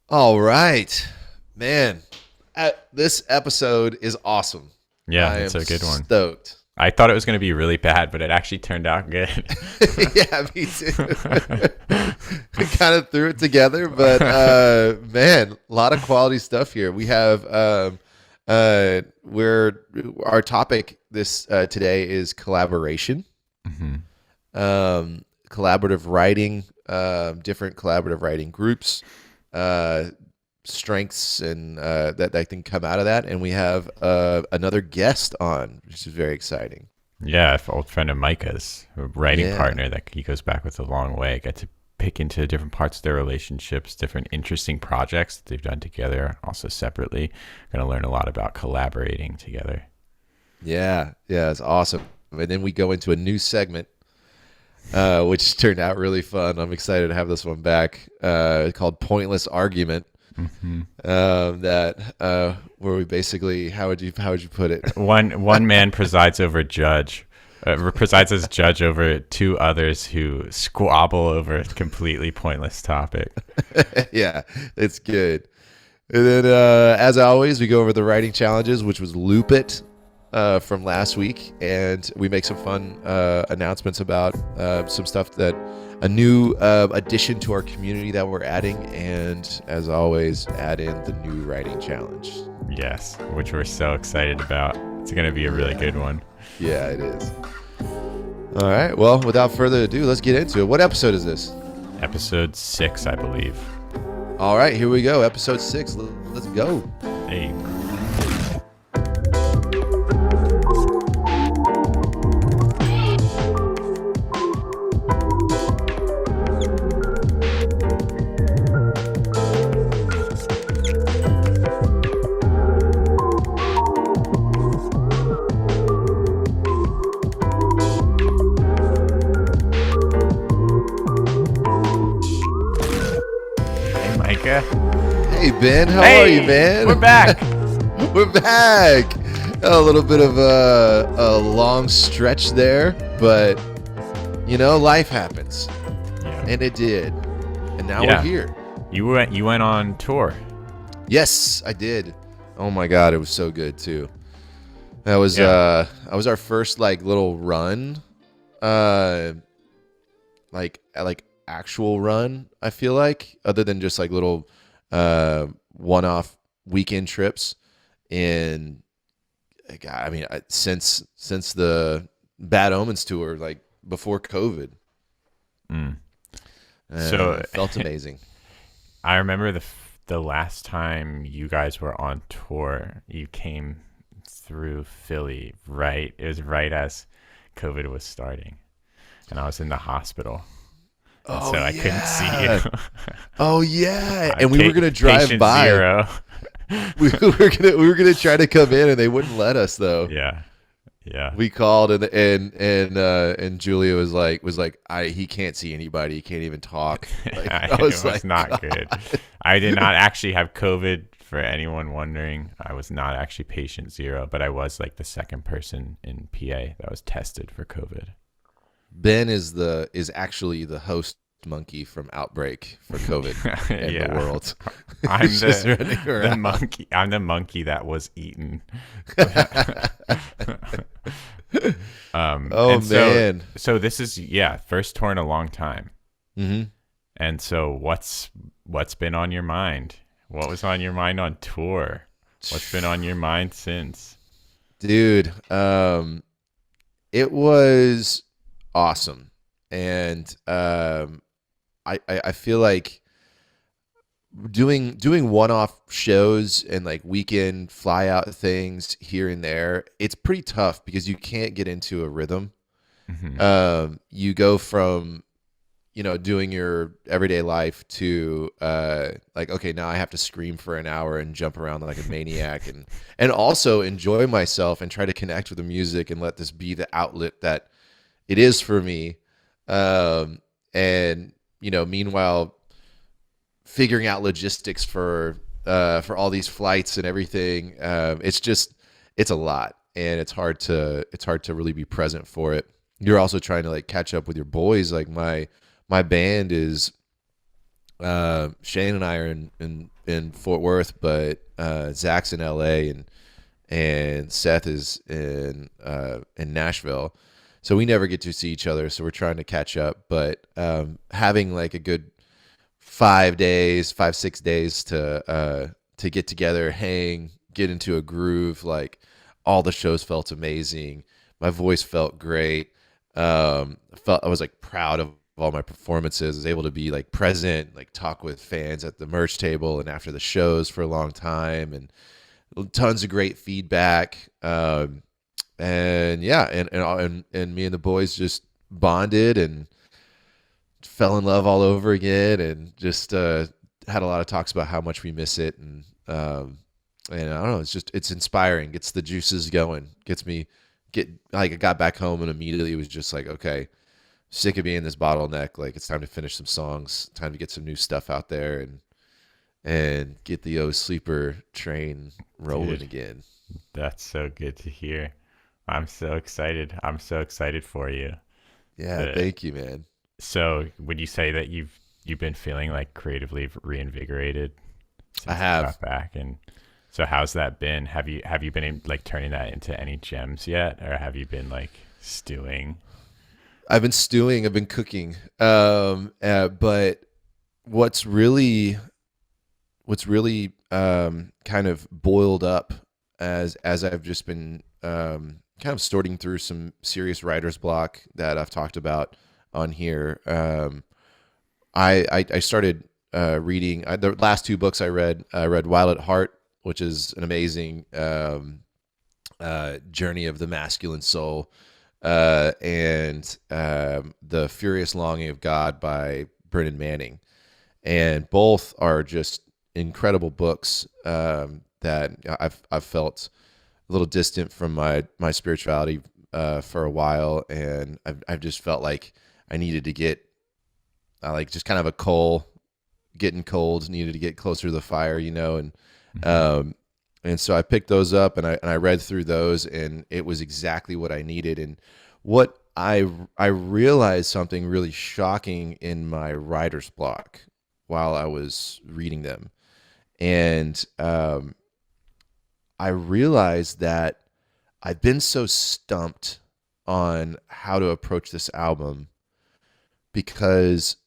All right, man. This episode is awesome. Yeah, I it's am a good one. stoked. I thought it was going to be really bad, but it actually turned out good. Yeah, me too. We kind of threw it together, but man, a lot of quality stuff here. We have where our topic this today is collaboration, hmm collaborative writing, different collaborative writing groups. Uh, Strengths and that can come out of that. And we have another guest on, which is very exciting. Yeah, an old friend of Micah's, a writing Yeah, partner that he goes back with a long way. Get to pick into different parts of their relationships, different interesting projects that they've done together, also separately. Going to learn a lot about collaborating together. yeah, it's awesome. And then we go into a new segment, which turned out really fun. I'm excited to have this one back, called Pointless Argument. hmm Where we basically, how would you put it? One man presides as judge over two others who squabble over a completely pointless topic. Yeah, it's good. And then, as always, we go over the writing challenges, which was Loop It from last week, and we make some fun announcements about some stuff that a new addition to our community that we're adding, and as always, add in the new writing challenge. Yes, which we're so excited about. It's going to be a really good one. Yeah, it is. All right. Well, without further ado, let's get into it. What episode is this? Episode 6, I believe. All right, here we go. Episode 6. Let's go. Hey. Hey, Micah. Hey, Ben. How are you, Hey, man? we're back. We're back. A little bit of a long stretch there, but life happens, Yeah. and it did, and now Yeah. we're here. You went on tour. Yes, I did. Oh my God, it was so good too. That was our first like little run, like actual run. I feel like other than just like little one-off weekend trips in. God, I mean, since the Bad Omens tour, like before COVID, Mm. So it felt amazing. I remember the last time you guys were on tour, you came through Philly, right? It was right as COVID was starting, and I was in the hospital, and Oh so I couldn't see yeah, you. oh yeah, and we were gonna drive Patient by. zero. We were gonna try to come in, and they wouldn't let us though. Yeah, yeah. We called, and Julia was like, he can't see anybody, he can't even talk. Like, I It was was like, not God. good. I did not actually have COVID. For anyone wondering, I was not actually patient zero, but I was like the second person in PA that was tested for COVID. Ben is actually the host monkey from Outbreak for COVID in Yeah. the world. I'm He's just running the around. monkey. I'm the monkey that was eaten. Oh and man. so this is first tour in a long time. Hmm. And so what's been on your mind? What was on your mind on tour? What's been on your mind since? Dude, it was awesome, and I feel like doing one-off shows and like weekend fly out things here and there. It's pretty tough because you can't get into a rhythm. hmm You go from doing your everyday life to like, okay, now I have to scream for an hour and jump around like a maniac, and also enjoy myself and try to connect with the music and let this be the outlet that it is for me. And meanwhile, figuring out logistics for all these flights and everything. It's a lot, and it's hard to really be present for it. You're also trying to like catch up with your boys. Like my band is Shane and I are in Fort Worth, but Zach's in LA, and Seth is in Nashville. So we never get to see each other. So we're trying to catch up. But having like a good 5 days, 6 days to get together, hang, get into a groove. Like all the shows felt amazing. My voice felt great. I was like proud of all my performances. I was able to be like present, like talk with fans at the merch table and after the shows for a long time, and tons of great feedback. And yeah, and me and the boys just bonded and fell in love all over again, and just had a lot of talks about how much we miss it, and I don't know, it's inspiring, gets the juices going, gets me get like I got back home and immediately it was just like, okay, sick of being this bottleneck. Like it's time to finish some songs, time to get some new stuff out there, and get the sleeper train rolling Dude, again. that's so good to hear. I'm so excited. I'm so excited for you. Yeah, The, thank you, man. so would you say that you've been feeling like creatively reinvigorated I since you have. got back? And so how's that been? Have you been like turning that into any gems yet, or have you been like stewing? I've been stewing. I've been cooking. But what's really kind of boiled up as I've just been kind of sorting through some serious writer's block that I've talked about on here. I started reading the last two books I read. I read Wild at Heart, which is an amazing journey of the masculine soul, and The Furious Longing of God by Brennan Manning. And both are just incredible books that I've felt a little distant from my spirituality for a while, and I've just felt like I needed to get like just kind of a coal getting cold, needed to get closer to the fire, Hmm. um, and so I picked those up and I read through those, and it was exactly what I needed. And what I realized something really shocking in my writer's block while I was reading them, and I realized that I've been so stumped on how to approach this album because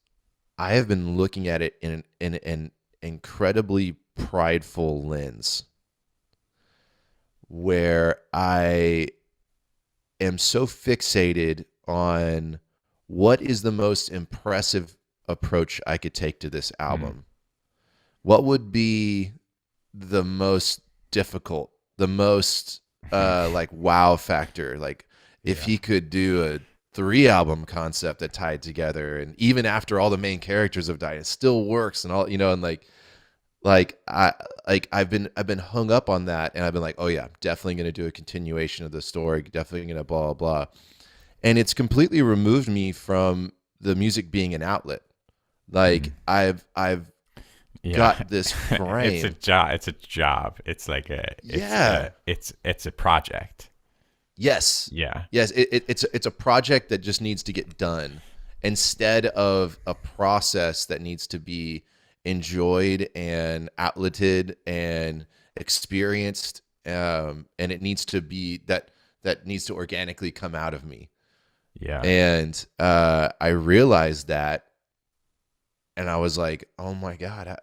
I have been looking at it in an incredibly prideful lens where I am so fixated on what is the most impressive approach I could take to this Mm. album. What would be the most difficult, the most like wow factor? Like if Yeah. he could do a 3 album concept that tied together, and even after all the main characters have died, it still works, and all, and like I've been hung up on that, and I've been like, oh yeah, I'm definitely going to do a continuation of the story, definitely going to blah blah blah, and it's completely removed me from the music being an outlet. Mm. Like I've Yeah. got this It's a frame. job. It's a job. It's like Yeah. it's a project. Yes. Yeah. Yes. It's a project that just needs to get done instead of a process that needs to be enjoyed and outletted and experienced. And it needs to be that needs to organically come out of me. Yeah. And I realized that, and I was like, oh my God,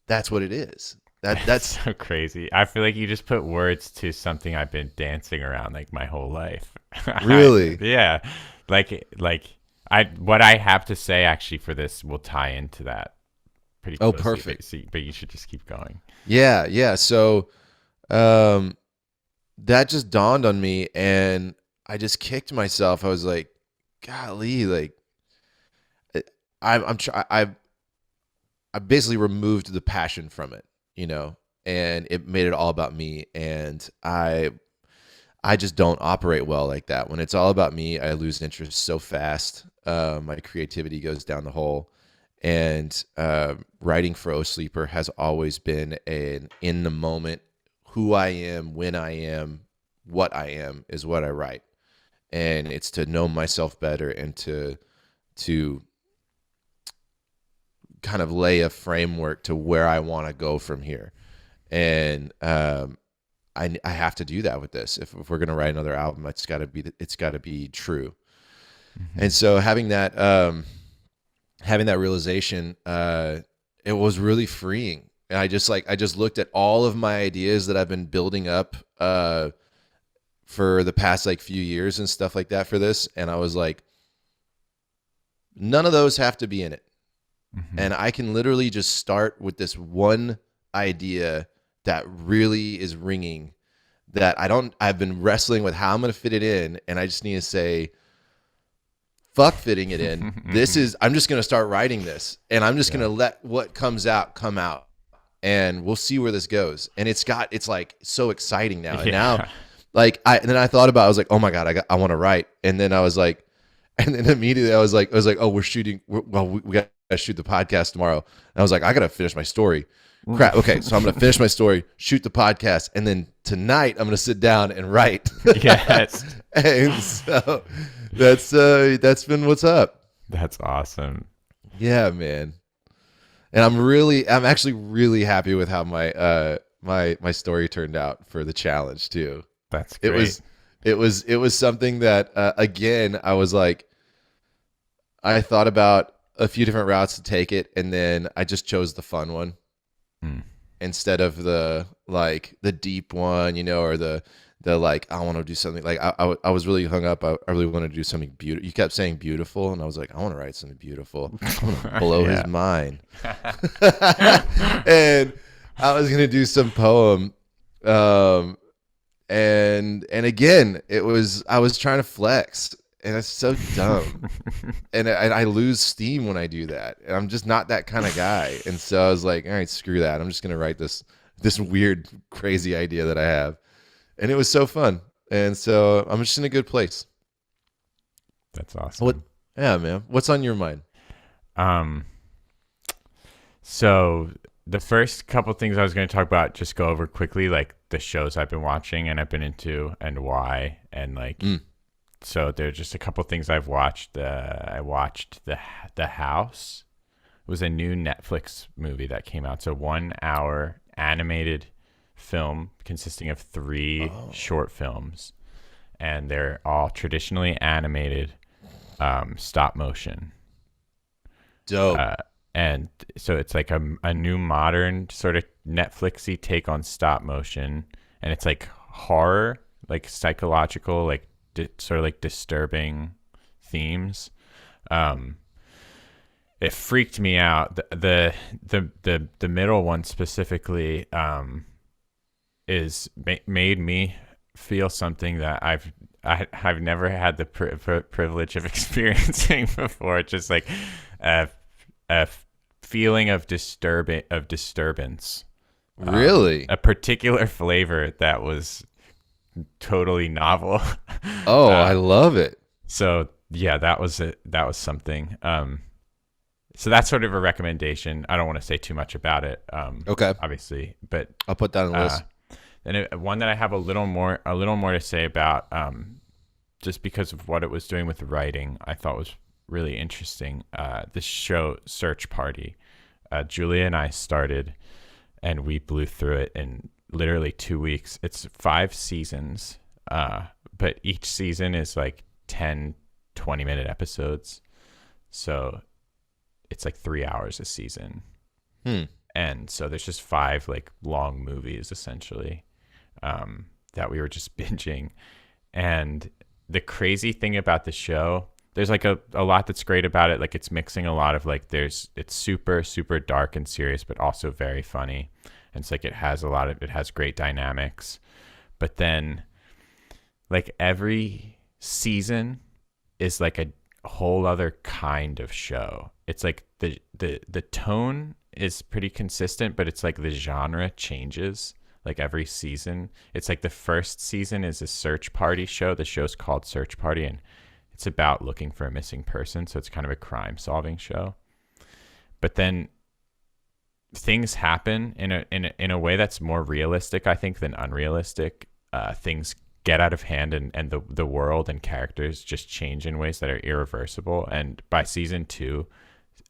that's what it is. It's That's so crazy. I feel like you just put words to something I've been dancing around like my whole life. really. Yeah. Like I what I have to say actually for this will tie into that pretty Oh, closely, perfect. but you should just keep going. Yeah, yeah. So um, that just dawned on me, and I just kicked myself. I was like, "Golly!" Like I'm try I basically removed the passion from it, and it made it all about me. And I just don't operate well like that. When it's all about me, I lose interest so fast. My creativity goes down the hole. And writing for O Sleeper has always been an in the moment, who I am, when I am, what I am is what I write. And it's to know myself better and to kind of lay a framework to where I want to go from here. And I have to do that with this. If we're gonna write another album, it's got to be true. Mm-hmm. And so having that realization, it was really freeing. And I just looked at all of my ideas that I've been building up for the past like few years and stuff like that for this, and I was like, none of those have to be in it. Mm-hmm. And I can literally just start with this one idea that really is ringing, that I've been wrestling with how I'm going to fit it in. And I just need to say, fuck fitting it in. I'm just going to start writing this, and I'm just going to let what comes out come out, and we'll see where this goes. And it's like so exciting now. And now like and then I thought about, I was like, oh my God, I want to write. And then I was like, and then immediately I was like, oh, we got to shoot the podcast tomorrow. And I was like, I got to finish my story. Crap. Okay. So I'm going to finish my story, shoot the podcast. And then tonight I'm going to sit down and write. Yes. And so that's been what's up. That's awesome. Yeah, man. And I'm actually really happy with how my story turned out for the challenge too. That's great. It was something that again, I was like, I thought about a few different routes to take it, and then I just chose the fun one instead of the deep one, or the like, I want to do something like, I was really hung up. I really wanted to do something beautiful. You kept saying beautiful, and I was like, I want to write something beautiful. I want to blow his mind. And I was gonna do some poem. And again, I was trying to flex, and it's so dumb. And I lose steam when I do that. And I'm just not that kind of guy. And so I was like, all right, screw that. I'm just going to write this weird, crazy idea that I have. And it was so fun. And so I'm just in a good place. That's awesome. Yeah, man. What's on your mind? So the first couple things I was going to talk about, just go over quickly, like the shows I've been watching and I've been into and why. And like, so there's just a couple things I've watched. I watched The House. It was a new Netflix movie that came out. So 1 hour animated film consisting of 3 short films, and they're all traditionally animated, stop motion. Dope. And so it's like a new modern sort of Netflixy take on stop motion, and it's like horror, like psychological, like sort of like disturbing themes. It freaked me out. The middle one specifically made me feel something that I've never had the privilege of experiencing before. Just like a feeling of disturbance. Really? A particular flavor that was totally novel. Oh, I love it. So yeah, that was it. That was something. So that's sort of a recommendation. I don't want to say too much about it. Okay. Obviously, but I'll put that on the list. And one that I have a little more to say about, just because of what it was doing with the writing, I thought was really interesting. This show, Search Party. Julia and I started, and we blew through it in literally 2 weeks. It's 5 seasons, but each season is like 10, 20-minute episodes. So it's like 3 hours a season. And so there's just 5 like long movies essentially, that we were just binging. And the crazy thing about the show, there's like a lot that's great about it. Like it's mixing a lot of like, it's super, super dark and serious, but also very funny. And it's like, it has great dynamics, but then like every season is like a whole other kind of show. It's like the tone is pretty consistent, but it's like the genre changes like every season. It's like the first season is a search party show. The show's called Search Party, and it's about looking for a missing person. So it's kind of a crime solving show. But then things happen in a way that's more realistic, I think, than unrealistic. Things get out of hand, and the world and characters just change in ways that are irreversible. And by season 2,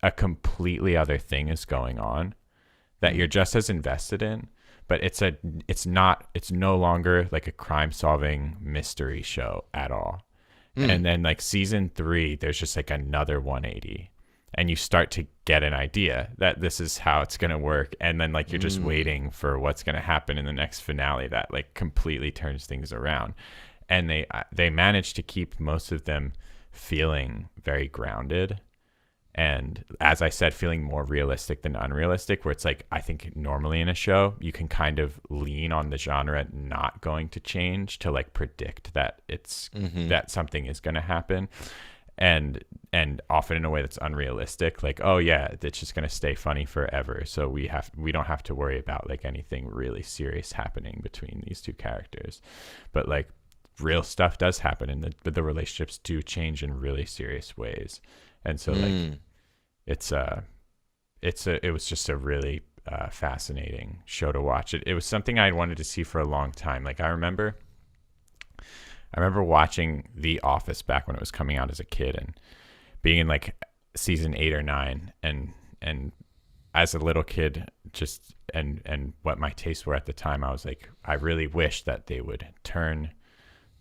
a completely other thing is going on that you're just as invested in, but it's no longer like a crime solving mystery show at all. And then like season 3, there's just like another 180, and you start to get an idea that this is how it's going to work. And then like you're just waiting for what's going to happen in the next finale that like completely turns things around. And they managed to keep most of them feeling very grounded. And as I said, feeling more realistic than unrealistic, where it's like, I think normally in a show, you can kind of lean on the genre not going to change to like predict that that something is going to happen. And often in a way that's unrealistic, like, oh yeah, it's just going to stay funny forever. So we don't have to worry about like anything really serious happening between these two characters. But like real stuff does happen, and the relationships do change in really serious ways. And so like it was just a really fascinating show to watch. It was something I wanted to see for a long time. Like I remember watching The Office back when it was coming out as a kid, and being in like season 8 or 9, and as a little kid, just and what my tastes were at the time, I was like, I really wish that they would turn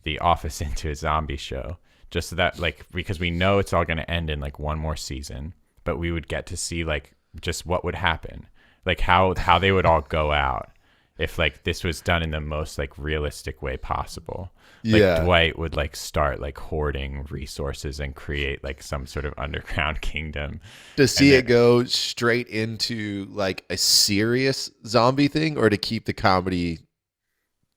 The Office into a zombie show. Just so that, like, because we know it's all going to end in like one more season, but we would get to see like just what would happen, like how they would all go out if like this was done in the most like realistic way possible. Like Dwight would like start like hoarding resources and create like some sort of underground kingdom. To see it go straight into like a serious zombie thing, or to keep the comedy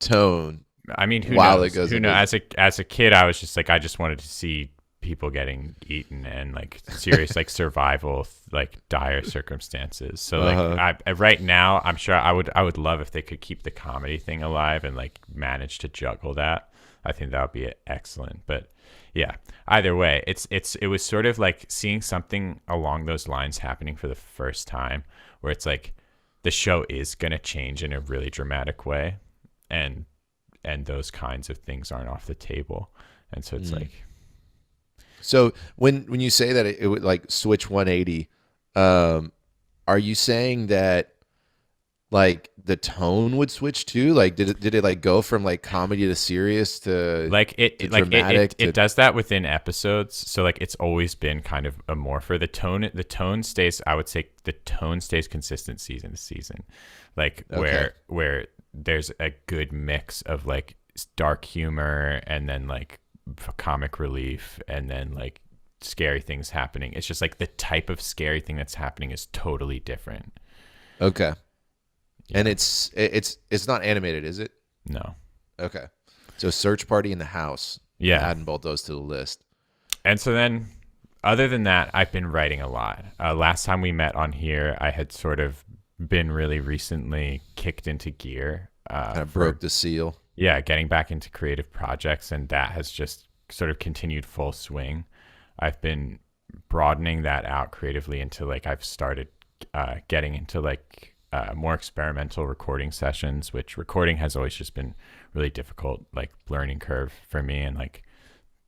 tone. I mean, who knows? Who knows? As a kid, I was just like, I just wanted to see people getting eaten and like serious like survival, like dire circumstances. So like right now, I'm sure I would love if they could keep the comedy thing alive and like manage to juggle that. I think that would be excellent. But yeah, either way, it was sort of like seeing something along those lines happening for the first time, where it's like the show is going to change in a really dramatic way, and those kinds of things aren't off the table. And so it's like, so when you say that it would like switch 180, are you saying that like the tone would switch too? Like did it like go from like comedy to serious to like dramatic? It does that within episodes. So like it's always been kind of a morpher. The tone stays, I would say the tone stays consistent season to season. Like where there's a good mix of like dark humor, and then like comic relief, and then like scary things happening. It's just like the type of scary thing that's happening is totally different. Okay. Yeah. And it's not animated, is it? No. Okay. So Search Party in the House. Yeah. Adding both those to the list. And so then, other than that, I've been writing a lot. Last time we met on here, I had sort of been really recently kicked into gear. Kind of broke the seal. Yeah, getting back into creative projects, and that has just sort of continued full swing. I've been broadening that out creatively into like I've started getting into like more experimental recording sessions, which recording has always just been really difficult, like learning curve for me, and like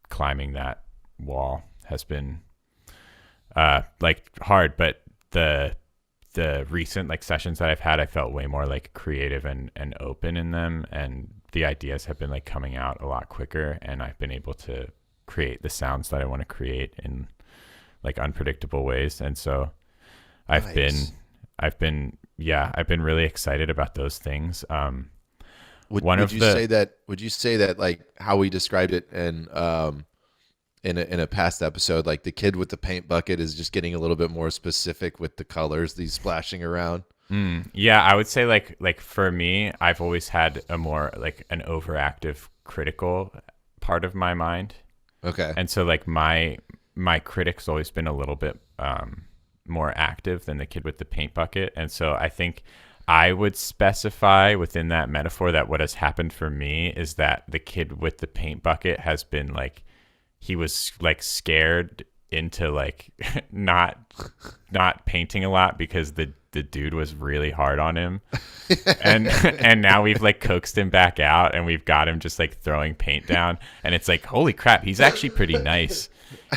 climbing that wall has been like hard. But the recent like sessions that I've had, I felt way more like creative and open in them, and the ideas have been like coming out a lot quicker, and I've been able to create the sounds that I want to create in like unpredictable ways. And so I've been really excited about those things. Would you say that like how we described it in a past episode, like the kid with the paint bucket is just getting a little bit more specific with the colors that he's splashing around? Yeah, I would say like for me, I've always had a more like an overactive critical part of my mind. Okay. And so like my critic's always been a little bit more active than the kid with the paint bucket. And so I think I would specify within that metaphor that what has happened for me is that the kid with the paint bucket has been like, he was like scared into like not painting a lot because the dude was really hard on him. and now we've like coaxed him back out, and we've got him just like throwing paint down, and it's like, holy crap, he's actually pretty nice.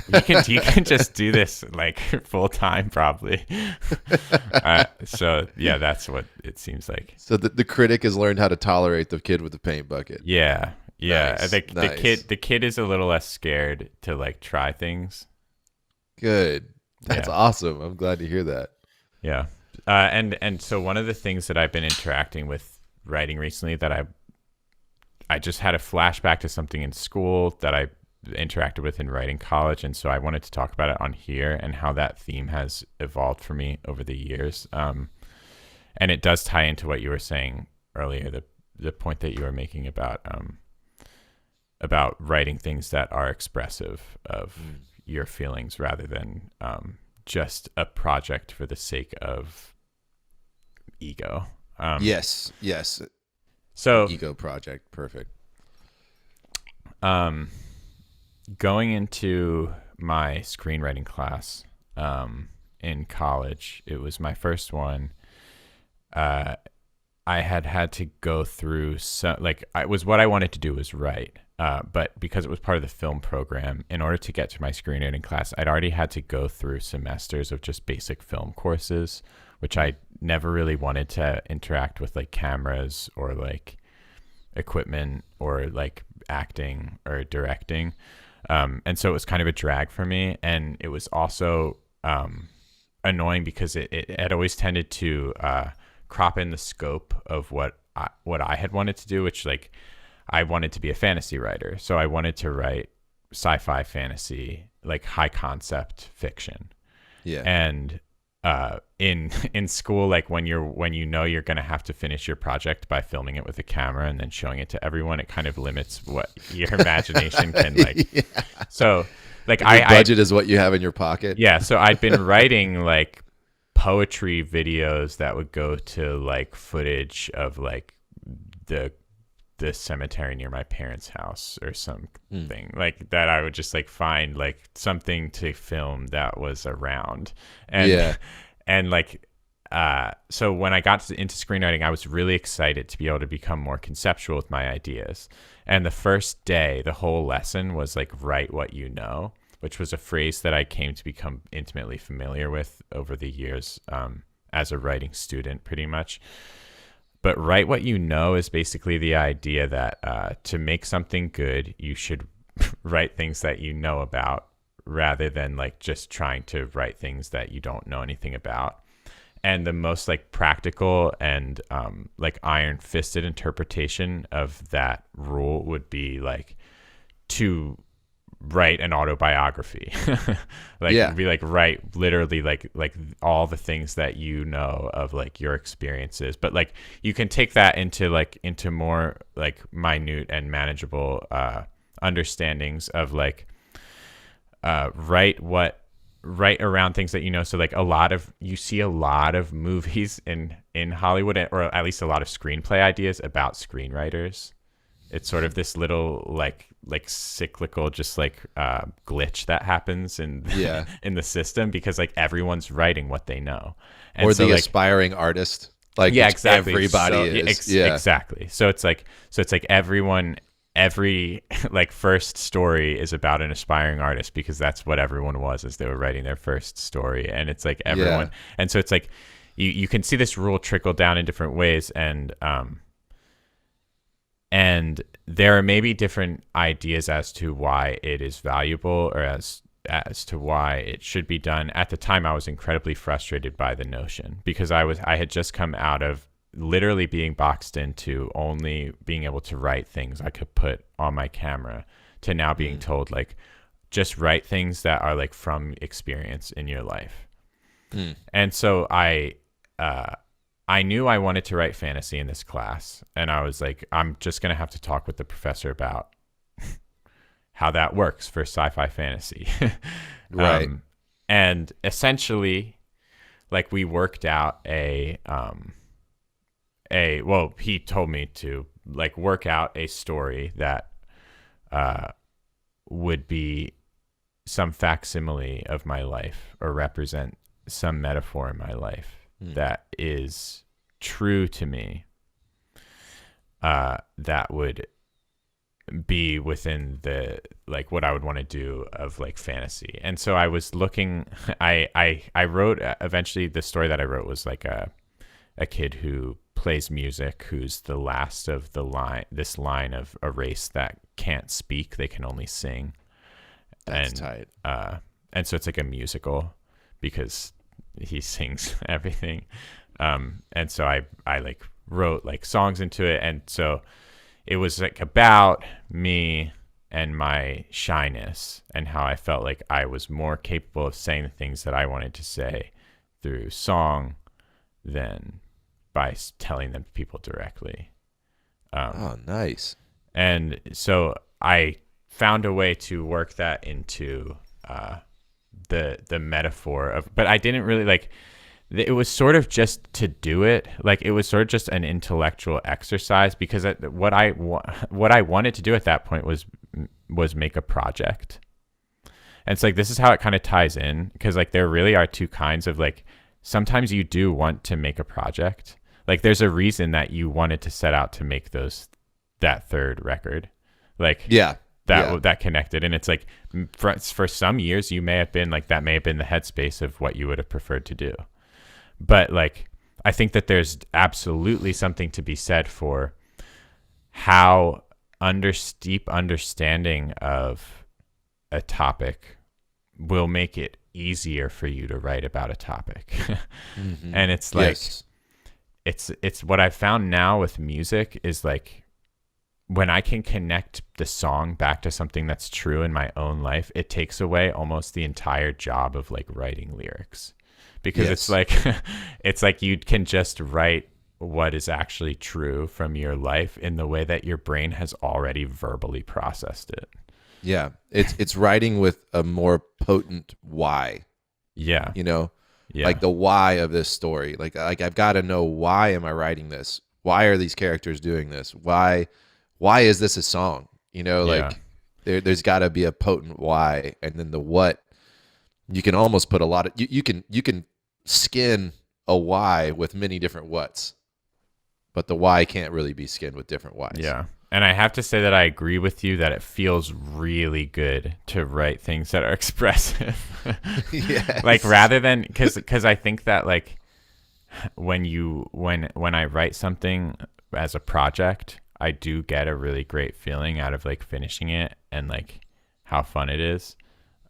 You can just do this like full time probably. So yeah, that's what it seems like. So the critic has learned how to tolerate the kid with the paint bucket. Yeah. Yeah. Nice, The kid is a little less scared to like try things. Good. That's awesome. I'm glad to hear that. Yeah. And so one of the things that I've been interacting with writing recently that I just had a flashback to something in school that I interacted with in writing college, and so I wanted to talk about it on here and how that theme has evolved for me over the years. And it does tie into what you were saying earlier, the point that you were making about writing things that are expressive of your feelings rather than just a project for the sake of ego. Yes. So Ego project. Perfect. Going into my screenwriting class in college, it was my first one. I had to go through what I wanted to do was write. But because it was part of the film program, in order to get to my screenwriting class, I'd already had to go through semesters of just basic film courses, which I never really wanted to interact with like cameras or like equipment or like acting or directing. And so it was kind of a drag for me. And it was also annoying because it had always tended to crop in the scope of what I had wanted to do, which like I wanted to be a fantasy writer. So I wanted to write sci-fi fantasy, like high concept fiction. Yeah. And in school, like when you know you're going to have to finish your project by filming it with a camera and then showing it to everyone, it kind of limits what your imagination can like. Yeah. So like your budget is what you have in your pocket. Yeah. So I'd been writing like poetry videos that would go to like footage of like the cemetery near my parents' house or something like that. I would just like find like something to film that was around. And and like so when I got into screenwriting, I was really excited to be able to become more conceptual with my ideas. And the first day, the whole lesson was like write what you know, which was a phrase that I came to become intimately familiar with over the years as a writing student, pretty much. But write what you know is basically the idea that to make something good, you should write things that you know about rather than like just trying to write things that you don't know anything about. And the most like practical and like iron-fisted interpretation of that rule would be like to write an autobiography. Be like write literally like all the things that you know of like your experiences, but like you can take that into more like minute and manageable understandings of like write around things that you know. So like you see a lot of movies in Hollywood, or at least a lot of screenplay ideas about screenwriters. It's sort of this little like cyclical just like glitch that happens in the system because like everyone's writing what they know. And or so, the like, aspiring artist. Like exactly. Everybody is. Exactly. So it's like every like first story is about an aspiring artist because that's what everyone was as they were writing their first story. And it's like everyone. And so it's like you can see this rule trickle down in different ways, and there are maybe different ideas as to why it is valuable or as to why it should be done. At the time, I was incredibly frustrated by the notion because I had just come out of literally being boxed into only being able to write things I could put on my camera to now being told like just write things that are like from experience in your life. And so I knew I wanted to write fantasy in this class, and I was like, I'm just going to have to talk with the professor about how that works for sci-fi fantasy. Right. And essentially, like we worked out he told me to like work out a story that would be some facsimile of my life or represent some metaphor in my life that is true to me, that would be within the like what I would want to do of like fantasy. And so I was looking. I wrote eventually. The story that I wrote was like a kid who plays music, who's the last of this line of a race that can't speak, they can only sing. That's tight. And so it's like a musical because he sings everything. And so I like wrote like songs into it, and so it was like about me and my shyness and how I felt like I was more capable of saying the things that I wanted to say through song than by telling them to people directly. Oh, nice. And so I found a way to work that into the metaphor of, but I didn't really like, it was sort of just to do it. Like it was sort of just an intellectual exercise, because what I wanted to do at that point was make a project. And it's like, this is how it kind of ties in, because like there really are two kinds of like, sometimes you do want to make a project. Like there's a reason that you wanted to set out to make that third record. Like that connected. And it's like for some years you may have been like, that may have been the headspace of what you would have preferred to do. But like, I think that there's absolutely something to be said for how deep understanding of a topic will make it easier for you to write about a topic. Mm-hmm. And it's like, it's what I found now with music is like, when I can connect the song back to something that's true in my own life, it takes away almost the entire job of like writing lyrics. Because it's like you can just write what is actually true from your life in the way that your brain has already verbally processed it. Yeah. It's writing with a more potent why. Yeah. You know, yeah. Like the why of this story. Like I've got to know, why am I writing this? Why are these characters doing this? Why is this a song? You know, like there's got to be a potent why, and then the what. You can almost put a lot of you can skin a why with many different whats, but the why can't really be skinned with different whys. Yeah. And I have to say that I agree with you that it feels really good to write things that are expressive. Yes. Like rather than, because I think that like when I write something as a project, I do get a really great feeling out of like finishing it and like how fun it is.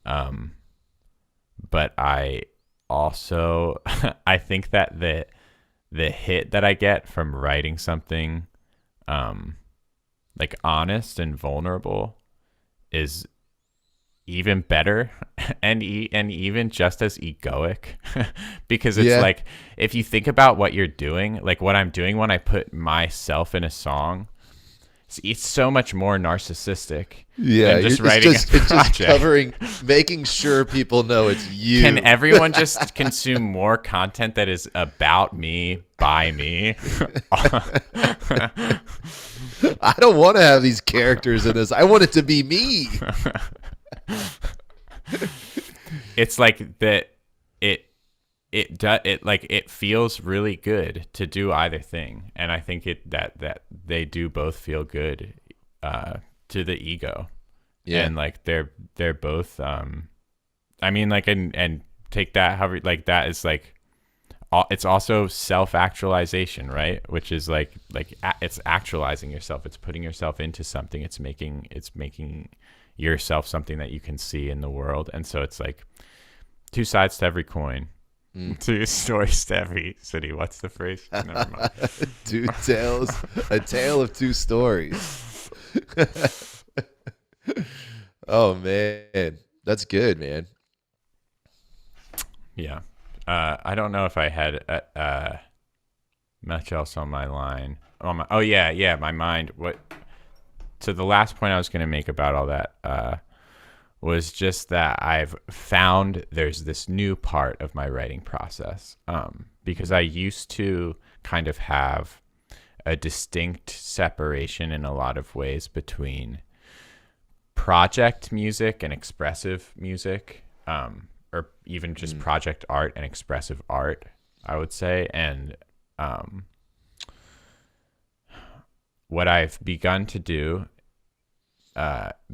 But I also I think that the hit that I get from writing something like honest and vulnerable is even better and even just as egoic. Because it's like, if you think about what you're doing, like what I'm doing when I put myself in a song, it's so much more narcissistic than just writing a project. It's just covering, making sure people know it's you. Can everyone just consume more content that is about me, by me? I don't want to have these characters in this. I want it to be me. It's like that. It feels really good to do either thing, and I think that they do both feel good to the ego. And like they're both I mean, like, and take that however, like that is like it's also self-actualization, right? Which is like it's actualizing yourself, it's putting yourself into something, it's making yourself something that you can see in the world. And so it's like two sides to every coin. Two stories to every city. What's the phrase? Never mind. Two tales, a tale of two stories. Oh man, that's good, man. Yeah. I don't know if I had much else on my line. My mind. So the last point I was going to make about all that was just that I've found there's this new part of my writing process, because I used to kind of have a distinct separation in a lot of ways between project music and expressive music, or even just project art and expressive art, I would say. And what I've begun to do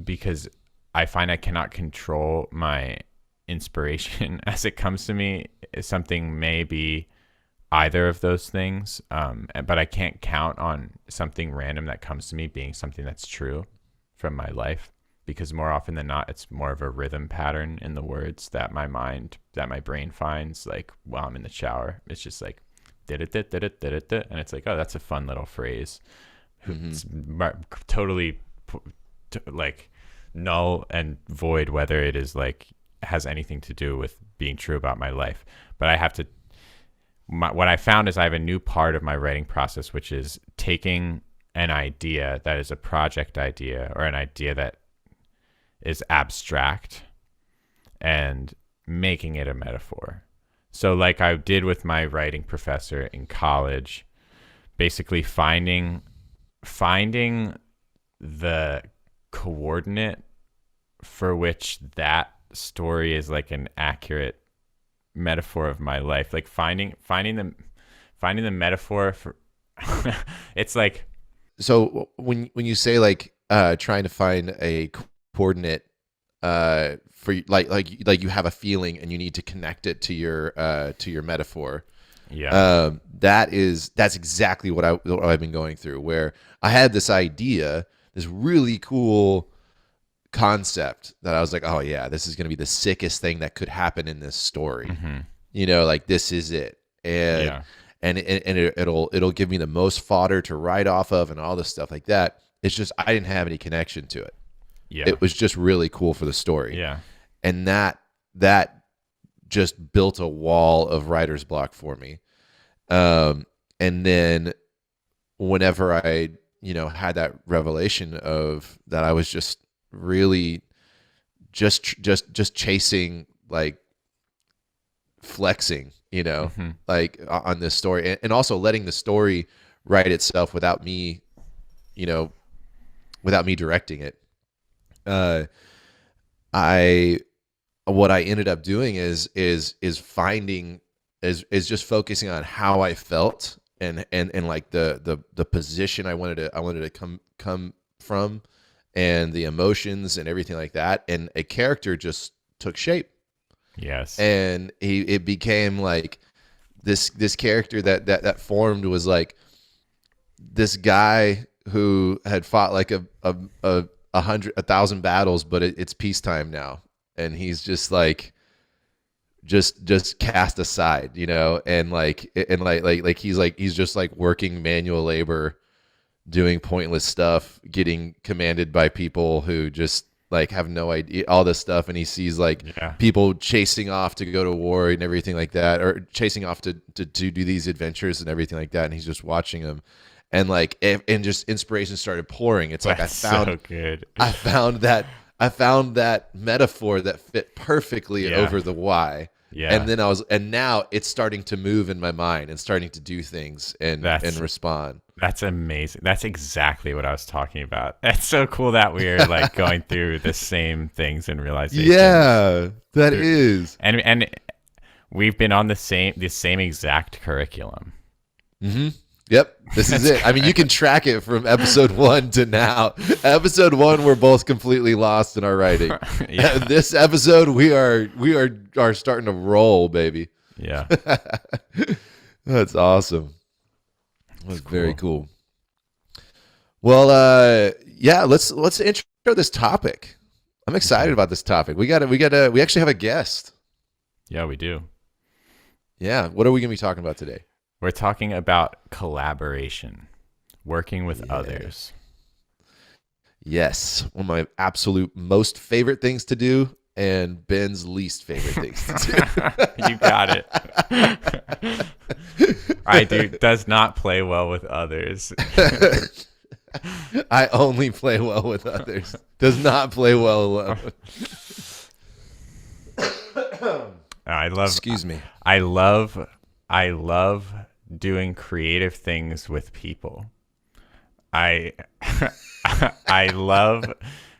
because I find I cannot control my inspiration as it comes to me. Something may be either of those things, but I can't count on something random that comes to me being something that's true from my life, because more often than not, it's more of a rhythm pattern in the words that my brain finds, like while I'm in the shower. It's just like did it, and it's like, oh, that's a fun little phrase. It's totally like null and void whether it is like has anything to do with being true about my life. But I have to, what I found is I have a new part of my writing process, which is taking an idea that is a project idea or an idea that is abstract and making it a metaphor. So like I did with my writing professor in college, basically finding the coordinate for which that story is like an accurate metaphor of my life, like finding the metaphor for it's like, so when you say like trying to find a coordinate for like you have a feeling and you need to connect it to your metaphor. Yeah. That's exactly what I've been going through, where I had this idea, this really cool concept that I was like, oh yeah, this is going to be the sickest thing that could happen in this story. Like this is it. And it'll give me the most fodder to write off of and all this stuff like that. It's just I didn't have any connection to it. Yeah. It was just really cool for the story. Yeah. And that just built a wall of writer's block for me. And then whenever I, had that revelation of that, I was just really just chasing, like flexing, like on this story, and also letting the story write itself without me directing it. What I ended up doing is just focusing on how I felt and like the position I wanted to come from, and the emotions and everything like that, and a character just took shape. Yes. And it became like this character that formed was like this guy who had fought like a 1,000 battles, but it's peacetime now, and he's just like just cast aside, and he's just like working manual labor, doing pointless stuff, getting commanded by people who just like have no idea, all this stuff. And he sees like people chasing off to go to war and everything like that, or chasing off to do these adventures and everything like that. And he's just watching them. And like, and just inspiration started pouring. It's like, That's so good. I found that metaphor that fit perfectly over the why. Yeah. And then and now it's starting to move in my mind and starting to do things and respond. That's amazing. That's exactly what I was talking about. It's so cool that we're like going through the same things and realizations. Yeah, that is. And we've been on the same exact curriculum. Mm-hmm. Yep, this is it. I mean, you can track it from episode 1 to now. Episode 1, we're both completely lost in our writing. This episode, we are starting to roll, baby. Yeah, that's awesome. That's very cool. Well, yeah, let's intro this topic. I'm excited about this topic. We actually have a guest. Yeah, we do. Yeah, what are we gonna be talking about today? We're talking about collaboration, working with others. Yes, one of my absolute most favorite things to do, and Ben's least favorite things to do. You got it. I does not play well with others. I only play well with others. Does not play well alone. Excuse me. I love doing creative things with people. I love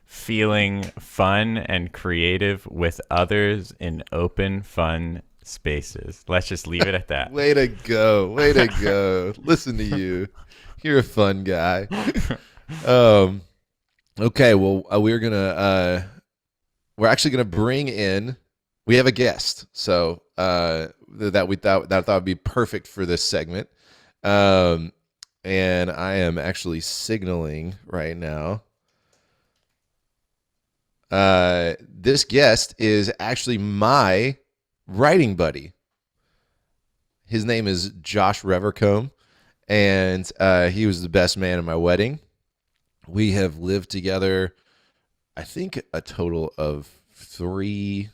feeling fun and creative with others in open, fun spaces. Let's just leave it at that. Way to go. Listen to you. You're a fun guy. Okay, well, we're actually gonna bring in. We have a guest, so that we thought would be perfect for this segment. Um, and I am actually signaling right now. This guest is actually my writing buddy. His name is Josh Revercomb, and he was the best man at my wedding. We have lived together, I think, a total of 3,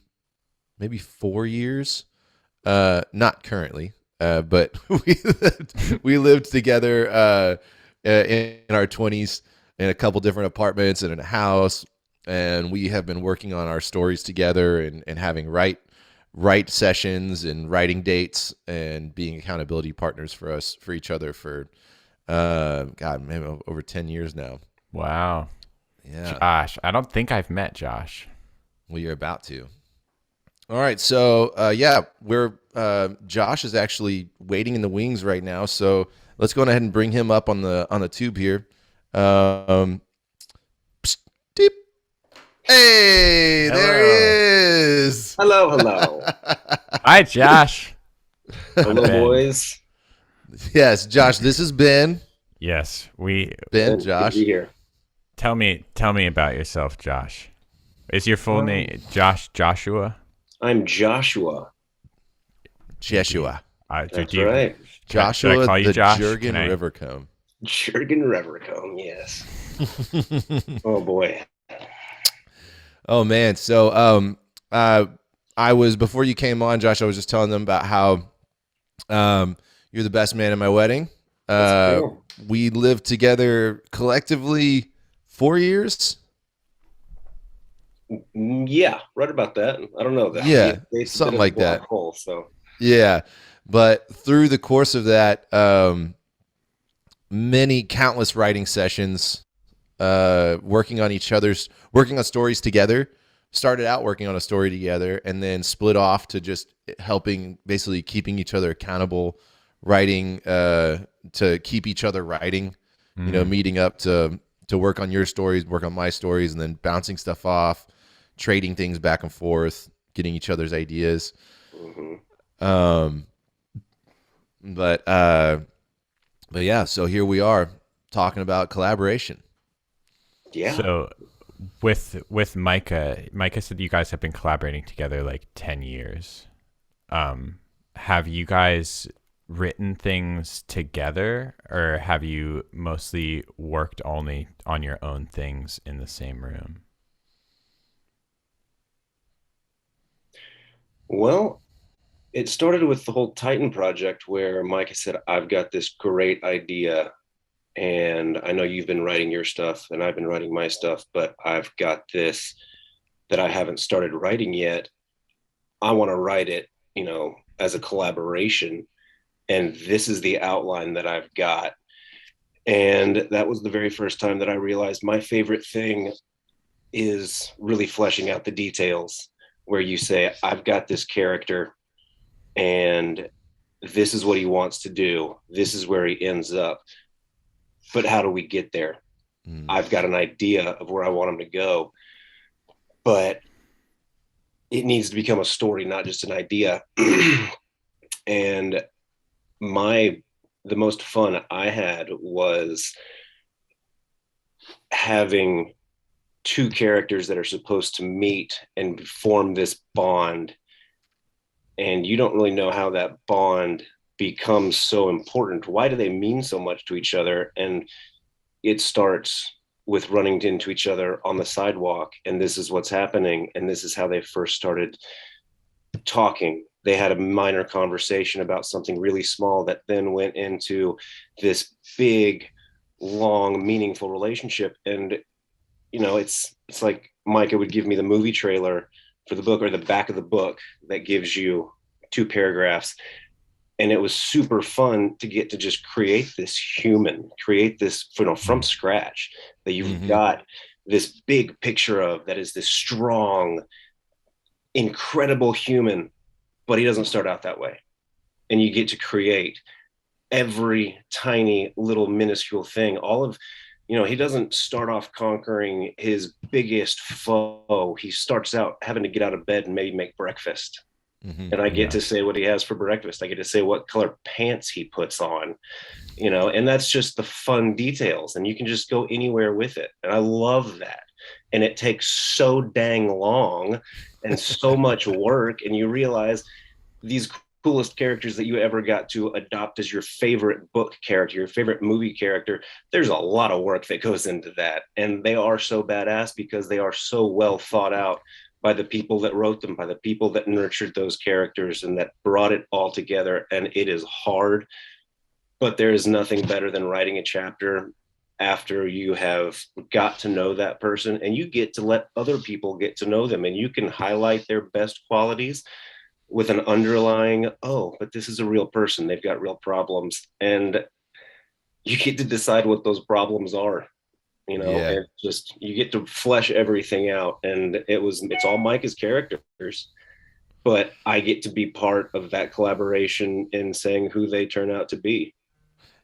maybe 4 years. Not currently, but we lived together in our 20s in a couple different apartments and in a house, and we have been working on our stories together and having write sessions and writing dates and being accountability partners for each other for God, maybe over 10 years now. Wow. Yeah. Josh. I don't think I've met Josh. Well, you're about to. All right, so yeah, we're Josh is actually waiting in the wings right now, so let's go ahead and bring him up on the tube here. Psst, deep. Hey, there he Hello. is. Hello, hello. Hi, Josh. I'm Hello, Ben. boys. Yes, Josh. This is Ben. Yes, we Ben, Good to Josh. be here. tell me about yourself, Josh. Is your full Um, name Joshua? I'm Joshua. Jeshua. That's Do you, right. should I Joshua call you the Josh? Jurgen Can I? Revercomb. Jurgen Revercomb, yes. Oh, boy. Oh man, so I was before you came on, Josh. I was just telling them about how you're the best man at my wedding. That's cool. We lived together collectively 4 years. Yeah, right about that. I don't know, though. Yeah, It's a bit something of a like black that. hole, so. Yeah, but through the course of that, many countless writing sessions, working on stories together. Started out working on a story together, and then split off to just helping, basically keeping each other accountable, writing to keep each other writing. Mm. Meeting up to work on your stories, work on my stories, and then bouncing stuff off, trading things back and forth, getting each other's ideas. Mhm. Um, but yeah, so here we are talking about collaboration. Yeah. So with Micah said you guys have been collaborating together like 10 years. Have you guys written things together, or have you mostly worked only on your own things in the same room? Well, it started with the whole Titan project where Micah said, I've got this great idea. And I know you've been writing your stuff and I've been writing my stuff, but I've got this that I haven't started writing yet. I want to write it, as a collaboration. And this is the outline that I've got. And that was the very first time that I realized my favorite thing is really fleshing out the details, where you say, I've got this character and this is what he wants to do. This is where he ends up. But how do we get there? Mm. I've got an idea of where I want him to go, but it needs to become a story, not just an idea. And the most fun I had was having two characters that are supposed to meet and form this bond, and you don't really know how that bond becomes so important. Why do they mean so much to each other? And it starts with running into each other on the sidewalk, and this is what's happening, and this is how they first started talking. They had a minor conversation about something really small that then went into this big, long, meaningful relationship. And it's like Micah would give me the movie trailer for the book, or the back of the book that gives you 2 paragraphs. And it was super fun to get to just create this from scratch, that you've got this big picture of, that is this strong, incredible human, but he doesn't start out that way. And you get to create every tiny little minuscule thing. All of He doesn't start off conquering his biggest foe. He starts out having to get out of bed and maybe make breakfast. Hmm. And I get Yeah. to say what he has for breakfast. I get to say what color pants he puts on, and that's just the fun details. And you can just go anywhere with it. And I love that. And it takes so dang long and so much work. And you realize these coolest characters that you ever got to adopt as your favorite book character, your favorite movie character, there's a lot of work that goes into that. And they are so badass because they are so well thought out by the people that wrote them, by the people that nurtured those characters and that brought it all together. And it is hard, but there is nothing better than writing a chapter after you have got to know that person and you get to let other people get to know them and you can highlight their best qualities with an underlying, oh, but this is a real person. They've got real problems. And you get to decide what those problems are, Yeah. and just you get to flesh everything out. And it's all Micah's characters, but I get to be part of that collaboration in saying who they turn out to be.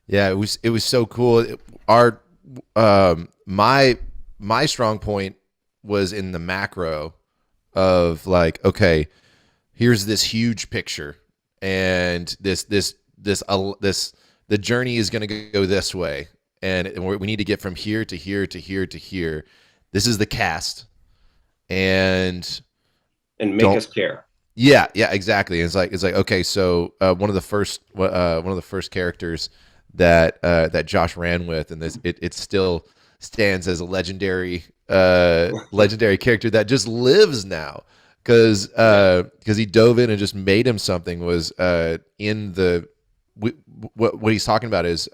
Yeah, it was so cool. Our my strong point was in the macro of like, okay, here's this huge picture, and this the journey is going to go this way, and we need to get from here to here to here to here. This is the cast, and And make don't us care. yeah, exactly. It's like okay, so one of the first characters that Josh ran with, and it still stands as a legendary character that just lives now because he dove in and just made him something. Was in the what he's talking about is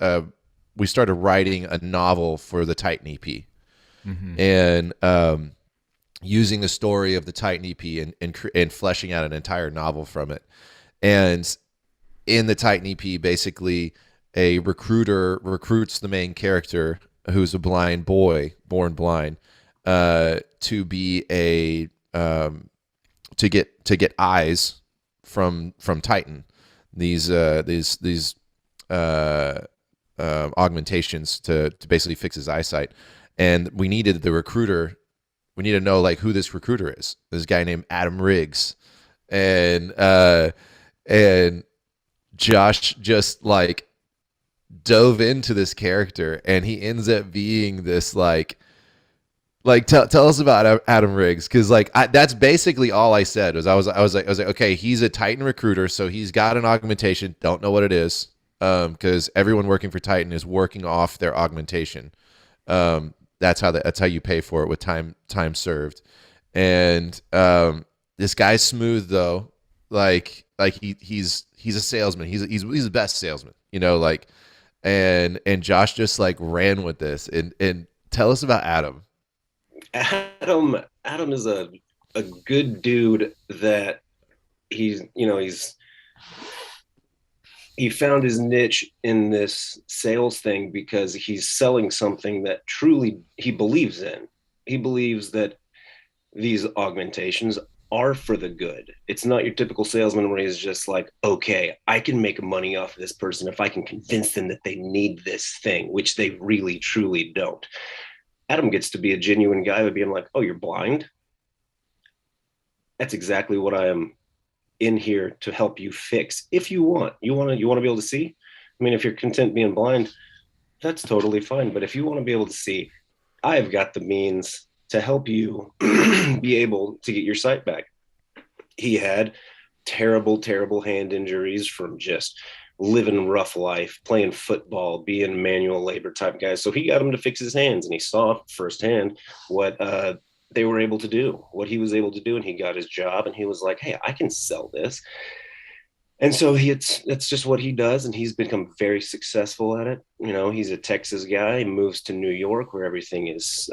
we started writing a novel for the Titan EP, Hmm. and using the story of the Titan EP and fleshing out an entire novel from it. And in the Titan EP, basically, a recruiter recruits the main character, who's a blind boy, born blind, to be a to get eyes from Titan. These uh, augmentations to basically fix his eyesight, and we needed the recruiter. We need to know like who this recruiter is. This guy named Adam Riggs, and Josh just like dove into this character, and he ends up being this tell us about Adam Riggs, because that's basically all I said was I was like okay, he's a Titan recruiter, so he's got an augmentation. Don't know what it is, because everyone working for Titan is working off their augmentation. That's how you pay for it with time served. And this guy's smooth though, he's a salesman. He's the best salesman, and Josh just like ran with this. And tell us about Adam. Adam is a good dude that he found his niche in this sales thing because he's selling something that truly he believes in. He believes that these augmentations are for the good. It's not your typical salesman where he's just like, okay, I can make money off of this person if I can convince them that they need this thing, which they really truly don't. Adam gets to be a genuine guy by being like, oh, you're blind? That's exactly what I am in here to help you fix. If you want to be able to see. I mean, if you're content being blind, that's totally fine. But if you want to be able to see, I've got the means to help you be able to get your sight back. He had terrible, terrible hand injuries from just living rough life, playing football, being manual labor type guys. So he got him to fix his hands, and he saw firsthand what they were able to do, what he was able to do, and he got his job. And he was like, "Hey, I can sell this." And so that's just what he does, and he's become very successful at it. He's a Texas guy. He moves to New York, where everything is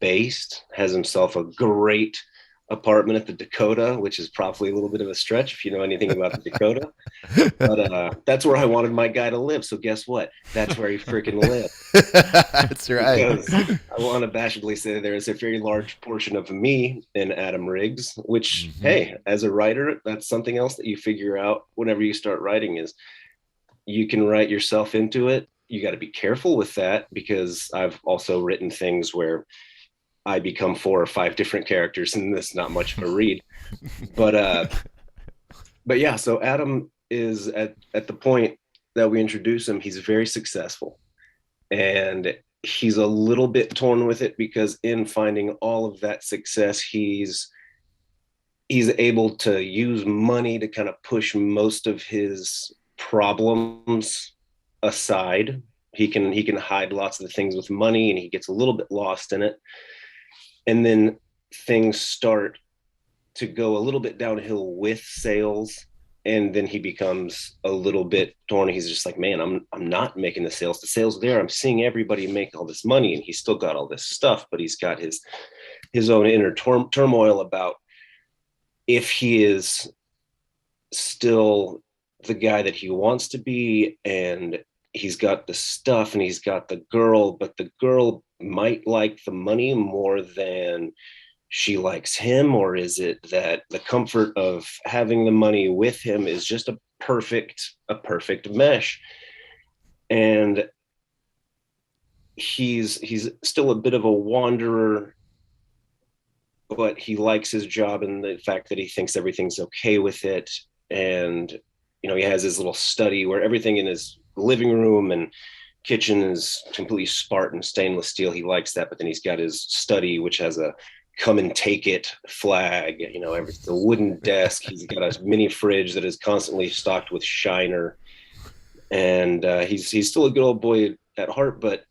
based. Has himself a great apartment at the Dakota, which is probably a little bit of a stretch if you know anything about the Dakota. But that's where I wanted my guy to live. So guess what? That's where he freaking lived. That's right. Because I want to bashfully say there is a very large portion of me in Adam Riggs, which, Hmm. hey, as a writer, that's something else that you figure out whenever you start writing is you can write yourself into it you got to be careful with that, because I've also written things where I become 4 or 5 different characters, and that's not much of a read. But yeah, so Adam is at the point that we introduce him, he's very successful. And he's a little bit torn with it, because in finding all of that success, he's able to use money to kind of push most of his problems aside. He can hide lots of the things with money, and he gets a little bit lost in it. And then things start to go a little bit downhill with sales, and then he becomes a little bit torn. He's just like, man, I'm not making the sales. The sales there, I'm seeing everybody make all this money, and he's still got all this stuff, but he's got his own inner turmoil about if he is still the guy that he wants to be. And he's got the stuff and he's got the girl, but the girl might like the money more than she likes him. Or is it that the comfort of having the money with him is just a perfect mesh? And he's still a bit of a wanderer, but he likes his job and the fact that he thinks everything's okay with it. And he has his little study where everything in his living room and kitchen is completely Spartan stainless steel. He likes that. But then he's got his study, which has a come and take it flag, the wooden desk. He's got a mini fridge that is constantly stocked with Shiner. And he's still a good old boy at heart, but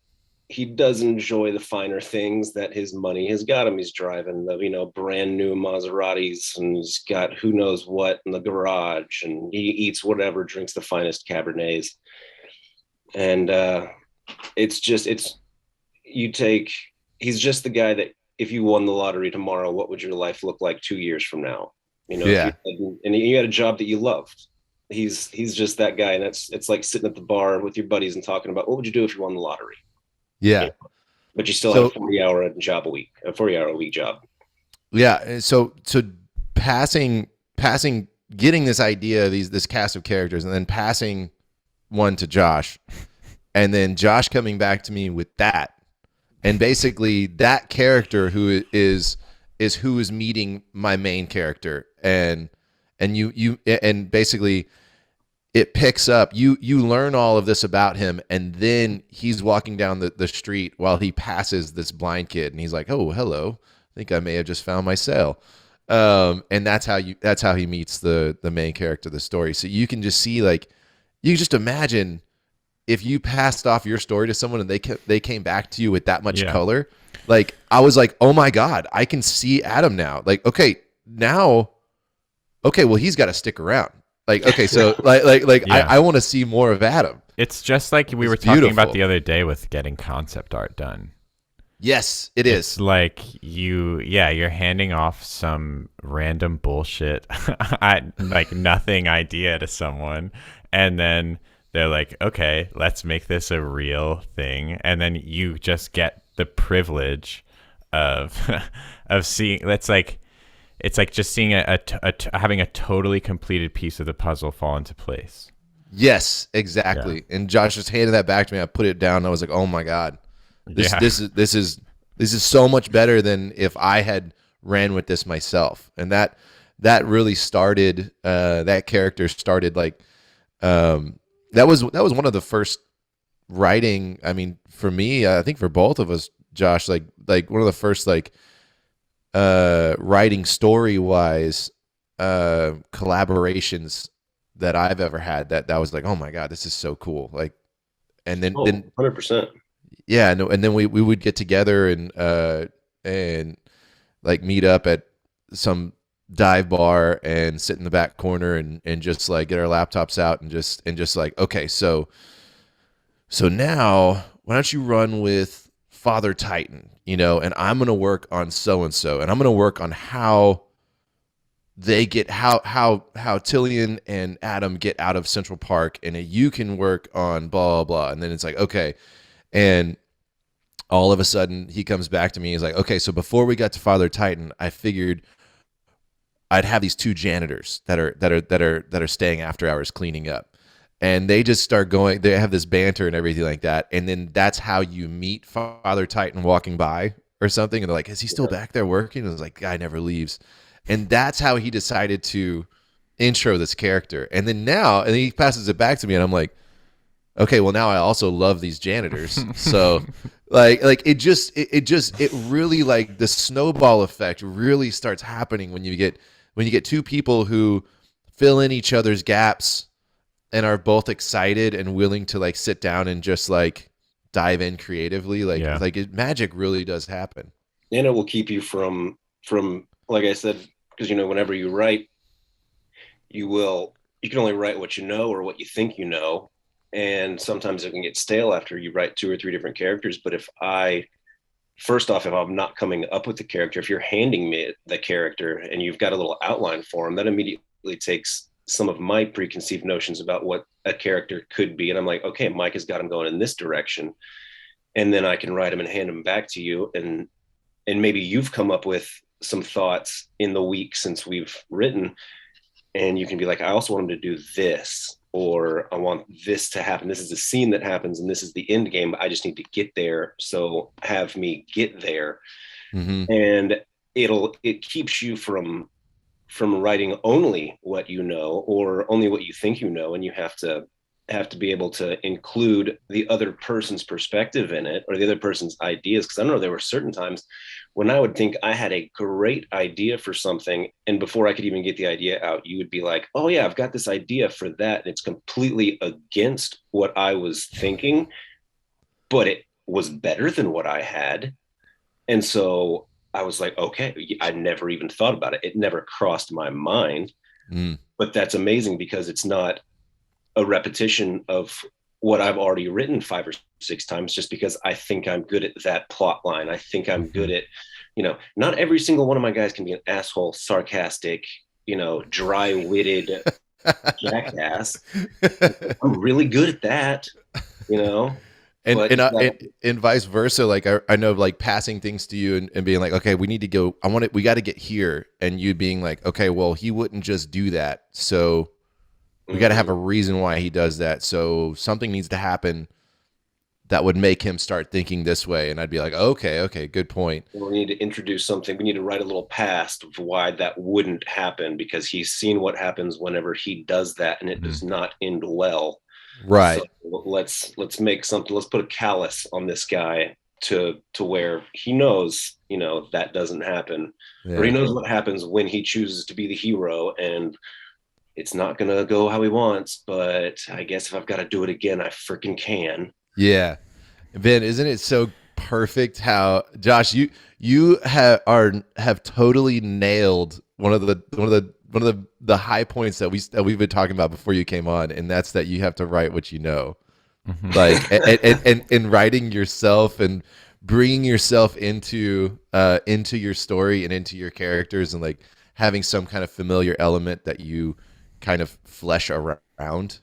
he does enjoy the finer things that his money has got him. He's driving the, brand new Maseratis, and he's got who knows what in the garage, and he eats whatever, drinks the finest Cabernets. And he's just the guy that if you won the lottery tomorrow, what would your life look like 2 years from now? Yeah. And you had a job that you loved. He's just that guy. And it's like sitting at the bar with your buddies and talking about what would you do if you won the lottery? Yeah. But you still have a 40-hour job a week, a 40-hour a week job. Yeah. So passing, getting this idea, this cast of characters, and then passing one to Josh, and then Josh coming back to me with that, and basically that character who is who is meeting my main character, and you basically it picks up. You learn all of this about him, and then he's walking down the street while he passes this blind kid, and he's like, "Oh, hello. I think I may have just found my sale." And that's how he meets the main character of the story. So you can just see, like, you can just imagine if you passed off your story to someone and they came back to you with that much color. Like, I was like, oh my God, I can see Adam now. Like, okay, well, he's got to stick around. Like, okay, so I want to see more of Adam. It's just like we were talking about the other day with getting concept art done. Yes, it is. It's like you're handing off some random bullshit, like nothing idea to someone, and then they're like, okay, let's make this a real thing. And then you just get the privilege of seeing. It's like just seeing having a totally completed piece of the puzzle fall into place. Yes, exactly. Yeah. And Josh just handed that back to me. I put it down. And I was like, oh my God, this is so much better than if I had ran with this myself. And that really started. That character started like. That was one of the first writing. I mean, for me, I think for both of us, Josh, like one of the first writing story wise collaborations that I've ever had. That was like, oh my God, this is so cool. Like, and then 100%. Yeah, no, and then we would get together and like meet up at some dive bar and sit in the back corner and just like get our laptops out and just like, okay, so now why don't you run with Father Titan, and I'm going to work on so-and-so, and I'm going to work on how they get, how Tillian and Adam get out of Central Park, and you can work on blah, blah, blah. And then it's like, okay. And all of a sudden he comes back to me. He's like, okay, so before we got to Father Titan, I figured I'd have these 2 janitors that are staying after hours cleaning up. and they just start going. They have this banter and everything like that, and then that's how you meet Father Titan walking by or something, and they're like, "Is he still back there working?" And it's like, "Guy never leaves," and that's how he decided to intro this character. And then he passes it back to me, and I'm like, "Okay, well now I also love these janitors." So, it really, like, the snowball effect really starts happening when you get two people who fill in each other's gaps and are both excited and willing to, like, sit down and just, like, dive in creatively. Magic really does happen. And it will keep you from like I said, because whenever you write, you can only write what you know or what you think you know, and sometimes it can get stale after you write 2 or 3 different characters. But if I'm not coming up with the character, if you're handing me the character and you've got a little outline for him, that immediately takes some of my preconceived notions about what a character could be, and I'm like, okay, Mike has got him going in this direction, and then I can write him and hand him back to you, and maybe you've come up with some thoughts in the week since we've written, and you can be like, I also want him to do this, or I want this to happen. This is a scene that happens, and this is the end game. I just need to get there, so have me get there. Mm-hmm. And it keeps you from writing only what you know or only what you think you know, and you have to be able to include the other person's perspective in it, or the other person's ideas. Because I know there were certain times when I would think I had a great idea for something, and before I could even get the idea out, you would be like, oh yeah, I've got this idea for that, and it's completely against what I was thinking, but it was better than what I had. And so I was like, okay, I never even thought about it. It never crossed my mind. But that's amazing, because it's not a repetition of what I've already written 5 or 6 times, just because I think I'm good at that plot line. I think I'm good at, not every single one of my guys can be an asshole, sarcastic, dry-witted jackass. I'm really good at that, And vice versa. Like, I know, like, passing things to you and being like, okay, we need to go. We got to get here. And you being like, okay, well, he wouldn't just do that. So we got to have a reason why he does that. So something needs to happen that would make him start thinking this way. And I'd be like, okay, good point. We need to introduce something. We need to write a little past of why that wouldn't happen, because he's seen what happens whenever he does that, and it does not end well. Right. So let's make something. Let's put a callus on this guy to where he knows, that doesn't happen, or he knows what happens when he chooses to be the hero, and it's not gonna go how he wants. But I guess if I've got to do it again, I freaking can. Yeah, Ben, isn't it so perfect how, Josh, you have totally nailed one of the high points that we've been talking about before you came on, and that's that you have to write what you know. Like, and writing yourself and bringing yourself into your story and into your characters, and like having some kind of familiar element that you kind of flesh around.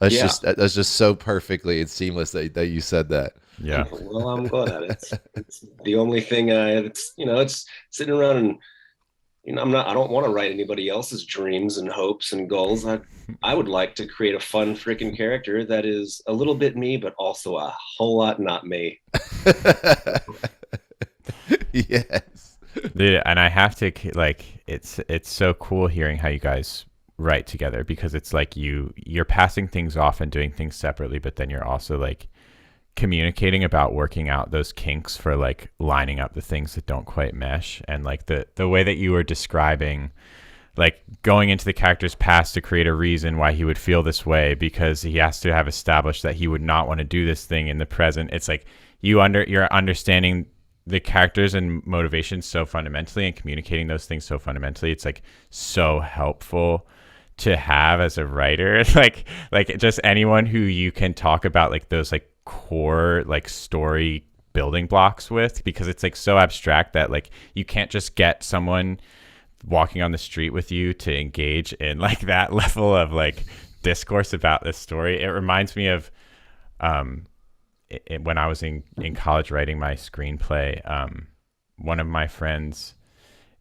That's just so perfectly and seamless that you said that. Yeah. Well, I'm glad at it. It's the only thing it's sitting around, and I don't want to write anybody else's dreams and hopes and goals. I would like to create a fun freaking character that is a little bit me, but also a whole lot not me. Yes. Dude, and I have to, like, it's so cool hearing how you guys write together, because it's like you're passing things off and doing things separately, but then you're also like communicating about working out those kinks for like lining up the things that don't quite mesh. And like the way that you were describing, like going into the character's past to create a reason why he would feel this way, because he has to have established that he would not want to do this thing in the present. It's like you're understanding the characters and motivations so fundamentally, and communicating those things so fundamentally. It's like so helpful to have as a writer, like just anyone who you can talk about like those like core like story building blocks with, because it's like so abstract that like you can't just get someone walking on the street with you to engage in like that level of like discourse about this story. It reminds me of when I was in college writing my screenplay, one of my friends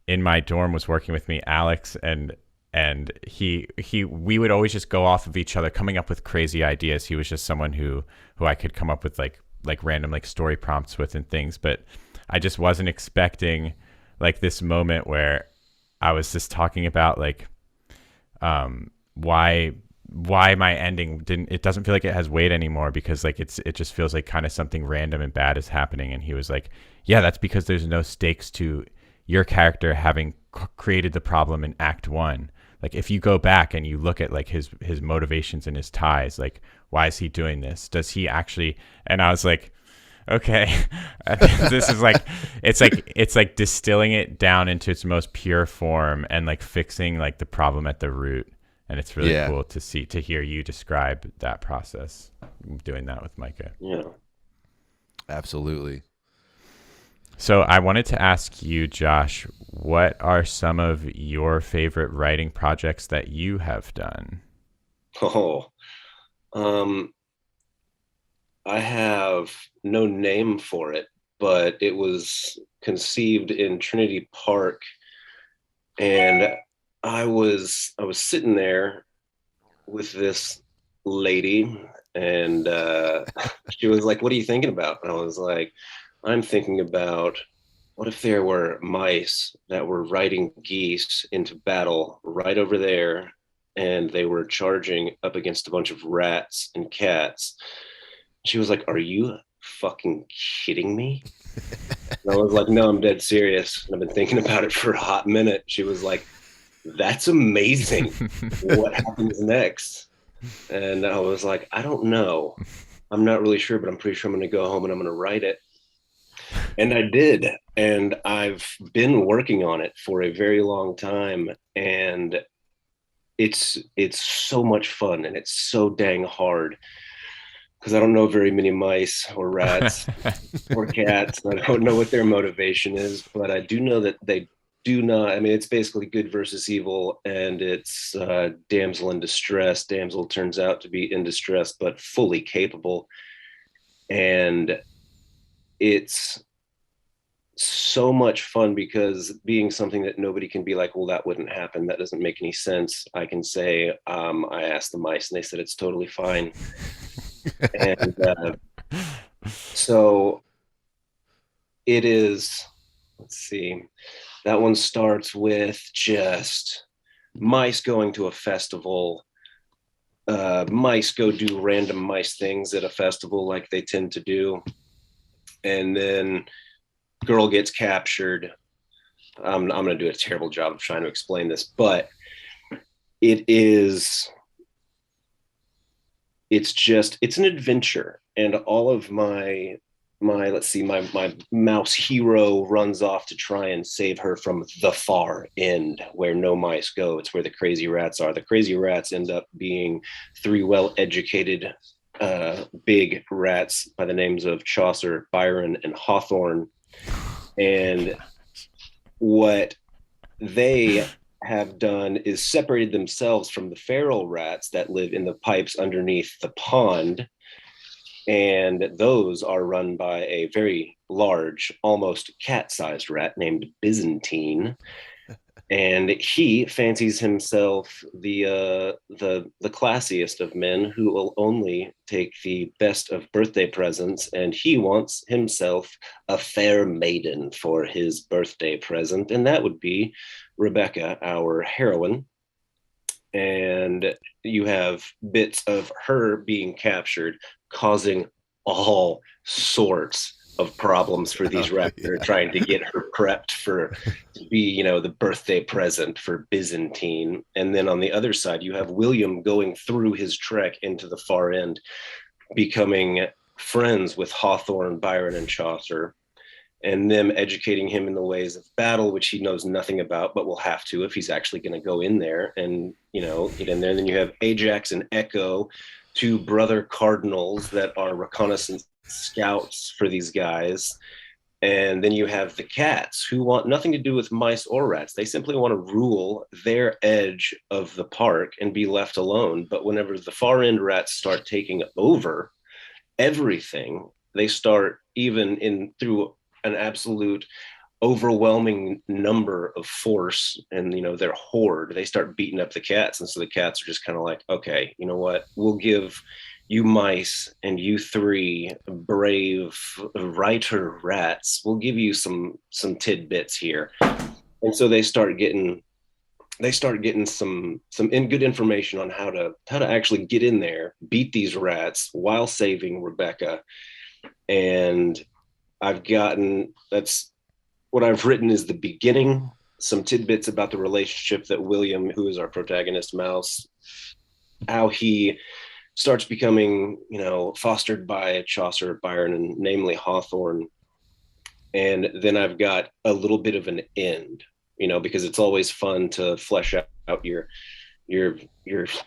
in my dorm was working with me, Alex, and and we would always just go off of each other, coming up with crazy ideas. He was just someone who I could come up with like random like story prompts with and things, but I just wasn't expecting like this moment where I was just talking about like why my ending doesn't feel like it has weight anymore, because like it just feels like kind of something random and bad is happening. And he was like, yeah, that's because there's no stakes to your character having created the problem in act 1. Like if you go back and you look at like his motivations and his ties, like why is he doing this? Does he actually? And I was like, okay, this is like it's like distilling it down into its most pure form and like fixing like the problem at the root. And it's really cool to hear you describe that process, doing that with Micah. Yeah, Absolutely. So I wanted to ask you, Josh, what are some of your favorite writing projects that you have done? oh, um, I have no name for it, but it was conceived in Trinity Park, and I was sitting there with this lady, and she was like, "What are you thinking about?" And I was like, "I'm thinking about what if there were mice that were riding geese into battle right over there, and they were charging up against a bunch of rats and cats." She was like, "Are you fucking kidding me?" And I was like, "No, I'm dead serious. And I've been thinking about it for a hot minute." She was like, "That's amazing. What happens next?" And I was like, "I don't know. I'm not really sure, but I'm pretty sure I'm going to go home and I'm going to write it." And I did. And I've been working on it for a very long time. And it's so much fun, and it's so dang hard because I don't know very many mice or rats or cats. I don't know what their motivation is, but I do know that they do not. I mean, it's basically good versus evil, and it's damsel in distress. Damsel turns out to be in distress, but fully capable. And it's so much fun because being something that nobody can be like, well, that wouldn't happen. That doesn't make any sense. I can say, I asked the mice and they said it's totally fine. And so it is, let's see, that one starts with just mice going to a festival. Mice go do random mice things at a festival like they tend to do. And then girl gets captured. I'm going to do a terrible job of trying to explain this, but it's an adventure. And all of my mouse hero runs off to try and save her from the far end where no mice go. It's where the crazy rats are. The crazy rats end up being 3 well-educated big rats by the names of Chaucer, Byron, and Hawthorne. And what they have done is separated themselves from the feral rats that live in the pipes underneath the pond. And those are run by a very large, almost cat-sized rat named Byzantine. And he fancies himself the classiest of men, who will only take the best of birthday presents, and he wants himself a fair maiden for his birthday present, and that would be Rebecca, our heroine. And you have bits of her being captured, causing all sorts of problems for these rats that are trying to get her prepped to be, the birthday present for Byzantine. And then on the other side, you have William going through his trek into the far end, becoming friends with Hawthorne, Byron, and Chaucer, and them educating him in the ways of battle, which he knows nothing about, but will have to if he's actually going to go in there and, get in there. And then you have Ajax and Echo, 2 brother cardinals that are reconnaissance scouts for these guys. And then you have the cats, who want nothing to do with mice or rats. They simply want to rule their edge of the park and be left alone. But whenever the far end rats start taking over everything, they start, even in through an absolute overwhelming number of force, and their horde, they start beating up the cats, and so the cats are just kind of like, okay, you know what, we'll give you mice and you three brave writer rats, we'll give you some tidbits here. And so they start getting some good information on how to actually get in there, beat these rats while saving Rebecca. And that's what I've written is the beginning, some tidbits about the relationship that William, who is our protagonist mouse, how he starts becoming, fostered by Chaucer, Byron, and namely Hawthorne. And then I've got a little bit of an end, because it's always fun to flesh out your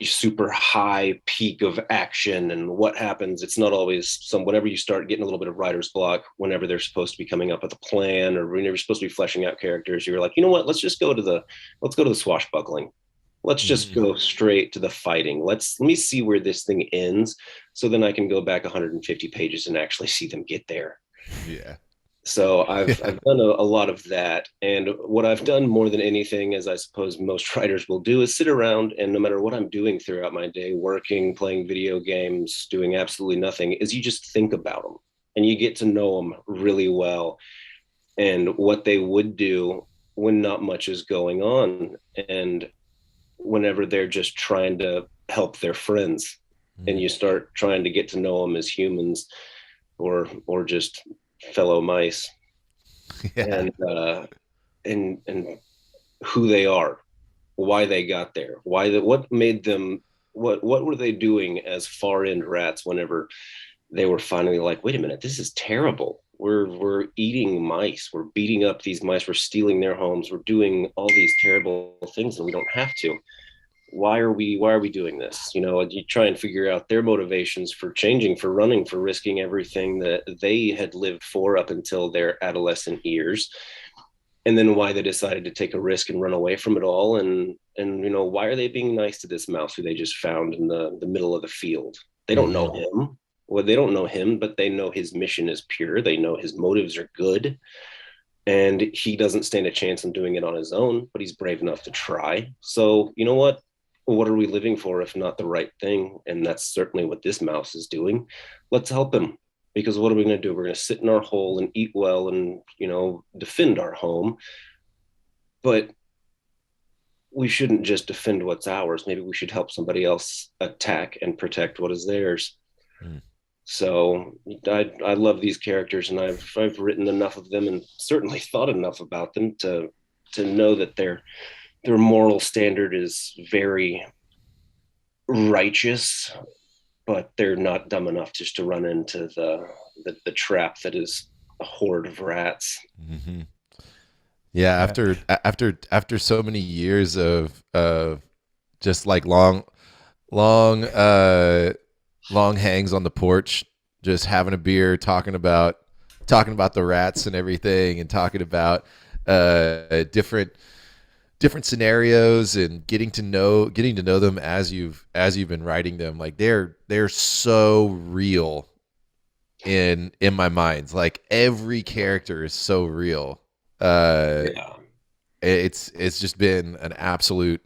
super high peak of action and what happens. It's not always whenever you start getting a little bit of writer's block, whenever they're supposed to be coming up with a plan, or whenever you're supposed to be fleshing out characters, you're like, you know what, let's go to the swashbuckling. Let's just go straight to the fighting. Let me see where this thing ends, so then I can go back 150 pages and actually see them get there. Yeah. So I've done a lot of that. And what I've done more than anything, as I suppose most writers will do, is sit around, and no matter what I'm doing throughout my day, working, playing video games, doing absolutely nothing, is you just think about them and you get to know them really well and what they would do when not much is going on, and whenever they're just trying to help their friends. And you start trying to get to know them as humans, or just fellow mice. Yeah. And who they are, why they got there, what made them, what were they doing as far end rats whenever they were finally like, wait a minute, this is terrible. We're eating mice, we're beating up these mice, we're stealing their homes, we're doing all these terrible things, and we don't have to. Why are we doing this? You try and figure out their motivations for changing, for running, for risking everything that they had lived for up until their adolescent years, and then why they decided to take a risk and run away from it all. And why are they being nice to this mouse who they just found in the middle of the field? They don't know him. Well, they don't know him, but they know his mission is pure. They know his motives are good, and he doesn't stand a chance in doing it on his own, but he's brave enough to try. So you know what are we living for if not the right thing? And that's certainly what this mouse is doing. Let's help him, because what are we going to do? We're going to sit in our hole and eat well and defend our home, but we shouldn't just defend what's ours. Maybe we should help somebody else attack and protect what is theirs. So I love these characters, and I've written enough of them and certainly thought enough about them to know that their moral standard is very righteous, but they're not dumb enough just to run into the trap that is a horde of rats. Mm-hmm. Yeah, after so many years of just like long hangs on the porch, just having a beer, talking about the rats and everything, and talking about different scenarios, and getting to know them as you've been writing them. Like they're so real in my mind. Like every character is so real. It's just been an absolute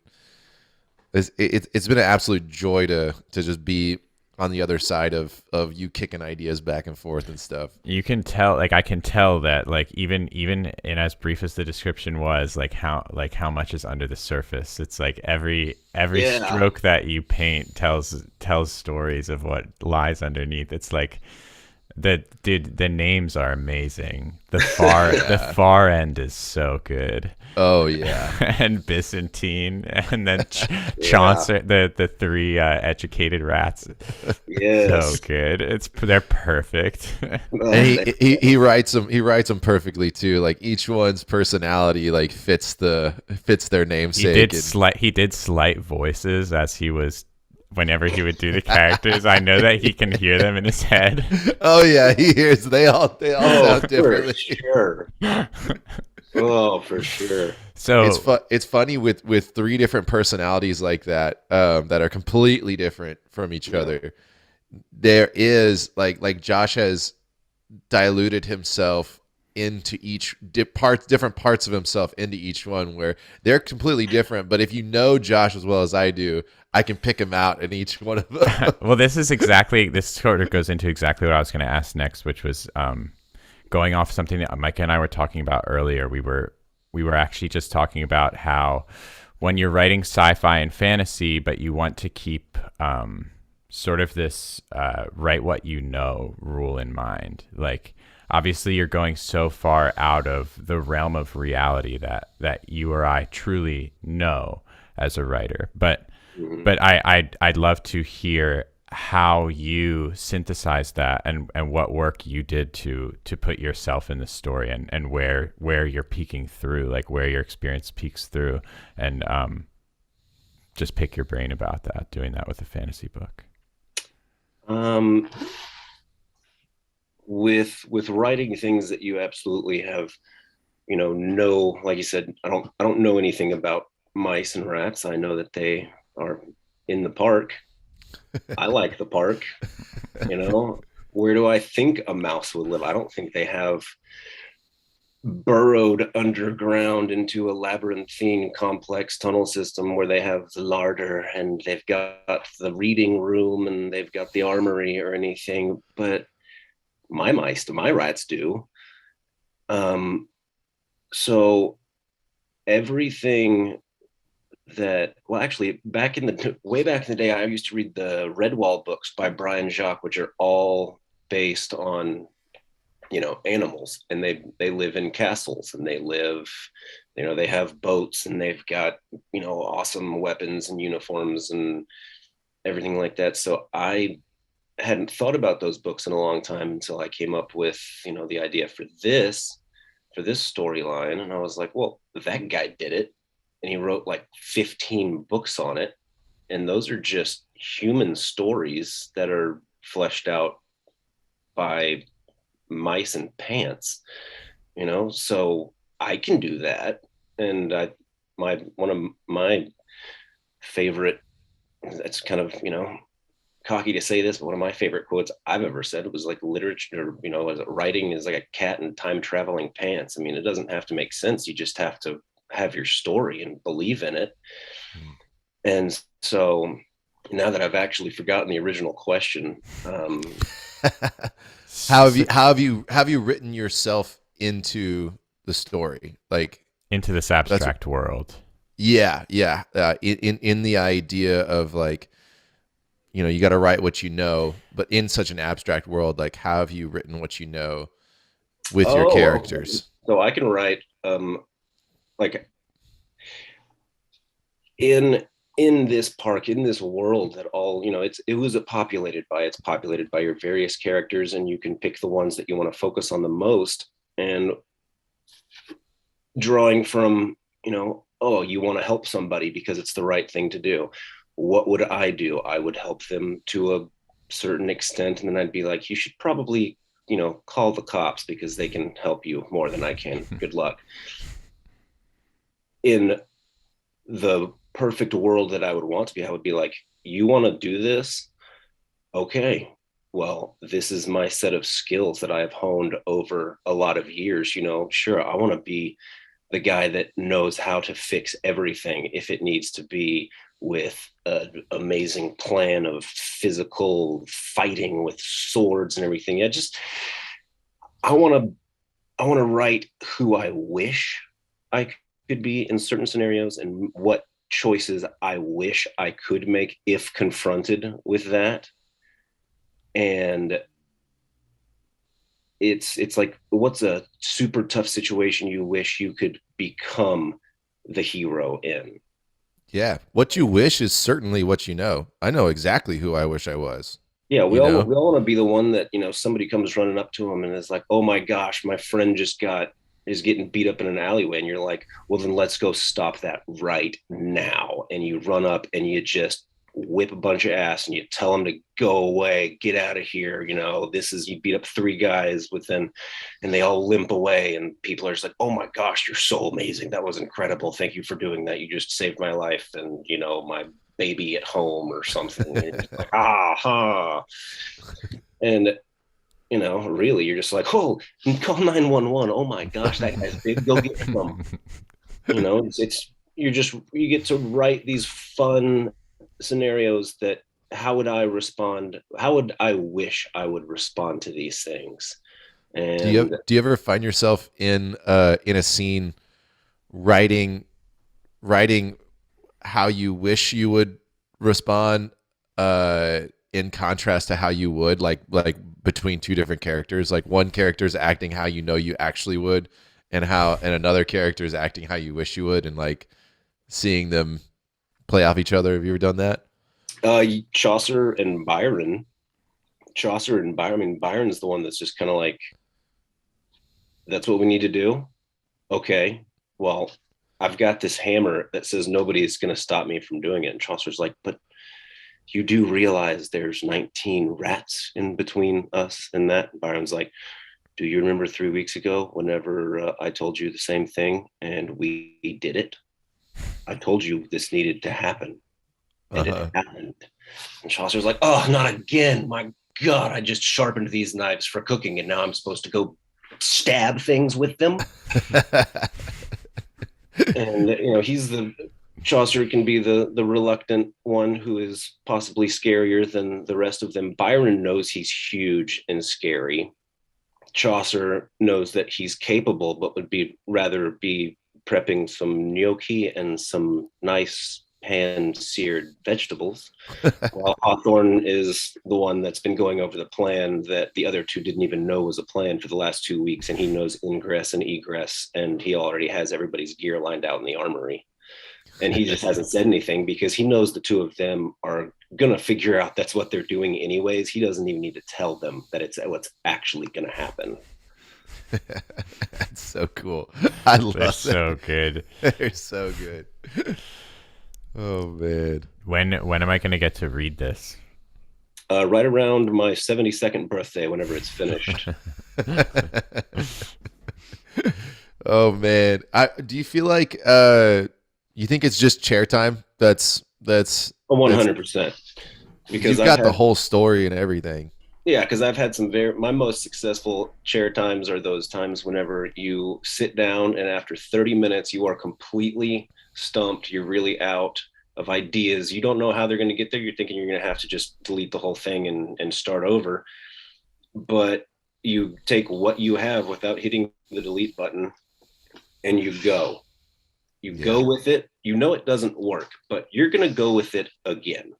it's been an absolute joy to just be on the other side of you kicking ideas back and forth and stuff. You can tell, like I can tell that, like even in as brief as the description was, like how much is under the surface. It's like every stroke that you paint tells stories of what lies underneath. It's like the names are amazing. The far end is so good. Oh yeah. And Byzantine, and then Chaucer, the three educated rats. Yes. So good. They're perfect. And he writes them perfectly too. Like each one's personality like fits their namesake. He did slight voices as he was. Whenever he would do the characters, I know that he can hear them in his head. Oh yeah, he hears. They all sound differently. Sure. Oh, for sure. So it's funny with three different personalities like that that are completely different from each other. There is like Josh has diluted himself into each different parts of himself into each one, where they're completely different. But if you know Josh as well as I do, I can pick him out in each one of them. Well, this sort of goes into exactly what I was going to ask next, which was going off something that Micah and I were talking about earlier. We were actually just talking about how when you're writing sci-fi and fantasy, but you want to keep sort of this write what you know rule in mind. Like, obviously you're going so far out of the realm of reality that you or I truly know as a writer. But I'd love to hear how you synthesized that and what work you did to put yourself in the story and where you're peeking through, like where your experience peeks through, and just pick your brain about that, doing that with a fantasy book. With writing things that you absolutely have, like you said, I don't know anything about mice and rats. I know that they are in the park. I like the park. Where do I think a mouse would live? I don't think they have burrowed underground into a labyrinthine complex tunnel system where they have the larder and they've got the reading room and they've got the armory or anything. But my mice, my rats do. So everything actually, way back in the day, I used to read the Redwall books by Brian Jacques, which are all based on, animals, and they live in castles, and they have boats, and they've got, awesome weapons and uniforms and everything like that. So I hadn't thought about those books in a long time until I came up with, the idea for this storyline. And I was like, well, that guy did it. And he wrote like 15 books on it. And those are just human stories that are fleshed out by mice and pants, so I can do that. And one of my favorite, that's kind of, cocky to say this, but one of my favorite quotes I've ever said was like, literature, writing is like a cat in time traveling pants. I mean, it doesn't have to make sense. You just have to have your story and believe in it. And so now that I've actually forgotten the original question, how have you written yourself into the story, like into this abstract world? Yeah. In the idea of like, you got to write what you know, but in such an abstract world, like how have you written what you know with your characters? So I can write, like in this park, in this world that all, it's populated by your various characters, and you can pick the ones that you want to focus on the most. And drawing from, you want to help somebody because it's the right thing to do. What would I do? I would help them to a certain extent. And then I'd be like, you should probably, call the cops because they can help you more than I can. Good luck. In the perfect world that I would want to be, I would be like, you want to do this? Okay, well, this is my set of skills that I've honed over a lot of years. Sure, I want to be the guy that knows how to fix everything if it needs to be, with an amazing plan of physical fighting with swords and everything. I want to write who I wish I could be in certain scenarios, and what choices I wish I could make if confronted with that. And it's like, what's a super tough situation you wish you could become the hero in? Yeah, what you wish is certainly what you know. I know exactly who I wish I was. Yeah, we all want to be the one that, somebody comes running up to them and is like, oh my gosh, my friend is getting beat up in an alleyway. And you're like, well, then let's go stop that right now. And you run up and you just whip a bunch of ass and you tell them to go away, get out of here. You beat up 3 guys and they all limp away, and people are just like, oh my gosh, you're so amazing. That was incredible. Thank you for doing that. You just saved my life and, my baby at home or something. And you're just like, aha. And really, you're just like, oh, call 911. Oh my gosh, that guy's big. Go get him. It's you get to write these fun scenarios that how would I respond? How would I wish I would respond to these things? And Do you ever find yourself in a scene writing writing how you wish you would respond in contrast to how you would, like between two different characters, like one character is acting how you know you actually would, and another character is acting how you wish you would, and like seeing them play off each other? Have you ever done that? uh, Chaucer and Byron, Chaucer and Byron. I mean, Byron's the one that's just kind of like, that's what we need to do. Okay, well, I've got this hammer that says nobody is going to stop me from doing it. And Chaucer's like, but you do realize there's 19 rats in between us and that. Byron's like, do you remember 3 weeks ago whenever I told you the same thing and we did it? I told you this needed to happen and it Uh-huh. happened. And Chaucer's like, oh, not again. My God, I just sharpened these knives for cooking and now I'm supposed to go stab things with them. And he's the Chaucer can be the reluctant one who is possibly scarier than the rest of them. Byron knows he's huge and scary. Chaucer knows that he's capable, but would be rather be prepping some gnocchi and some nice pan seared vegetables, while Hawthorne is the one that's been going over the plan that the other two didn't even know was a plan for the last 2 weeks, and he knows ingress and egress, and he already has everybody's gear lined out in the armory. And he just hasn't said anything because he knows the two of them are gonna figure out that's what they're doing anyways. He doesn't even need to tell them that it's what's actually gonna happen. That's so cool. I love They're that. so good. They're so good. Oh man. When am I going to get to read this? Right around my 72nd birthday, whenever it's finished. Oh man. Do you feel like you think it's just chair time? That's 100%. Because you've got the whole story and everything. yeah, because I've had my most successful chair times are those times whenever you sit down and after 30 minutes you are completely stumped. You're really out of ideas. You don't know how they're going to get there. You're thinking you're going to have to just delete the whole thing and start over. But you take what you have without hitting the delete button and you go. You go with it. You know it doesn't work, but you're going to go with it again.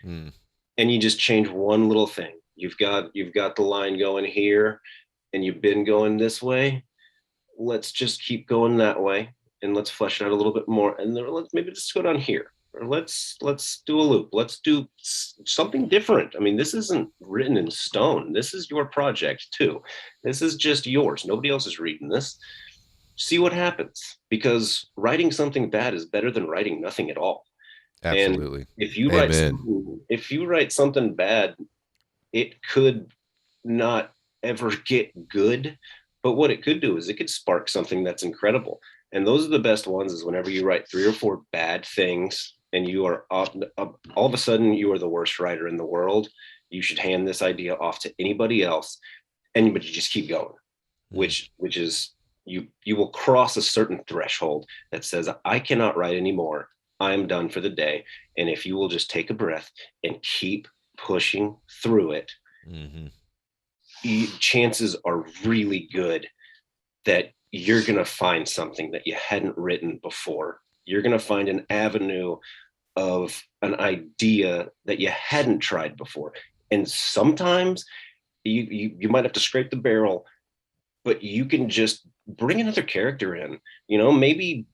Mm. And you just change one little thing. You've got the line going here and you've been going this way. Let's just keep going that way and let's flesh it out a little bit more. And then let's maybe just go down here. Or let's do a loop. Let's do something different. I mean, this isn't written in stone. This is your project too. This is just yours. Nobody else is reading this. See what happens, because writing something bad is better than writing nothing at all. Absolutely. And if you write something bad, it could not ever get good. But what it could do is it could spark something that's incredible. And those are the best ones, is whenever you write 3 or 4 bad things and you are all of a sudden you are the worst writer in the world. You should hand this idea off to anybody else, but you just keep going, which is you will cross a certain threshold that says, I cannot write anymore. I'm done for the day. And if you will just take a breath and keep pushing through it, chances are really good that you're going to find something that you hadn't written before. You're going to find an avenue of an idea that you hadn't tried before. And sometimes you might have to scrape the barrel, but you can just bring another character in. Maybe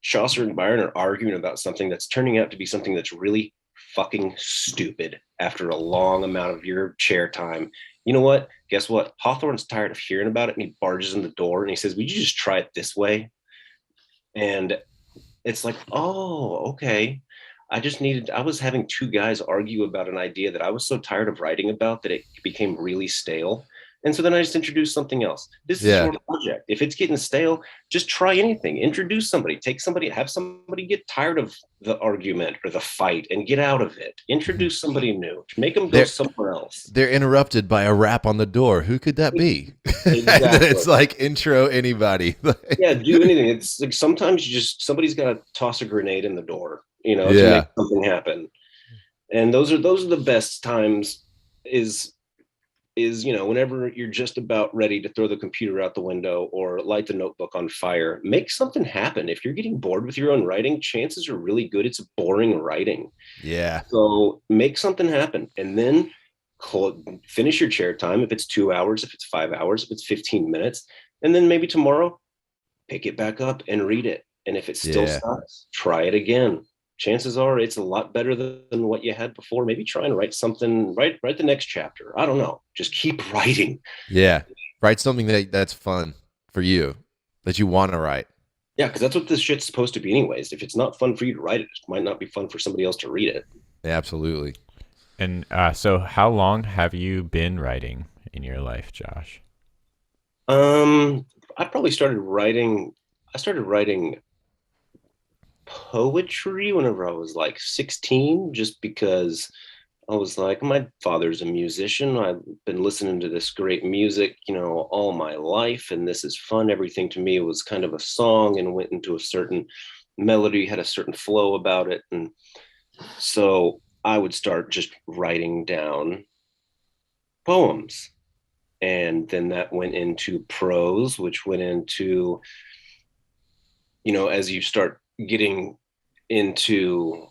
Chaucer and Byron are arguing about something that's turning out to be something that's really fucking stupid after a long amount of your chair time. You know what? Guess what? Hawthorne's tired of hearing about it, and he barges in the door and he says, would you just try it this way? And it's like, oh, okay. I was having 2 guys argue about an idea that I was so tired of writing about that it became really stale. And so then I just introduce something else. This is Yeah. your project. If it's getting stale, just try anything. Introduce somebody, have somebody get tired of the argument or the fight and get out of it. Introduce somebody new, make them go They're somewhere else. they're interrupted by a rap on the door. Who could that be? And then Exactly. it's like intro anybody. Yeah, do anything. It's like sometimes you just somebody's got to toss a grenade in the door, to make Yeah. something happen. And those are the best times. Is whenever you're just about ready to throw the computer out the window or light the notebook on fire, make something happen. If you're getting bored with your own writing, chances are really good it's boring writing. Yeah. So make something happen, and then finish your chair time. If it's 2 hours, if it's 5 hours, if it's 15 minutes, and then maybe tomorrow pick it back up and read it. And if it still Yeah. sucks, try it again. Chances are it's a lot better than what you had before. Maybe try and write something, write the next chapter. I don't know. Just keep writing. Yeah. Write something that's fun for you, that you want to write. Yeah, because that's what this shit's supposed to be anyways. If it's not fun for you to write it, it might not be fun for somebody else to read it. Absolutely. And so how long have you been writing in your life, Josh? I probably started writing. I started writing poetry whenever I was like 16, just because I was like, my father's a musician. I've been listening to this great music, all my life, and this is fun. Everything to me was kind of a song and went into a certain melody, had a certain flow about it. And so I would start just writing down poems. And then that went into prose, which went into, as you start getting into,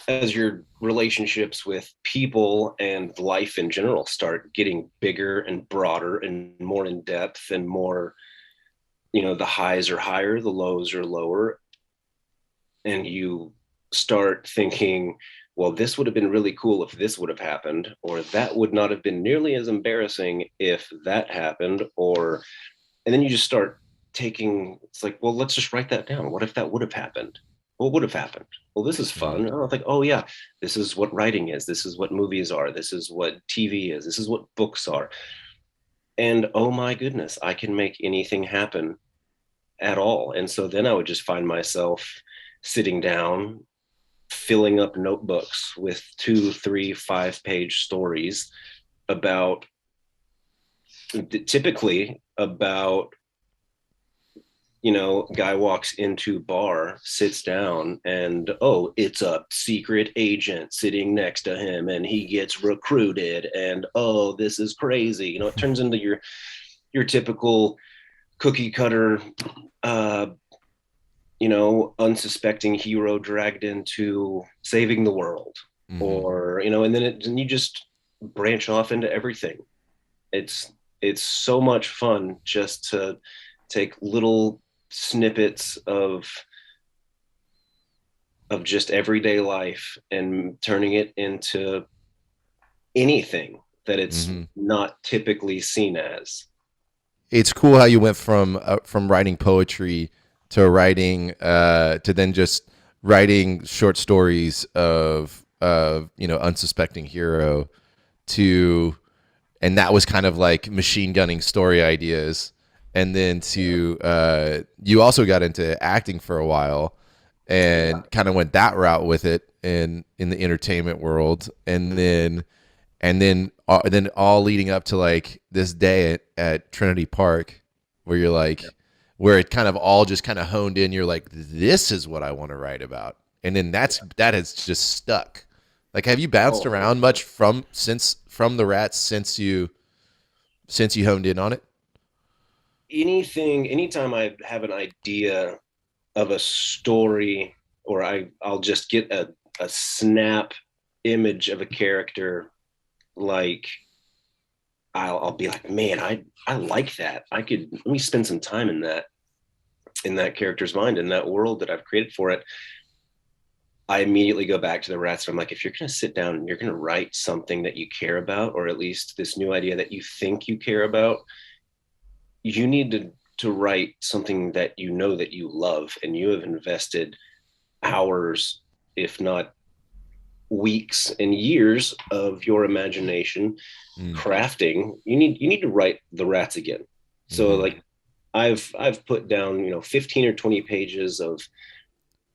as your relationships with people and life in general start getting bigger and broader and more in depth and more, the highs are higher, the lows are lower. And you start thinking, well, this would have been really cool if this would have happened, or that would not have been nearly as embarrassing if that happened, and then you just start it's like, well, let's just write that down. What if that would have happened? What would have happened? Well, this is fun. And I think, oh yeah, this is what writing is. This is what movies are. This is what TV is. This is what books are. And oh my goodness, I can make anything happen at all. And so then I would just find myself sitting down, filling up notebooks with 2, 3, 5-page stories about, typically about, guy walks into bar, sits down, and oh, it's a secret agent sitting next to him and he gets recruited, and oh, this is crazy. It turns into your typical cookie cutter unsuspecting hero dragged into saving the world. Mm-hmm. Or and then you just branch off into everything. It's so much fun just to take little snippets of just everyday life and turning it into anything that it's not typically seen as. It's cool how you went from writing poetry to writing to then just writing short stories of unsuspecting hero to, and that was kind of like machine gunning story ideas. And then you also got into acting for a while and kind of went that route with it in the entertainment world. And then all leading up to like this day at Trinity Park where you're like, where it kind of all just kind of honed in. You're like, this is what I want to write about. And then that has just stuck. Like, have you bounced around much from the Rats since you honed in on it? Anytime I have an idea of a story, or I'll just get a snap image of a character, like I'll be like, man, I like that. Let me spend some time in that character's mind, in that world that I've created for it. I immediately go back to the Rats. And I'm like, if you're going to sit down and you're going to write something that you care about, or at least this new idea that you think you care about, you need to write something that that you love and you have invested hours, if not weeks and years of your imagination Mm. crafting, you need to write the rats again. So Mhm. like I've put down, 15 or 20 pages of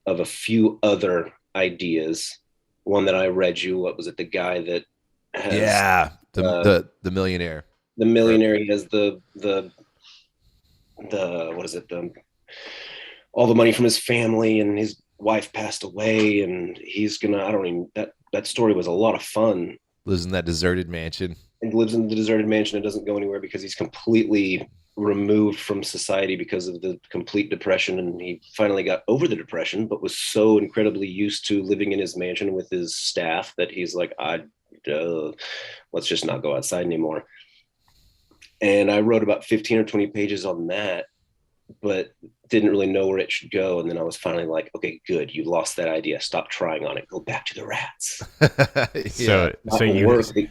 a few other ideas. One that I read you, what was it? The guy that has Yeah, the uh, the millionaire. the Or millionaire. He has the what is it? The all the money from his family, and his wife passed away, and he's gonna. I don't even that story was a lot of fun. lives in that deserted mansion. And lives in the deserted mansion and doesn't go anywhere because he's completely removed from society because of the complete depression, and he finally got over the depression but was so incredibly used to living in his mansion with his staff that he's like, let's just not go outside anymore. And I wrote about 15 or 20 pages on that, but didn't really know where it should go. And then I was finally like, okay, good, you lost that idea, stop trying on it, go back to the rats. Yeah. So Not worth it.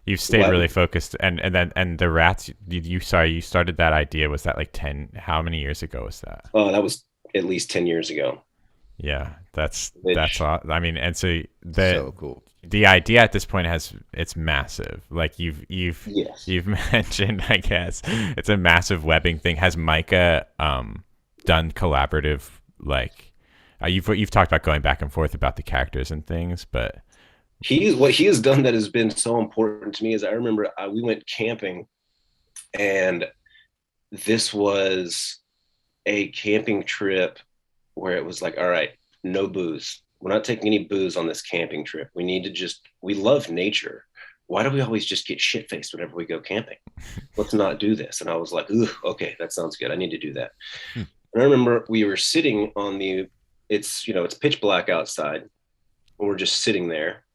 you've stayed really focused, and the rats. You started that idea. Was that like 10? How many years ago was that? Oh, that was at least 10 years ago. Yeah, that's Which, all. I mean, and so the So cool. the idea at this point it's massive. Like yes. you've mentioned, I guess it's a massive webbing thing. Has Micah done collaborative, like you've talked about going back and forth about the characters and things, but What he has done that has been so important to me is I remember we went camping, and this was a camping trip where it was like, all right, no booze. We're not taking any booze on this camping trip. We need to we love nature. Why do we always just get shit faced whenever we go camping? Let's not do this. And I was like, ooh, okay, that sounds good. I need to do that. Hmm. And I remember we were sitting on it's pitch black outside. And we're just sitting there.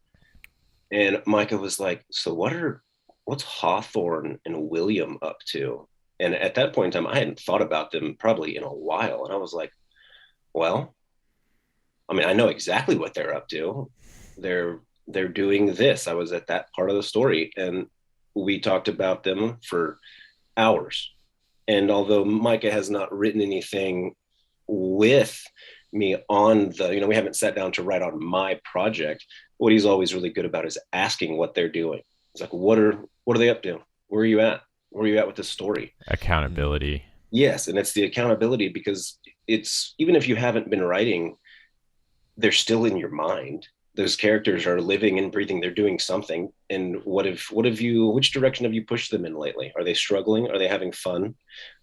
And Micah was like, so what's Hawthorne and William up to? And at that point in time, I hadn't thought about them probably in a while. And I was like, well, I mean, I know exactly what they're up to. They're doing this. I was at that part of the story, and we talked about them for hours. And although Micah has not written anything with me on we haven't sat down to write on my project. What he's always really good about is asking what they're doing. It's like, what are they up to? Where are you at? Where are you at with this story? accountability. Yes, and it's the accountability, because it's, even if you haven't been writing, they're still in your mind. Those characters are living and breathing. They're doing something. And which direction have you pushed them in lately? Are they struggling? Are they having fun?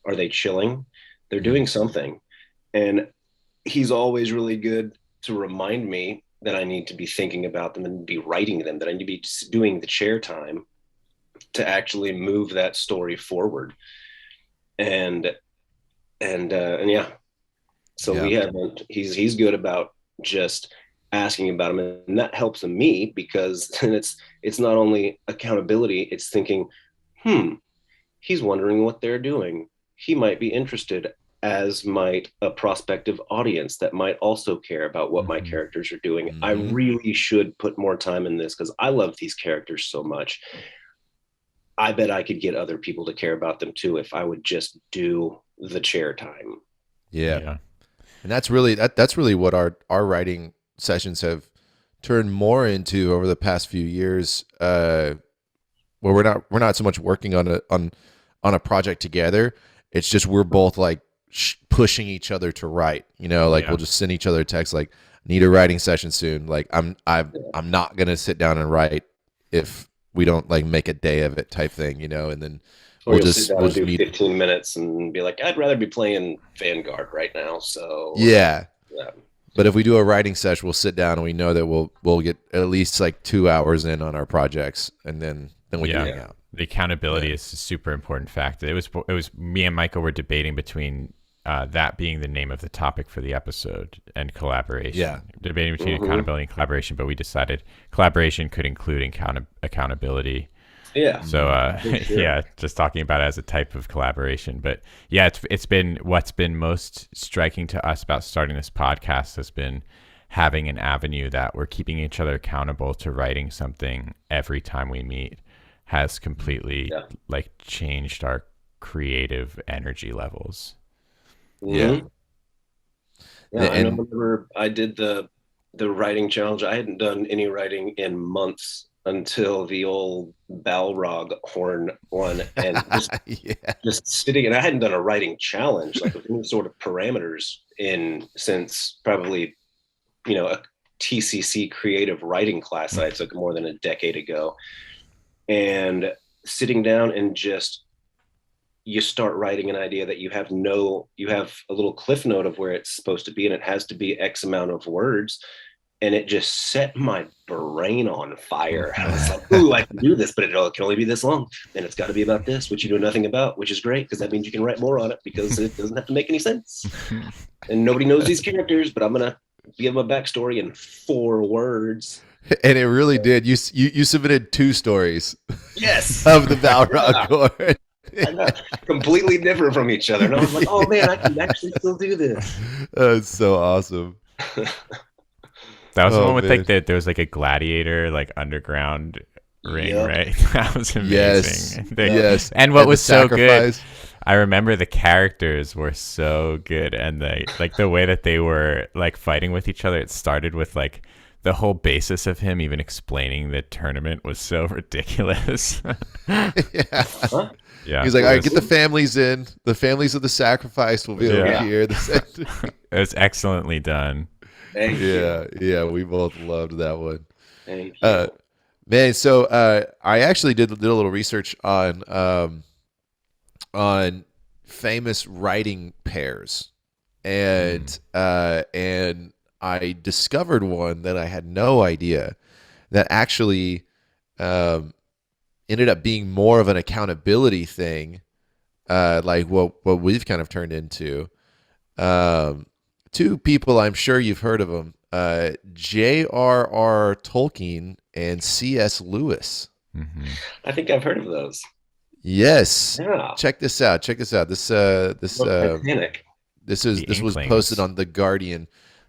Are they chilling? They're doing something. And he's always really good to remind me that I need to be thinking about them and be writing them, that I need to be doing the chair time to actually move that story forward. And yeah, so Yeah. we haven't. He's good about just asking about them, and that helps me, because then it's not only accountability, it's thinking, he's wondering what they're doing. He might be interested, as might a prospective audience that might also care about what my Mm-hmm. characters are doing. I Mhm. really should put more time in this because I love these characters so much. I bet I could get other people to care about them too if I would just do the chair time. Yeah. Yeah. And that's really what our writing sessions have turned more into over the past few years. Where we're not so much working on a project together. It's just we're both like pushing each other to write. Like Yeah. we'll just send each other texts like, "Need a writing session soon." Like I'm not gonna sit down and write if we don't like make a day of it type thing. And then Or you'll sit down we'll and just do meet. 15 minutes and be like, I'd rather be playing Vanguard right now. So Yeah. yeah. But if we do a writing session, we'll sit down and we know that we'll get at least like 2 hours in on our projects, and then we Yeah. can hang out. The accountability is a super important factor. It was me and Michael were debating between that being the name of the topic for the episode and collaboration. Yeah. Debating between accountability and collaboration, but we decided collaboration could include accountability. Yeah. So sure. yeah, just talking about it as a type of collaboration. But yeah, it's been what's been most striking to us about starting this podcast has been having an avenue that we're keeping each other accountable to writing something every time we meet has completely Yeah. like changed our creative energy levels. Yeah. Mhm. Yeah. I know And whenever I did the writing challenge. I hadn't done any writing in months until the old Balrog horn one, and Yeah. just sitting. And I hadn't done a writing challenge like with any sort of parameters in since probably a TCC creative writing class I took more than a decade ago, and sitting down and just you start writing an idea that you have a little cliff note of where it's supposed to be, and it has to be X amount of words, and it just set my brain on fire. I was like, ooh, I can do this, but it can only be this long, and it's got to be about this, which you know nothing about, which is great because that means you can write more on it because it doesn't have to make any sense, and nobody knows these characters, but I'm gonna give them a backstory in 4 words. And it really did. You submitted 2 stories Yes. of the Balrog horn. I know, completely different from each other. And I was like, oh man, I can actually still do this. That's so awesome. That was the one with man. like there was like a gladiator like underground ring, Yep. right? That was amazing. Yes. Yes. And what the was so good, sacrifice. I remember the characters were so good, and the way that they were like fighting with each other. It started with like the whole basis of him even explaining the tournament was so ridiculous. Yeah. Huh? Yeah, He's like, it all right, was- get the families in. The families of the sacrifice will be over Yeah. here. it was excellently done. Thank you. Yeah. We both loved that one. Thank you. Man, so I actually did a little research on famous writing pairs, and I discovered one that I had no idea that actually ended up being more of an accountability thing, like what we've kind of turned into. 2 people, I'm sure you've heard of them, J.R.R. Tolkien and C.S. Lewis. Hmm. I think I've heard of those. Yes. Yeah. Check this out. This Titanic. this The was Inklings. posted on The Guardian.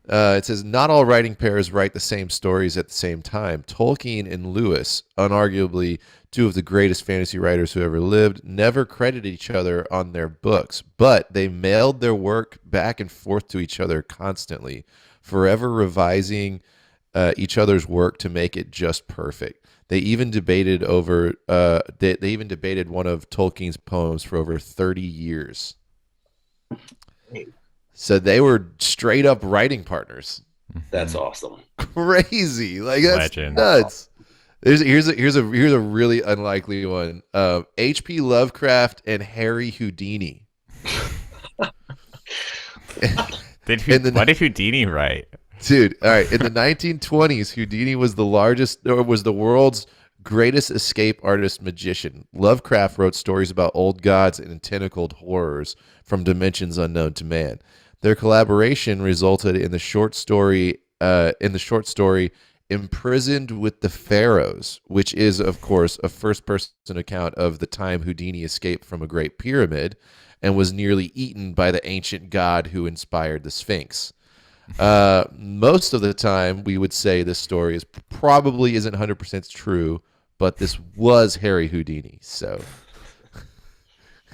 It says, not all writing pairs write the same stories at the same time. Tolkien and Lewis, unarguably 2 of the greatest fantasy writers who ever lived, never credited each other on their books, but they mailed their work back and forth to each other constantly, forever revising each other's work to make it just perfect. They even debated they even debated one of Tolkien's poems for over 30 years. So they were straight up writing partners. That's awesome. Crazy, like that's Legend. nuts. Here's a really unlikely one. H.P. Lovecraft and Harry Houdini. What did Houdini write? Dude, all right. In the 1920s, Houdini was the world's greatest escape artist magician. Lovecraft wrote stories about old gods and tentacled horrors from dimensions unknown to man. Their collaboration resulted in the short story Imprisoned with the Pharaohs, which is, of course, a first-person account of the time Houdini escaped from a great pyramid and was nearly eaten by the ancient god who inspired the Sphinx. Most of the time, we would say this story probably isn't 100% true, but this was Harry Houdini. So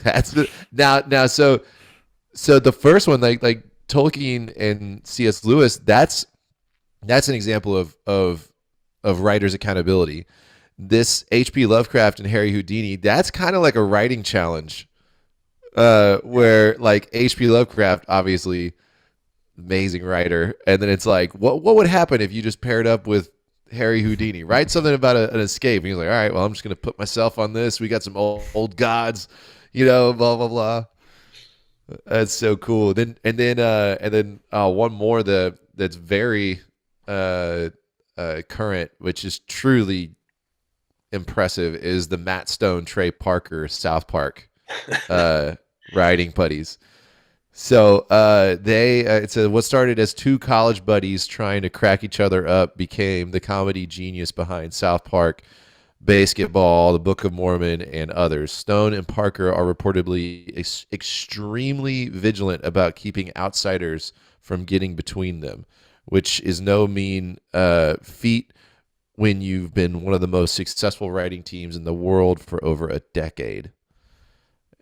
that's now. So the first one, like Tolkien and C.S. Lewis, that's an example of writers' accountability. This H.P. Lovecraft and Harry Houdini, that's kind of like a writing challenge, where like H.P. Lovecraft, obviously amazing writer, and then it's like, what would happen if you just paired up with Harry Houdini? Write something about an escape. And he's like, all right, well, I'm just gonna put myself on this. We got some old gods, blah blah blah. That's so cool. Then one more that's very current, which is truly impressive, is the Matt Stone, Trey Parker, South Park writing buddies. So it says what started as 2 college buddies trying to crack each other up became the comedy genius behind South Park, Basketball, The Book of Mormon, and others. Stone and Parker are reportedly extremely vigilant about keeping outsiders from getting between them, which is no mean feat when you've been one of the most successful writing teams in the world for over a decade.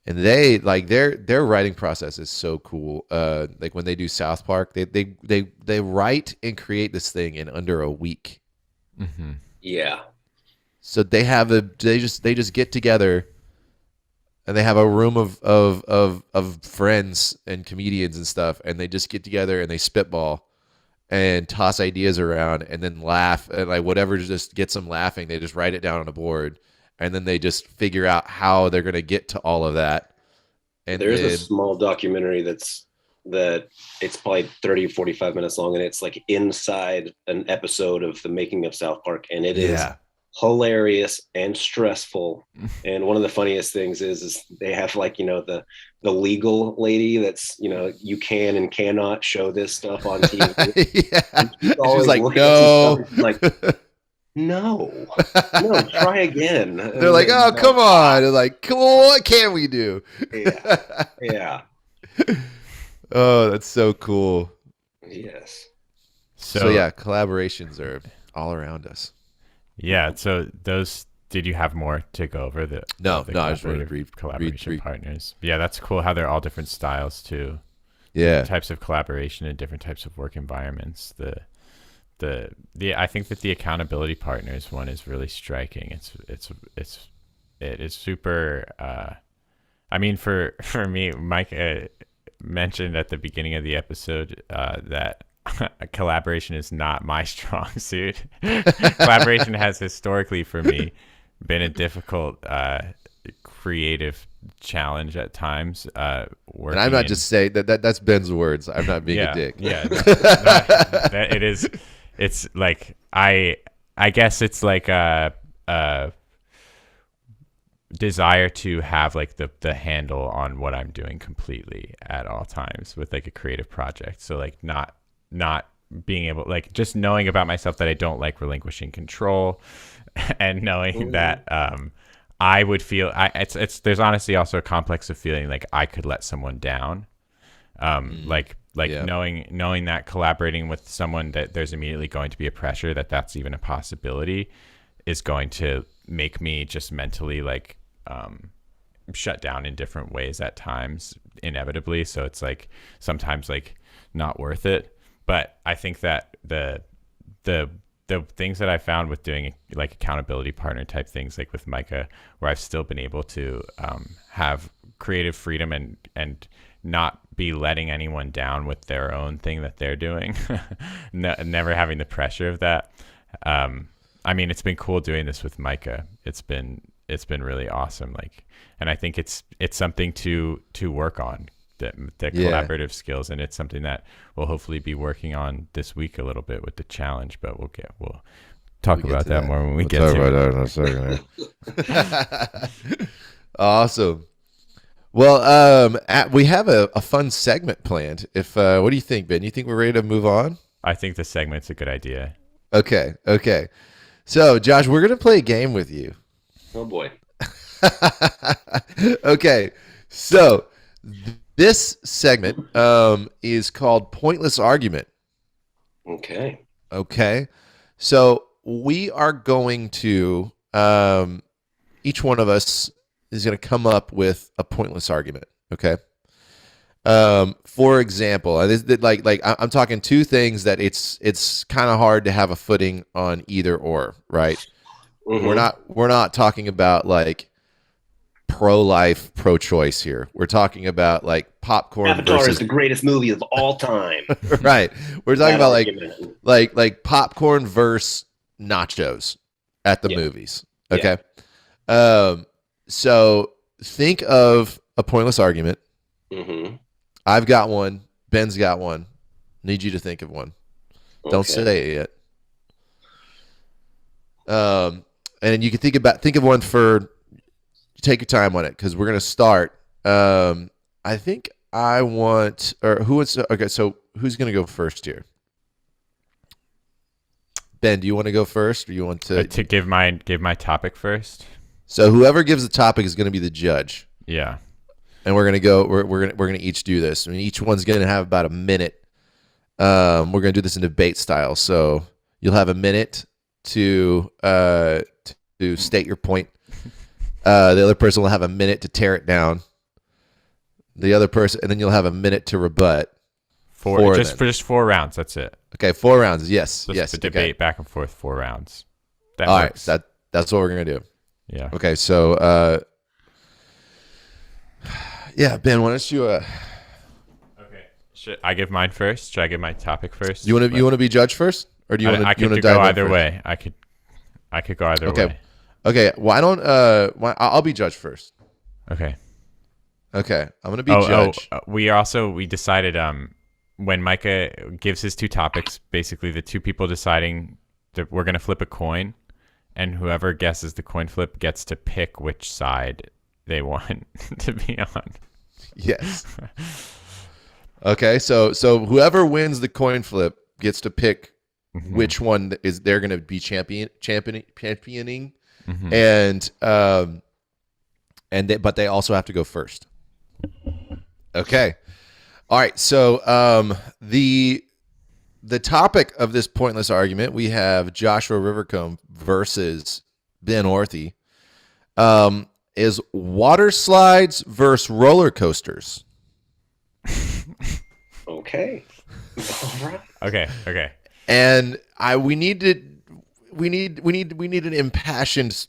and they like their writing process is so cool. Like when they do South Park, they write and create this thing in under a week. Mm-hmm. Yeah. So they just get together, and they have a room of friends and comedians and stuff, and they just get together and they spitball and toss ideas around and then laugh, and like whatever just gets them laughing, they just write it down on a board, and then they just figure out how they're gonna get to all of that. And There's a small documentary that it's probably 30 or 45 minutes long, and it's like inside an episode of the making of South Park, and it is hilarious and stressful. And one of the funniest things is they have like, the legal lady that's, you can and cannot show this stuff on TV. Yeah. She's like, no. Like, no, try again. They're like, oh, come on. They're like, come on, what can we do? Yeah. Oh, that's so cool. Yes. So yeah, collaborations are all around us. Yeah. So did you have more to go over No, I just wanted to read collaboration partners. Yeah, that's cool how they're all different styles too. Yeah. Different types of collaboration and different types of work environments. I think that the accountability partners one is really striking. It is super. I mean, for me, Micah mentioned at the beginning of the episode that collaboration is not my strong suit. Collaboration has historically, for me, been a difficult creative challenge at times. And I'm not just saying that's Ben's words. I'm not being a dick. Yeah, it is. It's like I guess it's like a desire to have like the handle on what I'm doing completely at all times with like a creative project. So like not being able, like just knowing about myself that I don't like relinquishing control, and knowing that I would feel there's honestly also a complex of feeling like I could let someone down. Knowing that collaborating with someone that there's immediately going to be a pressure that's even a possibility is going to make me just mentally like shut down in different ways at times inevitably. So it's like sometimes like not worth it. But I think that the things that I found with doing like accountability partner type things like with Micah, where I've still been able to have creative freedom and not be letting anyone down with their own thing that they're doing, never having the pressure of that. I mean, it's been cool doing this with Micah. It's been really awesome. Like, and I think it's something to work on, the collaborative skills, and it's something that we'll hopefully be working on this week a little bit with the challenge. But we'll talk about that more when we get to it. We'll talk about that in a second. Awesome. Well, we have a fun segment planned. What do you think, Ben? You think we're ready to move on? I think the segment's a good idea. Okay. So, Josh, we're gonna play a game with you. Oh boy. Okay. So this segment is called Pointless Argument. Okay. So we are going to each one of us is going to come up with a pointless argument. Okay. For example, I'm talking two things that it's kind of hard to have a footing on either or, right? Mm-hmm. We're not talking about like pro-life, pro-choice here. We're talking about like popcorn. Avatar is the greatest movie of all time. Right. We're talking about like popcorn versus nachos at the movies. Okay. Yeah. So think of a pointless argument. Mm-hmm. I've got one. Ben's got one. Need you to think of one. Okay. Don't say it yet. And you can think of one for. Take your time on it because we're gonna start. I think I want who wants. Okay, so who's gonna go first here? Ben, do you want to go first, or you want to give my topic first? So whoever gives the topic is going to be the judge. Yeah. And we're gonna go. We're gonna each do this. I mean, each one's gonna have about a minute. We're gonna do this in debate style. So you'll have a minute to state your point. The other person will have a minute to tear it down. The other person, and then you'll have a minute to rebut. Just 4 rounds. That's it. Okay, 4 rounds. Yes, Just yes. the debate back and forth, 4 rounds. That All works. right, that's what we're gonna do. Yeah. Okay, so yeah, Ben, why don't you Okay. Should I give mine first? Should I give my topic first? you want to be judge first, or do you want to? I could dive go in either first? way. I could go either way. Okay. Why don't I'll be judge first. Okay. Okay, I'm gonna be judge. We decided when Micah gives his 2 topics, basically the 2 people deciding that we're gonna flip a coin, and whoever guesses the coin flip gets to pick which side they want to be on. Yes. Okay, so whoever wins the coin flip gets to pick which one is they're going to be championing, but they also have to go first. Okay. All right. So the topic of this pointless argument, we have Joshua Revercomb versus Ben Orthy. Is water slides versus roller coasters. Okay. All right. Okay. And we need an impassioned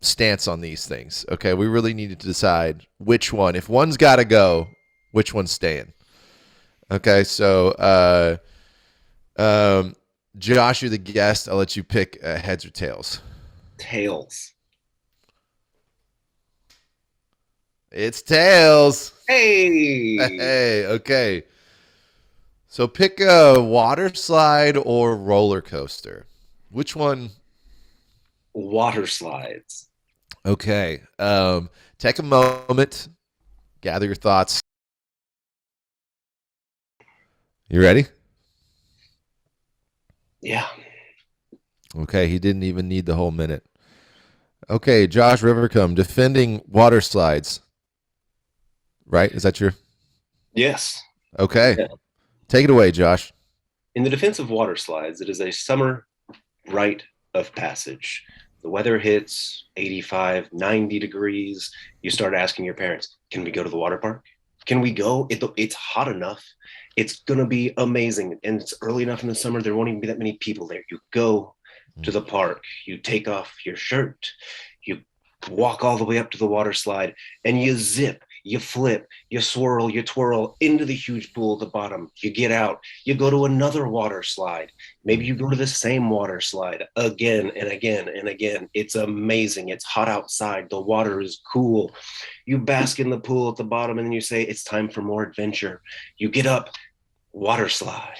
stance on these things. Okay, we really need to decide which one. If one's got to go, which one's staying. Okay, so Josh, you're the guest. I'll let you pick heads or tails. Tails. It's tails. Hey. Hey, okay. So pick a water slide or roller coaster. Which one? Water slides. Okay. Take a moment. Gather your thoughts. You ready? Yeah. Okay. He didn't even need the whole minute. Okay. Josh Revercomb defending water slides. Right? Is that your? Yes. Okay. Yeah. Take it away, Josh. In the defense of water slides, it is a summer rite of passage. The weather hits 85, 90 degrees. You start asking your parents, can we go to the water park? Can we go? It's hot enough. It's going to be amazing. And it's early enough in the summer. There won't even be that many people there. You go to the park. You take off your shirt. You walk all the way up to the water slide and you zip. You flip, you swirl, you twirl into the huge pool at the bottom. You get out, you go to another water slide. Maybe you go to the same water slide again and again and again. It's amazing. It's hot outside. The water is cool. You bask in the pool at the bottom and then you say, it's time for more adventure. You get up, water slide.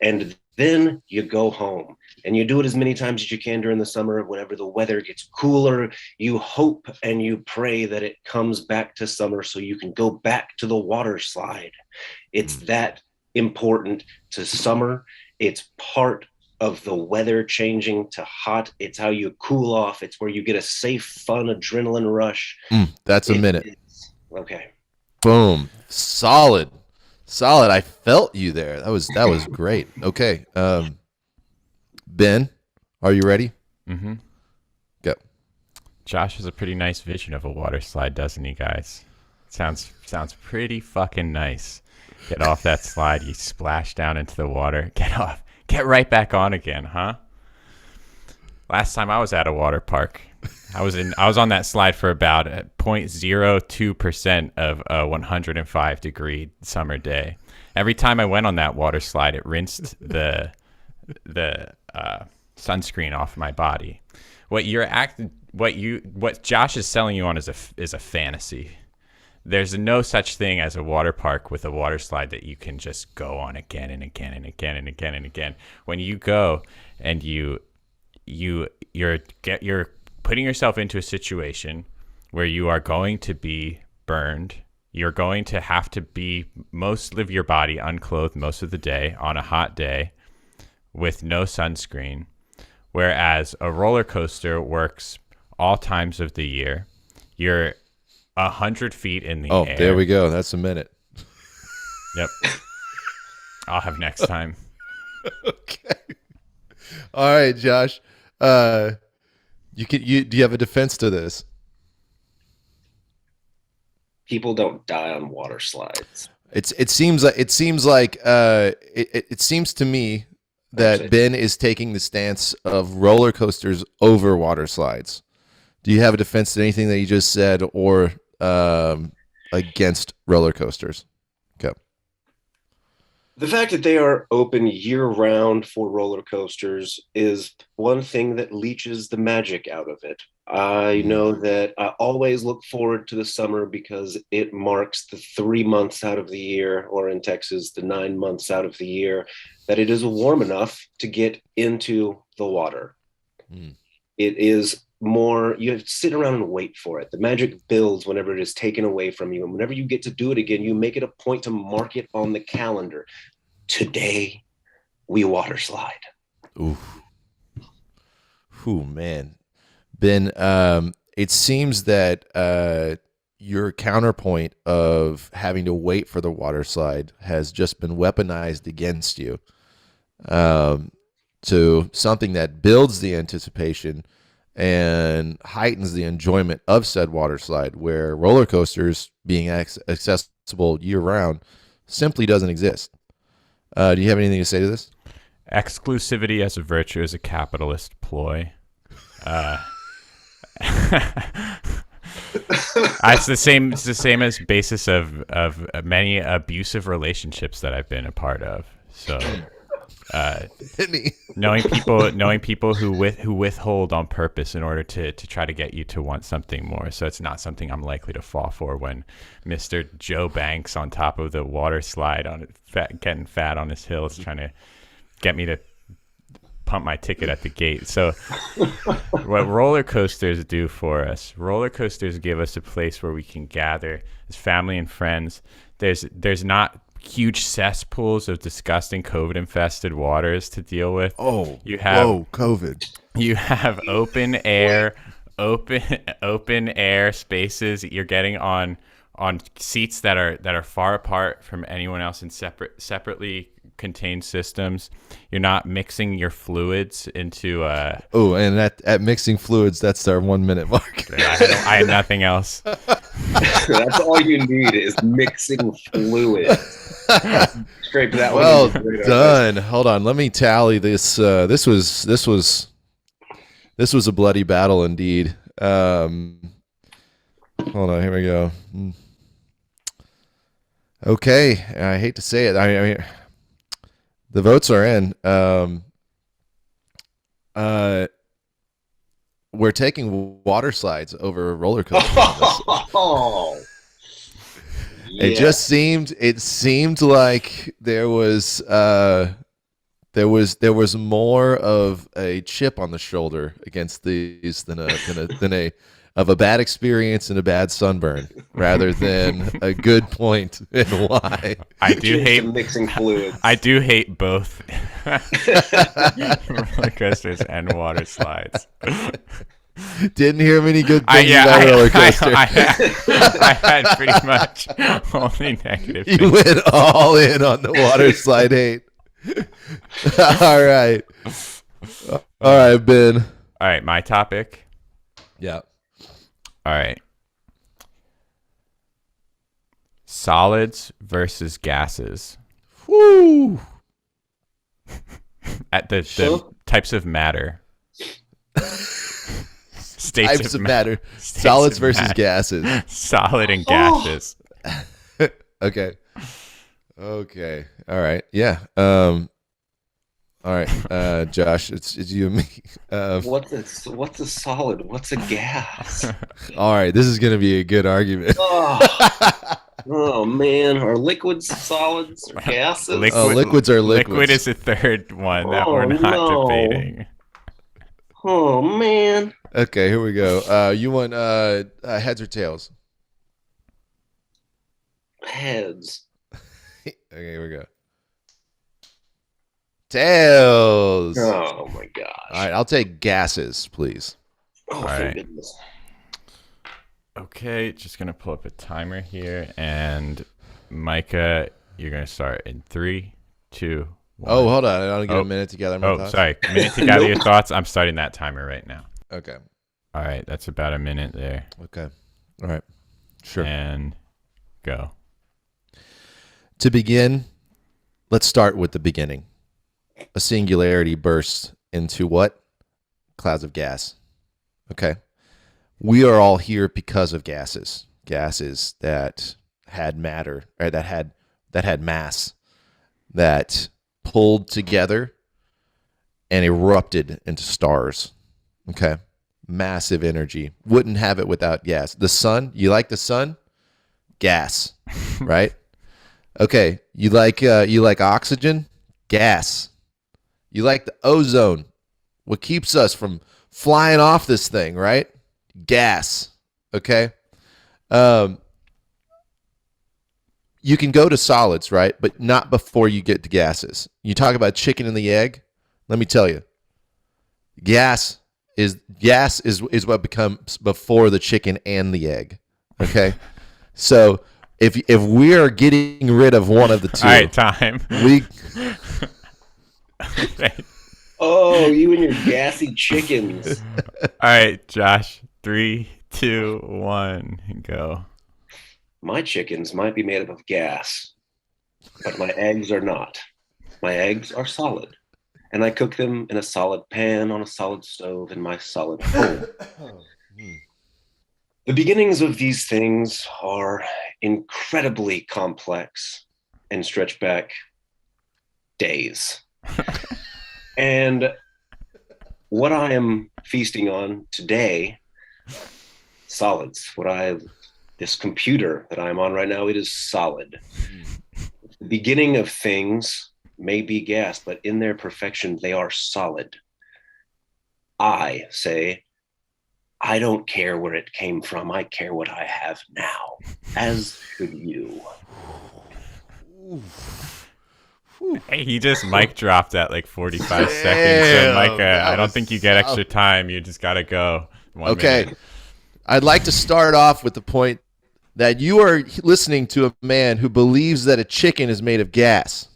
And then you go home and you do it as many times as you can during the summer. Whenever the weather gets cooler, you hope and you pray that it comes back to summer so you can go back to the water slide. It's that important to summer. It's part of the weather changing to hot. It's how you cool off. It's where you get a safe, fun adrenaline rush. That's a minute. Okay. Boom. Solid. I felt you there. That was great. Okay. Ben, are you ready? Mm-hmm. Go. Josh has a pretty nice vision of a water slide, doesn't he, guys? Sounds pretty fucking nice. Get off that slide, you splash down into the water, get off, get right back on again, huh? Last time I was at a water park, I was on that slide for about 0.02% of a 105-degree summer day. Every time I went on that water slide, it rinsed the sunscreen off my body. What Josh is selling you on is a fantasy. There's no such thing as a water park with a water slide that you can just go on again and again and again and again and again. When you go and you're putting yourself into a situation where you are going to be burned. You're going to have to be most of your body unclothed most of the day on a hot day with no sunscreen, whereas a roller coaster works all times of the year. You're 100 feet in the air. Oh, there we go. That's a minute. Yep. I'll have next time. Okay. All right, Josh. Do you have a defense to this? People don't die on water slides. It seems like it seems to me that Ben is taking the stance of roller coasters over water slides. Do you have a defense to anything that you just said, or against roller coasters? Okay. The fact that they are open year-round for roller coasters is one thing that leaches the magic out of it. I know that I always look forward to the summer because it marks the 3 months out of the year, or in Texas, the 9 months out of the year, that it is warm enough to get into the water. It is more, you have to sit around and wait for it. The magic builds whenever it is taken away from you. And whenever you get to do it again, you make it a point to mark it on the calendar. Today, we water slide. Ooh, man. Ben, it seems that your counterpoint of having to wait for the water slide has just been weaponized against you, to something that builds the anticipation and heightens the enjoyment of said water slide, where roller coasters being accessible year round simply doesn't exist. Do you have anything to say to this? Exclusivity as a virtue is a capitalist ploy. It's the same. It's the same as basis of many abusive relationships that I've been a part of. So, knowing people who withhold on purpose in order to try to get you to want something more. So it's not something I'm likely to fall for when Mr. Joe Banks on top of the water slide getting fat on his hill is trying to get me to pump my ticket at the gate. So what roller coasters do for us, roller coasters give us a place where we can gather as family and friends. There's not huge cesspools of disgusting COVID infested waters to deal with. You have COVID. You have open air spaces. You're getting on seats that are far apart from anyone else in separately contained systems. You're not mixing your fluids into and at mixing fluids, that's our 1 minute mark. I had nothing else. That's all you need is mixing fluids. Scrape that one. Well done. Hold on, let me tally this. This was a bloody battle indeed. Hold on, here we go. Okay, I hate to say it. I mean, the votes are in. We're taking water slides over roller coasters. Oh, yeah. It seemed like there was more of a chip on the shoulder against these than a bad experience and a bad sunburn, rather than a good point and why. I do hate mixing fluids. I do hate both roller coasters and water slides. Didn't hear many good things about roller coaster. I had pretty much only negative things. You went all in on the water slide hate. All right, Ben. All right, my topic. Yeah. All right. Solids versus gases. Woo! At the types of matter. Types of matter. Solids versus gases. Solid and gases. Okay. All right. Yeah. All right. Josh, it's you and me. What's a solid? What's a gas? All right. This is going to be a good argument. Oh man, are liquids solids or gases? Liquids are liquids. Liquid is the third one that we're not debating. Oh man. Okay, here we go. You want heads or tails? Heads. Okay, here we go. Tails. Oh my gosh. All right, I'll take gases, please. Oh, All thank right. goodness. Okay, just going to pull up a timer here. And Micah, you're going to start in 3, 2, 1. Oh, hold on. I want to get a minute to gather my thoughts. Sorry. A minute to gather your thoughts. I'm starting that timer right now. Okay. All right, that's about a minute there. Okay. All right. Sure. And Go. To begin, let's start with the beginning. A singularity bursts into what? Clouds of gas. Okay. We are all here because of gases. Gases that had matter, or that had mass, that pulled together and erupted into stars. Okay. Massive energy. Wouldn't have it without gas. The sun, you like the sun? Gas, right? Okay. You like oxygen? Gas. You like the ozone? What keeps us from flying off this thing, right? Gas. Okay. You can go to solids, right? But not before you get to gases. You talk about chicken and the egg. Let me tell you, gas is what becomes before the chicken and the egg. Okay, so if we are getting rid of one of the two, All right, time. we Okay. Oh, you and your gassy chickens. All right, Josh. 3, 2, 1, go. My chickens might be made up of gas, but my eggs are not. My eggs are solid, and I cook them in a solid pan on a solid stove in my solid home. The beginnings of these things are incredibly complex and stretch back days. And what I am feasting on today, solids. This computer that I'm on right now, it is solid. The beginning of things may be gas, but in their perfection, they are solid. I say, I don't care where it came from. I care what I have now, as should you. Hey, he just mic dropped at like 45 seconds. So Micah, I don't think you get extra time. You just got to go. 1 okay. minute. I'd like to start off with the point that you are listening to a man who believes that a chicken is made of gas.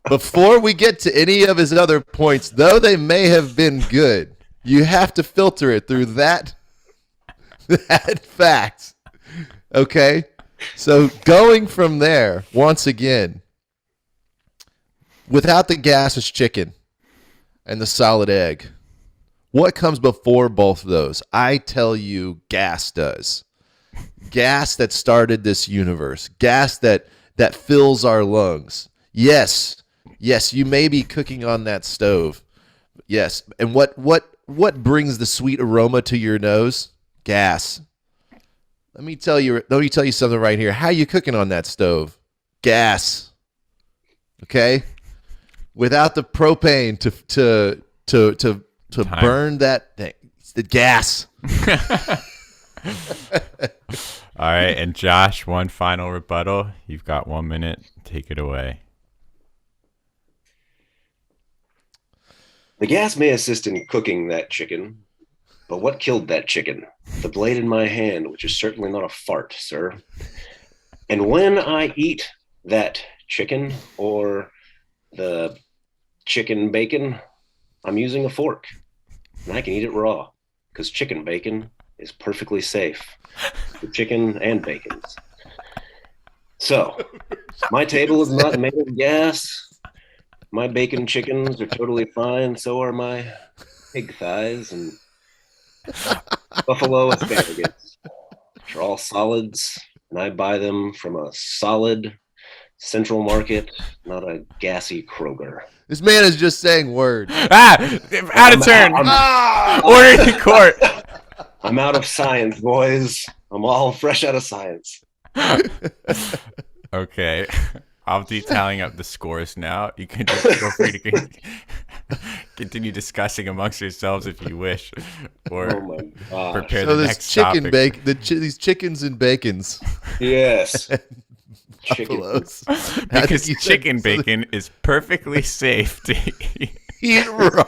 Before we get to any of his other points, though they may have been good, you have to filter it through that fact. Okay? So going from there, once again, without the gaseous chicken and the solid egg, what comes before both of those? I tell you, gas does. Gas that started this universe. Gas that fills our lungs. Yes, you may be cooking on that stove. Yes, and what brings the sweet aroma to your nose? Gas. Let me tell you something right here. How you cooking on that stove? Gas. Okay? Without the propane to burn that thing. It's the gas. All right, and Josh, one final rebuttal. You've got 1 minute. Take it away. The gas may assist in cooking that chicken, but what killed that chicken? The blade in my hand, which is certainly not a fart, sir. And when I eat that chicken or the chicken bacon, I'm using a fork. And I can eat it raw, because chicken bacon is perfectly safe. The chicken and bacons. So, my table is not made of gas. My bacon chickens are totally fine. So are my pig thighs and buffalo asparagus, which are all solids. And I buy them from a solid Central Market, not a gassy Kroger. This man is just saying words. Out of turn. Order in court. I'm out of science, boys. I'm all fresh out of science. Okay. I'll be tallying up the scores now. You can just feel free to continue discussing amongst yourselves if you wish, or Oh my gosh. prepare So the this next chicken topic. these chickens and bacons. Yes. Chicken. Buffaloes. Because you said- chicken bacon is perfectly safe to eat. Eat raw.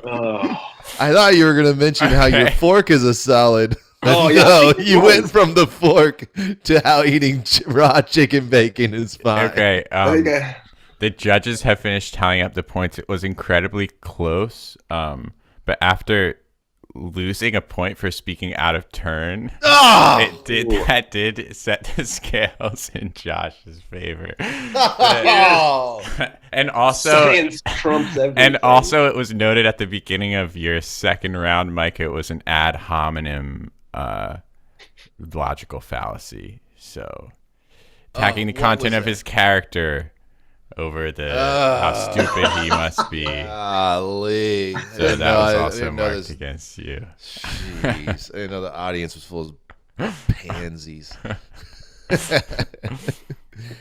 Oh. I thought you were going to mention how your Okay. fork is a solid. Oh, yeah. No, you went from the fork to how eating raw chicken bacon is fine. Okay. I think The judges have finished tallying up the points. It was incredibly close. But after losing a point for speaking out of turn, that did set the scales in Josh's favor. And also, science trumps everything. And also, it was noted at the beginning of your second round, Micah, it was an ad hominem logical fallacy. So, attacking the content of his character over the how stupid he must be. Golly. So that was also marked against you. Jeez. I didn't know the audience was full of pansies.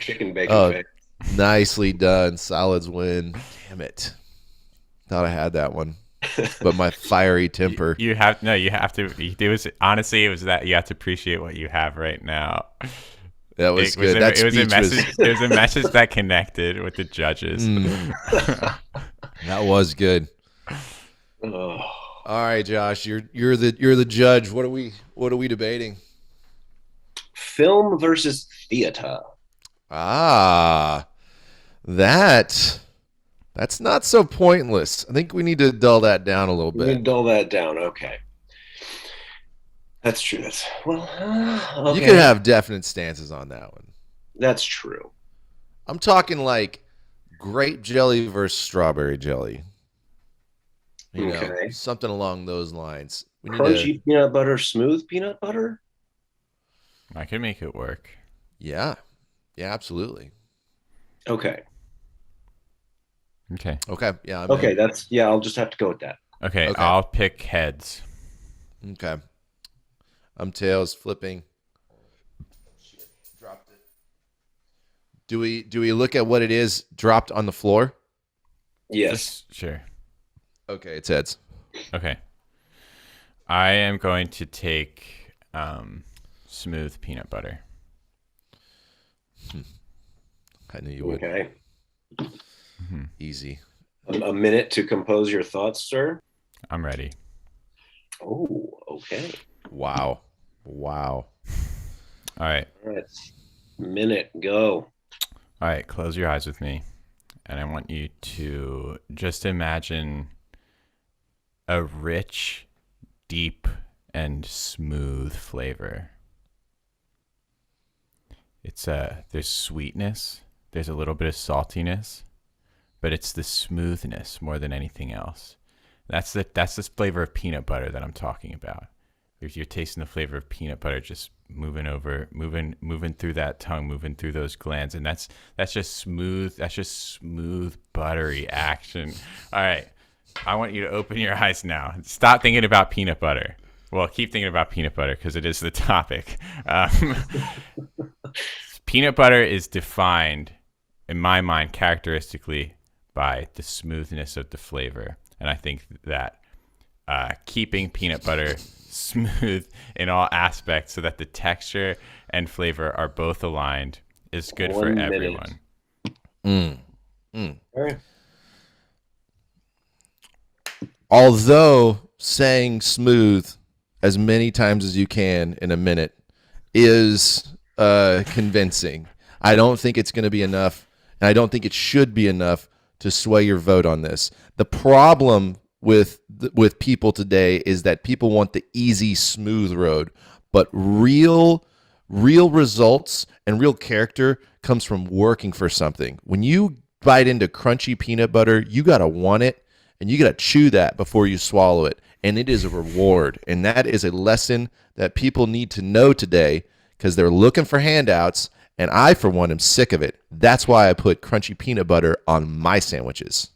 Chicken bacon face. Nicely done. Solids win. Damn it. Thought I had that one. But my fiery temper. You have to. It was that you have to appreciate what you have right now. It was good. It was a message that connected with the judges. That was good. All right, Josh, you're the judge. What are we debating? Film versus theater. That's not so pointless. I think we need to dull that down a little bit. We can dull that down. Okay. That's true. Okay. You can have definite stances on that one. That's true. I'm talking like grape jelly versus strawberry jelly. You know, something along those lines. Crunchy peanut butter, smooth peanut butter? I can make it work. Yeah. Yeah, absolutely. Okay. Yeah. I'll just have to go with that. Okay. I'll pick heads. Okay. I'm tails flipping. Dropped it. Do we look at what it is dropped on the floor? Yes. Sure. Okay, it's heads. Okay. I am going to take smooth peanut butter. I knew you would. Okay. Easy. A minute to compose your thoughts, sir. I'm ready. Oh, okay. Wow. All right. Minute, go. All right, close your eyes with me. And I want you to just imagine a rich, deep, and smooth flavor. There's sweetness, there's a little bit of saltiness, but it's the smoothness more than anything else. That's the flavor of peanut butter that I'm talking about. If you're tasting the flavor of peanut butter, just moving through that tongue, moving through those glands, and that's just smooth. That's just smooth, buttery action. All right, I want you to open your eyes now. Stop thinking about peanut butter. Well, keep thinking about peanut butter because it is the topic. Peanut butter is defined, in my mind, characteristically by the smoothness of the flavor, and I think that keeping peanut butter smooth in all aspects so that the texture and flavor are both aligned is good for everyone. All right. Although saying smooth as many times as you can in a minute is convincing, I don't think it's going to be enough, and I don't think it should be enough to sway your vote on this. The problem with people today is that people want the easy, smooth road, but real results and real character comes from working for something. When you bite into crunchy peanut butter, you got to want it, and you got to chew that before you swallow it, and it is a reward, and that is a lesson that people need to know today because they're looking for handouts, and I, for one, am sick of it. That's why I put crunchy peanut butter on my sandwiches.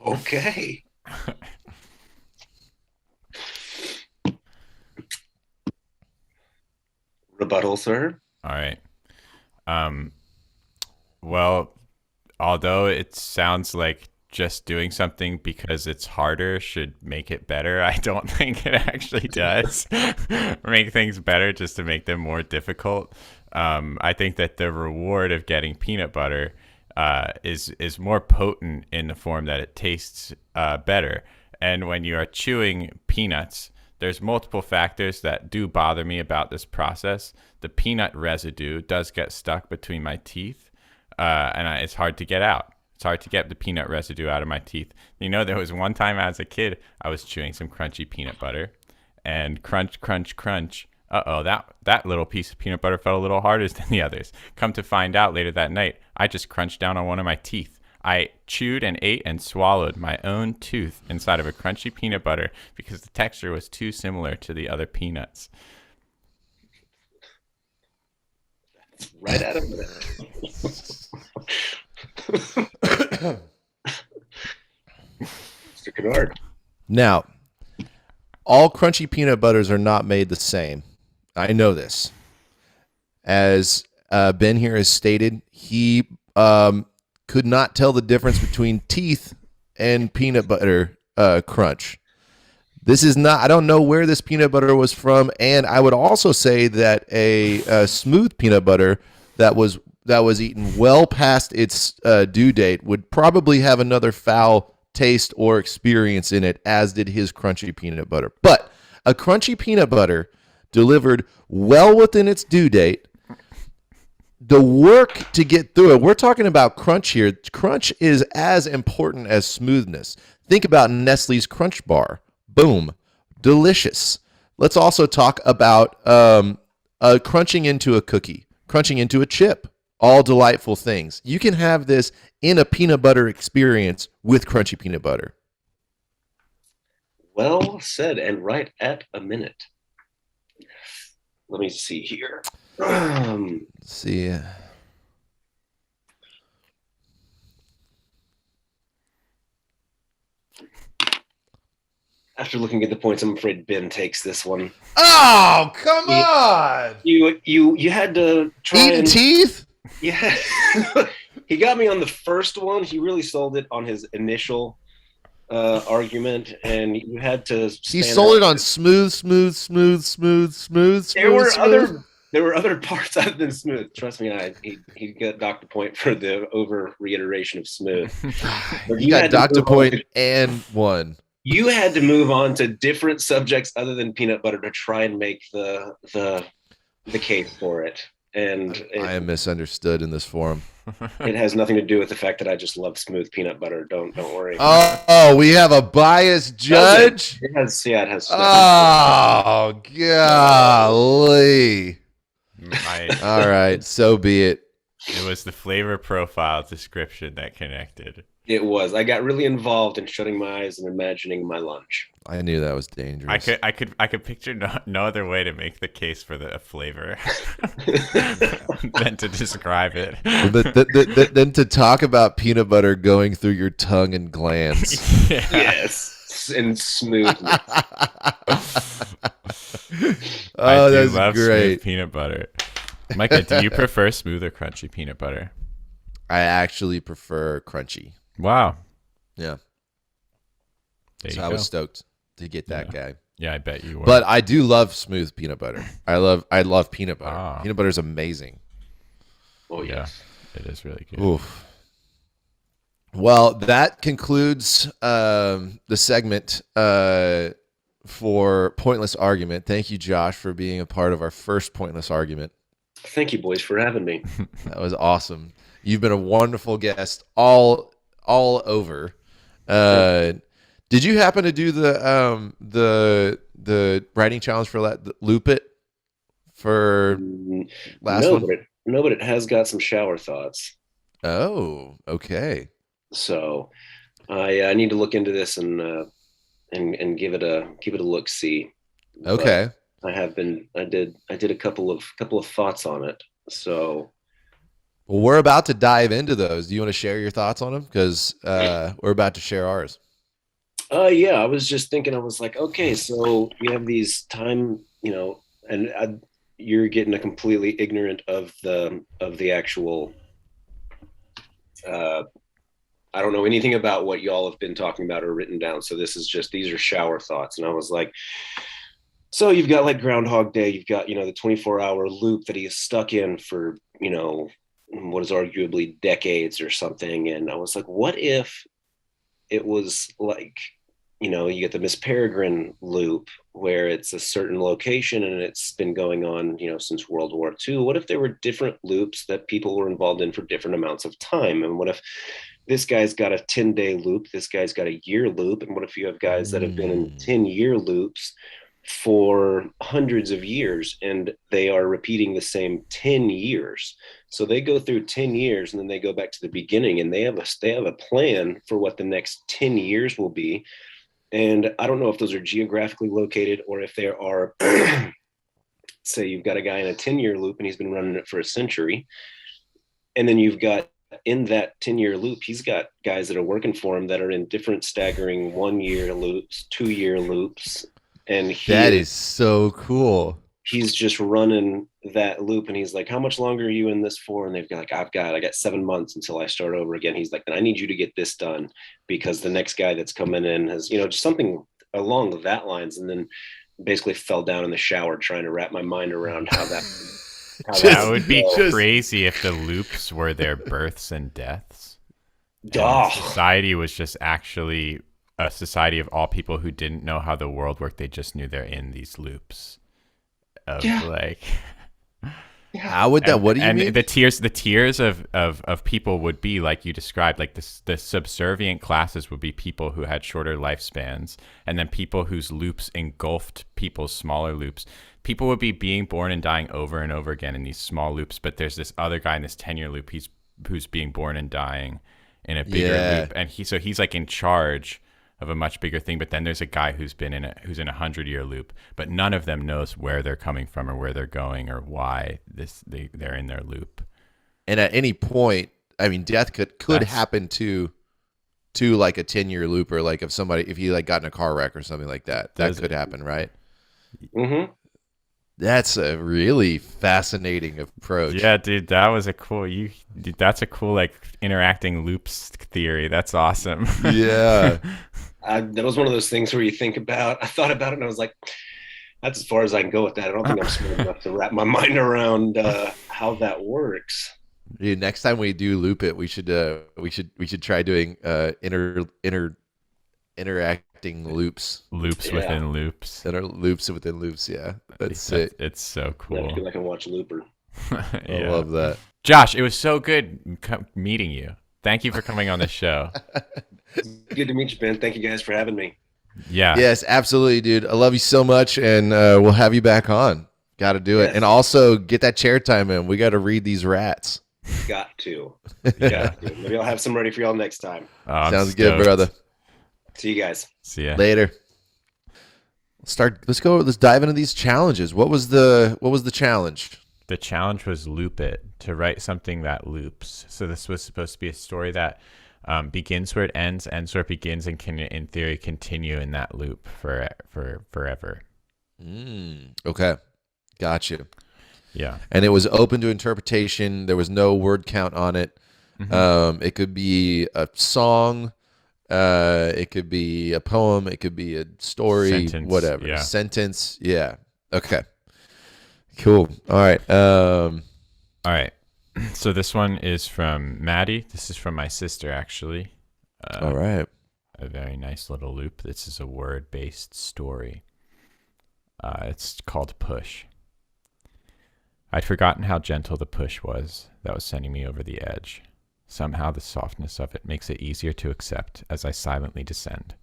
Okay. Rebuttal, sir. All right. Well, although it sounds like just doing something because it's harder should make it better, I don't think it actually does make things better just to make them more difficult. I think that the reward of getting peanut butter is more potent in the form that it tastes better. And when you are chewing peanuts, there's multiple factors that do bother me about this process. The peanut residue does get stuck between my teeth. It's hard to get out. It's hard to get the peanut residue out of my teeth. There was one time as a kid, I was chewing some crunchy peanut butter, and crunch, crunch, crunch. That little piece of peanut butter felt a little harder than the others. Come to find out later that night, I just crunched down on one of my teeth. I chewed and ate and swallowed my own tooth inside of a crunchy peanut butter because the texture was too similar to the other peanuts. Right out of it. Mr. Kennard. Now, all crunchy peanut butters are not made the same. I know this. As Ben here has stated, he could not tell the difference between teeth and peanut butter crunch. This is not, I don't know where this peanut butter was from, and I would also say that a smooth peanut butter that was eaten well past its due date would probably have another foul taste or experience in it, as did his crunchy peanut butter. But a crunchy peanut butter delivered well within its due date, the work to get through it, we're talking about crunch here. Crunch is as important as smoothness. Think about Nestle's Crunch Bar. Boom. Delicious. Let's also talk about crunching into a cookie, crunching into a chip. All delightful things. You can have this in a peanut butter experience with crunchy peanut butter. Well said, and right at a minute. Let me see here. Let's see. After looking at the points, I'm afraid Ben takes this one. Oh, come on! You had to try Eating teeth? Yeah. He got me on the first one. He really sold it on his initial argument, and you had to. He sold it on smooth. There were other parts other than smooth. Trust me, he got docked a point for the over reiteration of smooth. He got docked a point and won. You had to move on to different subjects other than peanut butter to try and make the case for it. And I am misunderstood in this forum. It has nothing to do with the fact that I just love smooth peanut butter. Don't worry. Oh, we have a biased judge? It has. Oh, golly. All right, so be it. It was the flavor profile description that connected. It was. I got really involved in shutting my eyes and imagining my lunch. I knew that was dangerous. I could picture no other way to make the case for the flavor than to describe it. Then to talk about peanut butter going through your tongue and glands. Yeah. Yes, and smoothness. Oh, that's love great. Smooth peanut butter. Micah, do you prefer smooth or crunchy peanut butter? I actually prefer crunchy. Wow. Yeah. So I was stoked to get that guy. Yeah, I bet you were. But I do love smooth peanut butter. I love peanut butter. Ah. Peanut butter is amazing. Oh yes, it is really good. Oof. Well, that concludes the segment for Pointless Argument. Thank you, Josh, for being a part of our first Pointless Argument. Thank you, boys, for having me. That was awesome. You've been a wonderful guest all over. Did you happen to do the writing challenge for Loop It for last one? But it has got some shower thoughts. Oh, okay. So I need to look into this and give it a look see. Okay. But I did a couple of thoughts on it. So well, we're about to dive into those. Do you want to share your thoughts on them? Because we're about to share ours. Yeah, I was just thinking, I was like, okay, so you have these time, and you're getting a completely ignorant of the actual, I don't know anything about what y'all have been talking about or written down. So these are shower thoughts. And I was like, so you've got like Groundhog Day, you've got, the 24-hour loop that he is stuck in for, what is arguably decades or something. And I was like, what if it was like, you get the Miss Peregrine loop where it's a certain location and it's been going on, since World War II. What if there were different loops that people were involved in for different amounts of time? And what if this guy's got a 10-day loop, this guy's got a year loop? And what if you have guys that have been in 10-year loops for hundreds of years and they are repeating the same 10 years? So they go through 10 years and then they go back to the beginning, and they have a plan for what the next 10 years will be. And I don't know if those are geographically located or if there are, say you've got a guy in a 10-year loop and he's been running it for a century. And then you've got, in that 10-year loop, he's got guys that are working for him that are in different staggering 1-year loops, 2-year loops. And that is so cool. He's just running that loop, and he's like, how much longer are you in this for? And they've got like, I got 7 months until I start over again. He's like, then I need you to get this done because the next guy that's coming in has, just something along that lines. And then basically fell down in the shower trying to wrap my mind around how that that would be crazy if the loops were their births and deaths. And society was just actually a society of all people who didn't know how the world worked. They just knew they're in these loops of how would that, what do you mean? The tiers of people would be like you described, like the subservient classes would be people who had shorter lifespans, and then people whose loops engulfed people's smaller loops. People would be being born and dying over and over again in these small loops, but there's this other guy in this 10-year loop who's being born and dying in a bigger loop, and he's like in charge of a much bigger thing. But then there's a guy who's in a 100-year loop, but none of them knows where they're coming from or where they're going or why they're in their loop. And at any point, I mean, death could happen to like a 10-year loop, or like if you like got in a car wreck or something like that. That could happen, right? Mm-hmm. That's a really fascinating approach. Yeah, dude, that's a cool like interacting loops theory. That's awesome. Yeah. That was one of those things where you think about, I thought about it and I was like, that's as far as I can go with that. I don't think I'm smart enough to wrap my mind around how that works. Dude, next time we do loop it, we should try doing interacting loops within loops, loops within loops. Yeah, that's it. It's so cool. I can watch Looper. I love that. Josh, it was so good meeting you. Thank you for coming on the show. Good to meet you, Ben. Thank you guys for having me. Yeah. Yes, absolutely, dude. I love you so much, and we'll have you back on. Got to do it. And also get that chair time in. We got to read these rats. Got to. Maybe I'll have some ready for y'all next time. Sounds good, brother. See you guys. See ya. Later. Let's dive into these challenges. What was the challenge? The challenge was loop it, to write something that loops. So this was supposed to be a story that begins where it ends where it begins, and can, in theory, continue in that loop for forever. Okay. Gotcha. Yeah. And it was open to interpretation. There was no word count on it. Mm-hmm. It could be a song. It could be a poem. It could be a story. Sentence, whatever. yeah. Sentence. Yeah. Okay. Cool. All right. All right. So this one is from Maddie. This is from my sister, actually. All right. A very nice little loop. This is a word-based story. It's called Push. I'd forgotten how gentle the push was that was sending me over the edge. Somehow the softness of it makes it easier to accept as I silently descend.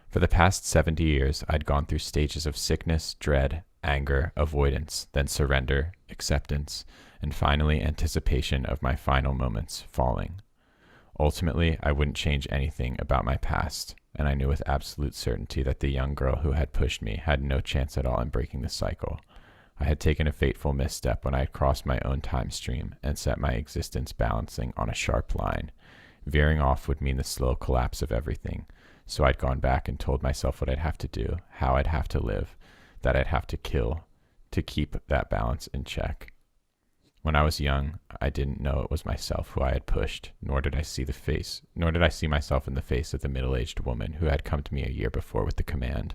For the past 70 years, I'd gone through stages of sickness, dread, anger, avoidance, then surrender, acceptance, and finally anticipation of my final moments falling. Ultimately, I wouldn't change anything about my past, and I knew with absolute certainty that the young girl who had pushed me had no chance at all in breaking the cycle. I had taken a fateful misstep when I had crossed my own time stream and set my existence balancing on a sharp line. Veering off would mean the slow collapse of everything, so I'd gone back and told myself what I'd have to do, how I'd have to live, that I'd have to kill to keep that balance in check. When I was young, I didn't know it was myself who I had pushed, nor did I see myself in the face of the middle-aged woman who had come to me a year before with the command.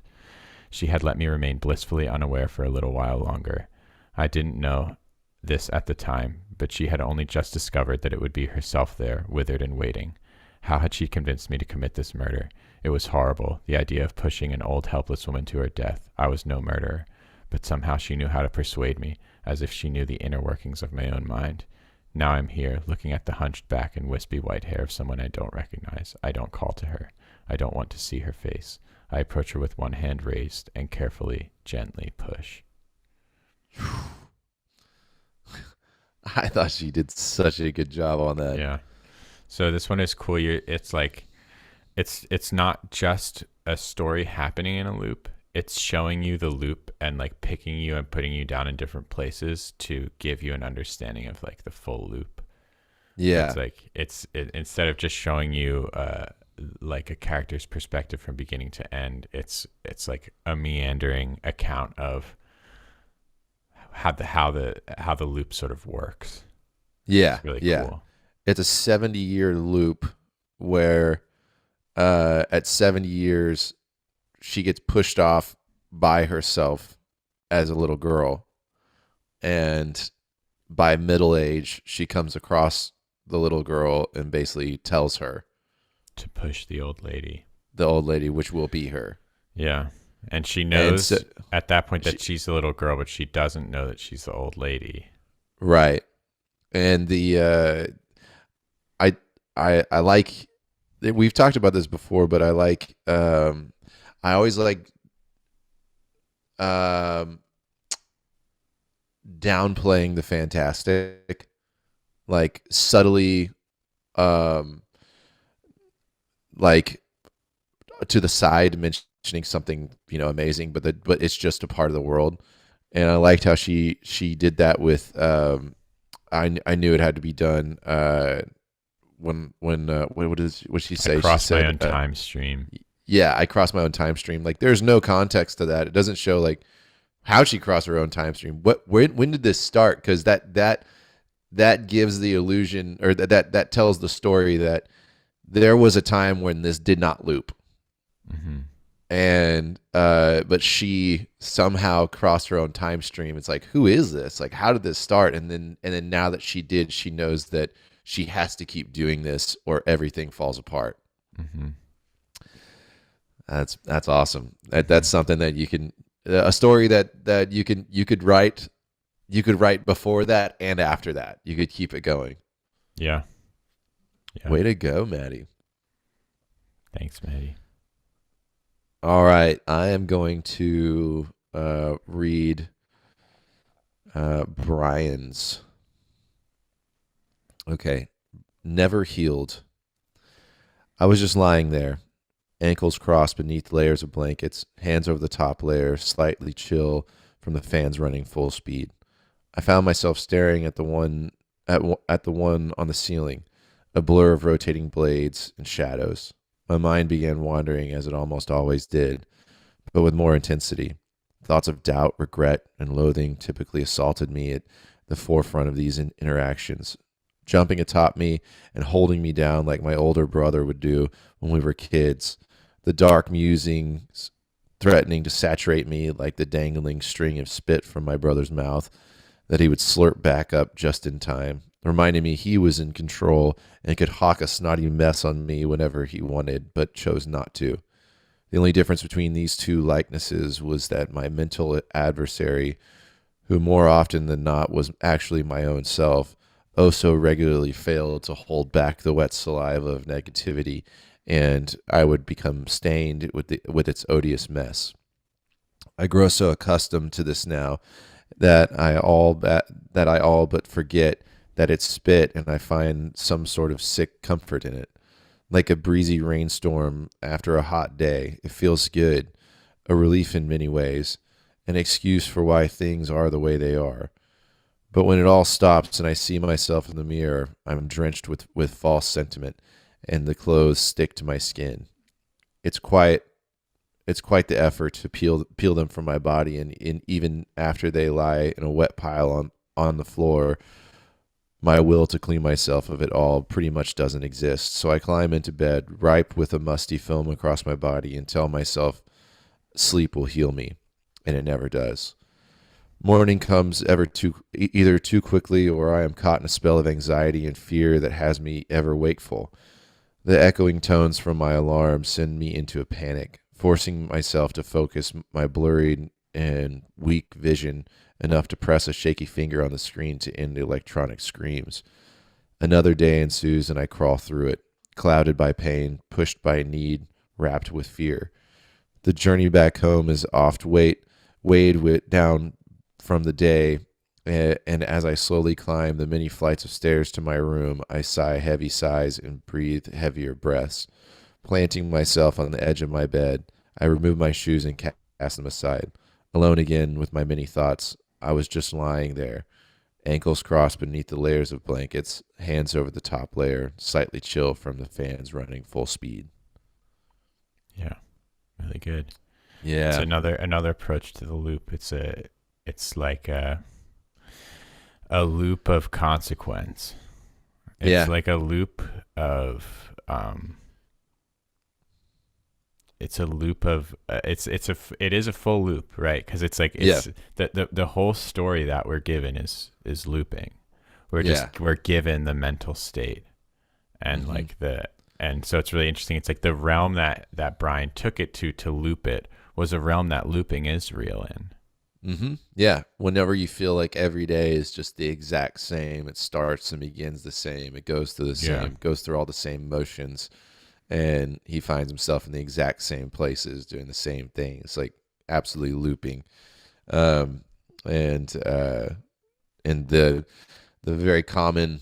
She had let me remain blissfully unaware for a little while longer. I didn't know this at the time, but she had only just discovered that it would be herself there, withered and waiting. How had she convinced me to commit this murder? It was horrible, the idea of pushing an old helpless woman to her death. I was no murderer, but somehow she knew how to persuade me, as if she knew the inner workings of my own mind. Now I'm here, looking at the hunched back and wispy white hair of someone I don't recognize. I don't call to her. I don't want to see her face. I approach her with one hand raised and carefully, gently push. I thought she did such a good job on that. Yeah. So this one is cool. It's like, it's not just a story happening in a loop. It's showing you the loop and like picking you and putting you down in different places to give you an understanding of like the full loop. Yeah. It's like instead of just showing you like a character's perspective from beginning to end, it's like a meandering account of how the loop sort of works. Yeah. It's really yeah. cool. It's a 70-year loop where at 70 years she gets pushed off by herself as a little girl, and by middle age she comes across the little girl and basically tells her To push the old lady, which will be her. Yeah. And she knows And so, at that point that she's the little girl, but she doesn't know that she's the old lady. right. And the I like, we've talked about this before, but I like I always like downplaying the fantastic, like subtly like to the side mentioning something, amazing, but it's just a part of the world. And I liked how she did that with I knew it had to be done when what she say? I crossed she said, my own time stream. Yeah, I crossed my own time stream. Like there's no context to that. It doesn't show like how she crossed her own time stream. When did this start? Because that gives the illusion, or that tells the story that there was a time when this did not loop. Mm-hmm. And but she somehow crossed her own time stream. It's like, who is this? Like, how did this start? And then now that she did, she knows that she has to keep doing this or everything falls apart. Mm-hmm. That's awesome. That's something that you can, a story that you could write before that and after that. You could keep it going. Yeah. Way to go, Maddie. Thanks, Maddie. All right, I am going to read Brian's. Okay. Never healed. I was just lying there, ankles crossed beneath layers of blankets, hands over the top layer, slightly chill from the fans running full speed. I found myself staring at the one on the ceiling, a blur of rotating blades and shadows. My mind began wandering as it almost always did, but with more intensity. Thoughts of doubt, regret, and loathing typically assaulted me at the forefront of these interactions, jumping atop me and holding me down like my older brother would do when we were kids. The dark musings threatening to saturate me like the dangling string of spit from my brother's mouth that he would slurp back up just in time, reminding me he was in control and could hawk a snotty mess on me whenever he wanted, but chose not to. The only difference between these two likenesses was that my mental adversary, who more often than not was actually my own self, oh so regularly failed to hold back the wet saliva of negativity, and I would become stained with its odious mess. I grow so accustomed to this now that I all but forget that it's spit, and I find some sort of sick comfort in it. Like a breezy rainstorm after a hot day, it feels good, a relief in many ways, an excuse for why things are the way they are. But when it all stops and I see myself in the mirror, I'm drenched with false sentiment, and the clothes stick to my skin. It's quite the effort to peel them from my body, and even after they lie in a wet pile on the floor, my will to clean myself of it all pretty much doesn't exist. So I climb into bed, ripe with a musty film across my body, and tell myself sleep will heal me, and it never does. Morning comes either too quickly, or I am caught in a spell of anxiety and fear that has me ever wakeful. The echoing tones from my alarm send me into a panic, forcing myself to focus my blurry and weak vision enough to press a shaky finger on the screen to end the electronic screams. Another day ensues and I crawl through it, clouded by pain, pushed by need, wrapped with fear. The journey back home is oft weighed down from the day, and as I slowly climb the many flights of stairs to my room, I sigh heavy sighs and breathe heavier breaths. Planting myself on the edge of my bed, I remove my shoes and cast them aside. Alone again with my many thoughts, I was just lying there, ankles crossed beneath the layers of blankets, hands over the top layer, slightly chill from the fans running full speed. Yeah, really good. Yeah, It's another approach to the loop. It's like a loop of consequence. It's like a loop of it's a loop of it is a full loop, right? Because it's like the whole story that we're given is looping. We're given the mental state, and and so it's really interesting. It's like the realm that Brian took it to loop it was a realm that looping is real in. Mm-hmm. Yeah. Whenever you feel like every day is just the exact same, it starts and begins the same. It goes through the same, goes through all the same motions, and he finds himself in the exact same places doing the same thing. It's like absolutely looping. And the very common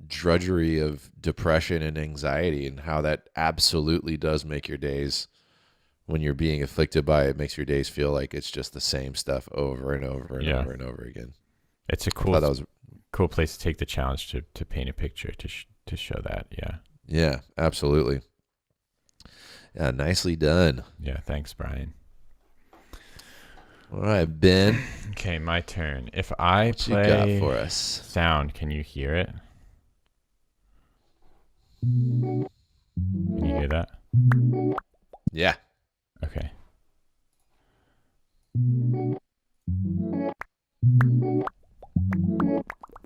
drudgery of depression and anxiety, and how that absolutely does make your days, when you're being afflicted by it, makes your days feel like it's just the same stuff over and over and over and over again. It's a cool place to take the challenge to paint a picture to show that. Yeah, absolutely. Yeah, nicely done. Yeah, thanks, Brian. All right, Ben. Okay, my turn. If I What you play got for us? sound, can you hear it? Can you hear that? Yeah. Okay.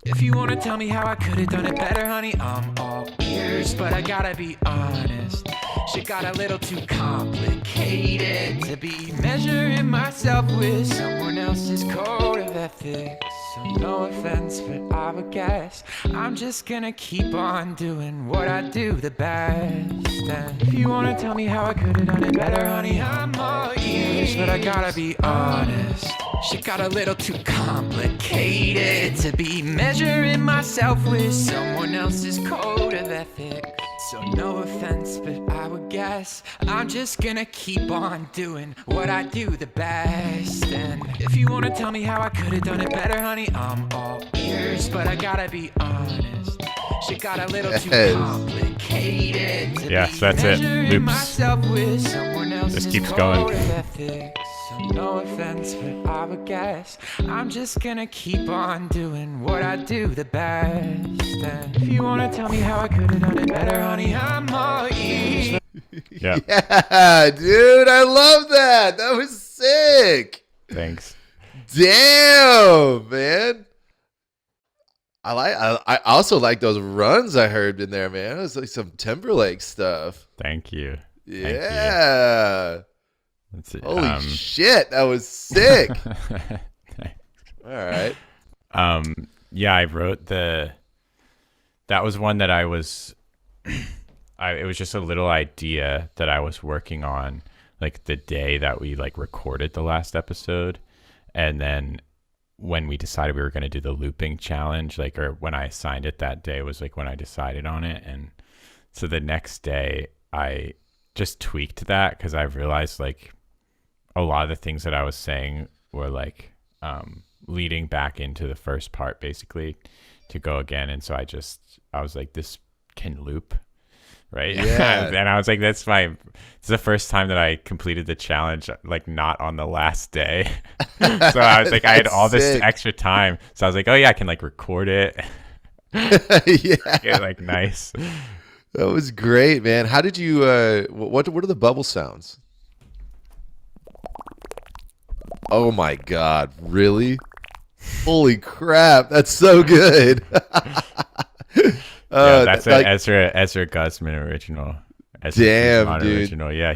If you wanna tell me how I could've done it better, honey, I'm all ears. But I gotta be honest, shit got a little too complicated to be measuring myself with someone else's code of ethics. So no offense, but I would guess I'm just gonna keep on doing what I do the best. And if you wanna tell me how I could've done it better, honey, I'm all ears. But I gotta be honest, shit got a little too complicated to be measuring myself with someone else's code of ethics. So no offense, but I would guess I'm just gonna keep on doing what I do the best. And if you wanna tell me how I could've done it better, honey, I'm all ears. But I gotta be honest, shit got a little too complicated to Yeah, be so that's it. measuring Loops. myself with someone else's keeps code going. of ethics. So no offense, but I would guess I'm just gonna keep on doing what I do the best. And if you wanna tell me how I could've done it better, honey, I'm all ears. Yeah. Yeah, dude, I love that. That was sick. Thanks. Damn, man. I also like those runs I heard in there, man. It was like some Timberlake stuff. Thank you. Yeah. That's it. Holy shit, that was sick. All right. Yeah, I wrote that was one that I was it was just a little idea that I was working on like the day that we like recorded the last episode, and then when we decided we were going to do the looping challenge, like, or when I assigned it that day was like when I decided on it. And so the next day I just tweaked that, because I realized like a lot of the things that I was saying were like leading back into the first part basically to go again. And so I was like, this can loop, right? Yeah. And I was like, it's the first time that I completed the challenge like not on the last day. So I was like, I had all this sick. extra time, so I was like, oh yeah, I can like record it. Yeah. Like nice. That was great, man. How did you what are the bubble sounds? Oh my god, really? Holy crap, that's so good. Yeah, that's like, a Ezra Guzman original. Damn, Guzman dude. original. Yeah,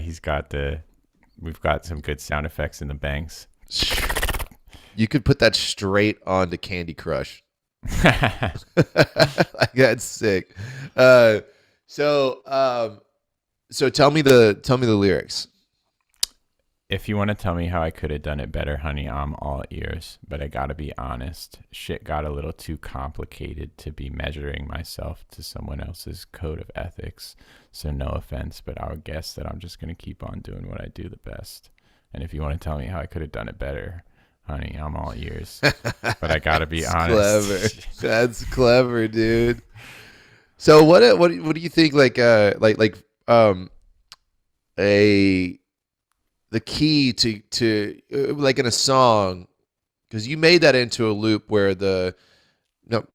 we've got some good sound effects in the banks. You could put that straight onto Candy Crush. Like, that's sick. So tell me the lyrics. If you want to tell me how I could have done it better, honey, I'm all ears. But I gotta be honest, shit got a little too complicated to be measuring myself to someone else's code of ethics. So no offense, but I would guess that I'm just gonna keep on doing what I do the best. And if you want to tell me how I could have done it better, honey, I'm all ears. But I gotta be honest. Clever. That's clever, dude. So what do you think? The key to like in a song, because you made that into a loop where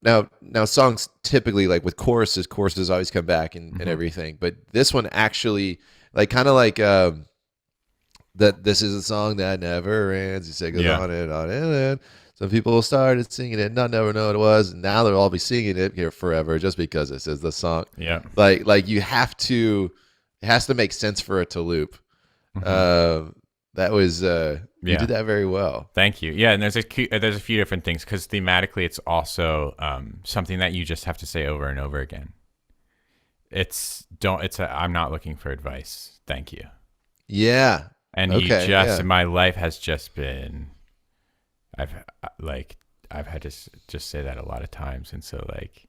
now songs typically, like with choruses always come back and everything, but this one actually, like, kind of like that this is a song that never ends. You say it goes on and on and on. Some people started singing it, not never know what it was, and now they'll all be singing it here forever just because this is the song. Yeah, like you have to, it has to make sense for it to loop. That was you did that very well. Thank you. Yeah, and there's a few different things, because thematically it's also something that you just have to say over and over again. I'm not looking for advice. Thank you. Yeah. And my life has just been, I've had to just say that a lot of times, and so like,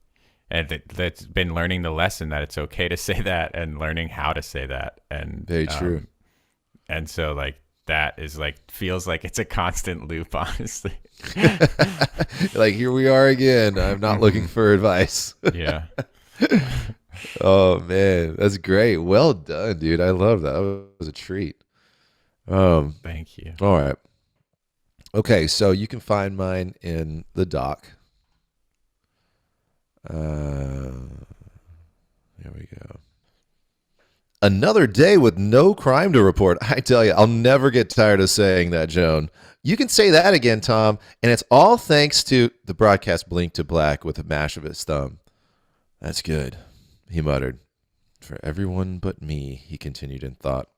and that's been learning the lesson that it's okay to say that, and learning how to say that, and very true. And so like that is like, feels like it's a constant loop, honestly. Like, here we are again. I'm not looking for advice. Yeah. Oh man, that's great. Well done, dude. I love that. That was a treat. Thank you. All right. Okay, so you can find mine in the doc. There we go. Another day with no crime to report. I tell you, I'll never get tired of saying that, Joan. You can say that again, Tom, and it's all thanks to the broadcast blinked to black with a mash of his thumb. That's good, he muttered. For everyone but me, he continued in thought.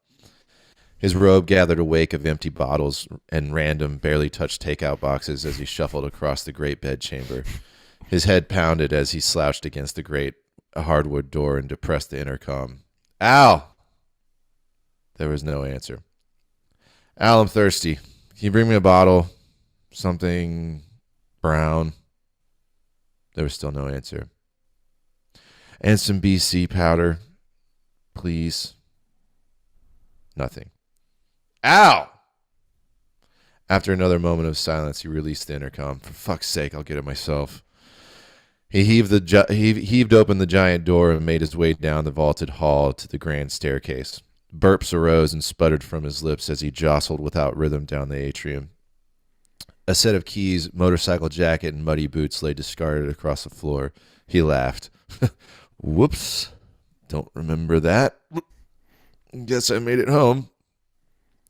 His robe gathered a wake of empty bottles and random, barely touched takeout boxes as he shuffled across the great bedchamber. His head pounded as he slouched against the great hardwood door and depressed the intercom. Al! There was no answer. Al, I'm thirsty. Can you bring me a bottle? Something brown? There was still no answer. And some BC powder, please. Nothing. Al! After another moment of silence, he released the intercom. For fuck's sake, I'll get it myself. He heaved open the giant door and made his way down the vaulted hall to the grand staircase. Burps arose and sputtered from his lips as he jostled without rhythm down the atrium. A set of keys, motorcycle jacket, and muddy boots lay discarded across the floor. He laughed. Whoops. Don't remember that. Guess I made it home.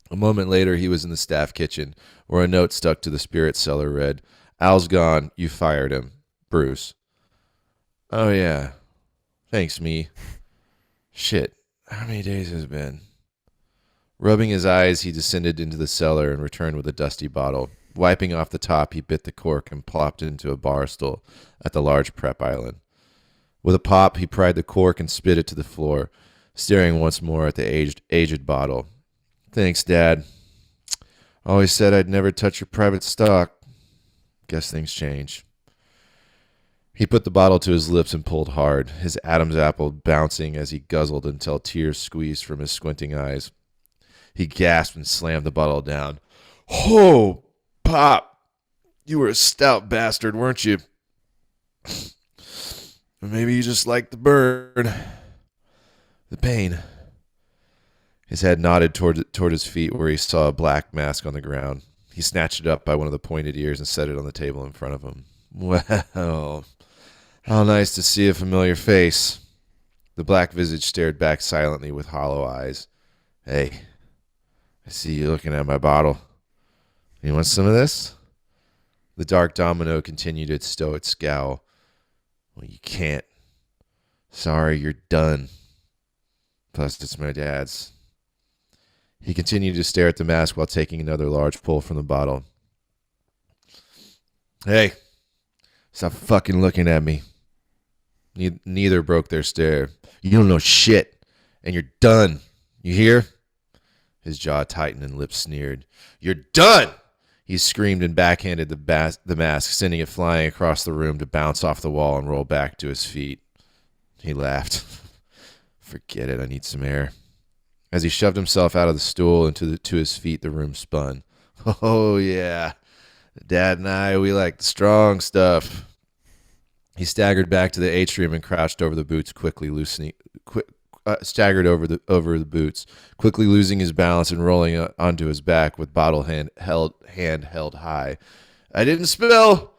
A moment later, he was in the staff kitchen, where a note stuck to the spirit cellar read, Al's gone. You fired him. Bruce. Oh, yeah. Thanks, me. Shit. How many days has it been? Rubbing his eyes, he descended into the cellar and returned with a dusty bottle. Wiping off the top, he bit the cork and plopped it into a bar stool at the large prep island. With a pop, he pried the cork and spit it to the floor, staring once more at the aged bottle. Thanks, Dad. Always said I'd never touch your private stock. Guess things change. He put the bottle to his lips and pulled hard, his Adam's apple bouncing as he guzzled until tears squeezed from his squinting eyes. He gasped and slammed the bottle down. Oh, Pop! You were a stout bastard, weren't you? Maybe you just liked the burn. The pain. His head nodded toward his feet where he saw a black mask on the ground. He snatched it up by one of the pointed ears and set it on the table in front of him. Well, how nice to see a familiar face. The black visage stared back silently with hollow eyes. Hey, I see you looking at my bottle. You want some of this? The dark domino continued its stoic scowl. Well, you can't. Sorry, you're done. Plus, it's my dad's. He continued to stare at the mask while taking another large pull from the bottle. Hey, stop fucking looking at me. Neither broke their stare. You don't know shit, and you're done. You hear? His jaw tightened and lips sneered. You're done! He screamed and backhanded the mask, sending it flying across the room to bounce off the wall and roll back to his feet. He laughed. Forget it, I need some air. As he shoved himself out of the stool and to his feet, the room spun. Oh, yeah. Dad and I, we like the strong stuff. He staggered back to the atrium and crouched over the boots, staggered over the boots, quickly losing his balance and rolling onto his back with bottle hand held high. I didn't spill.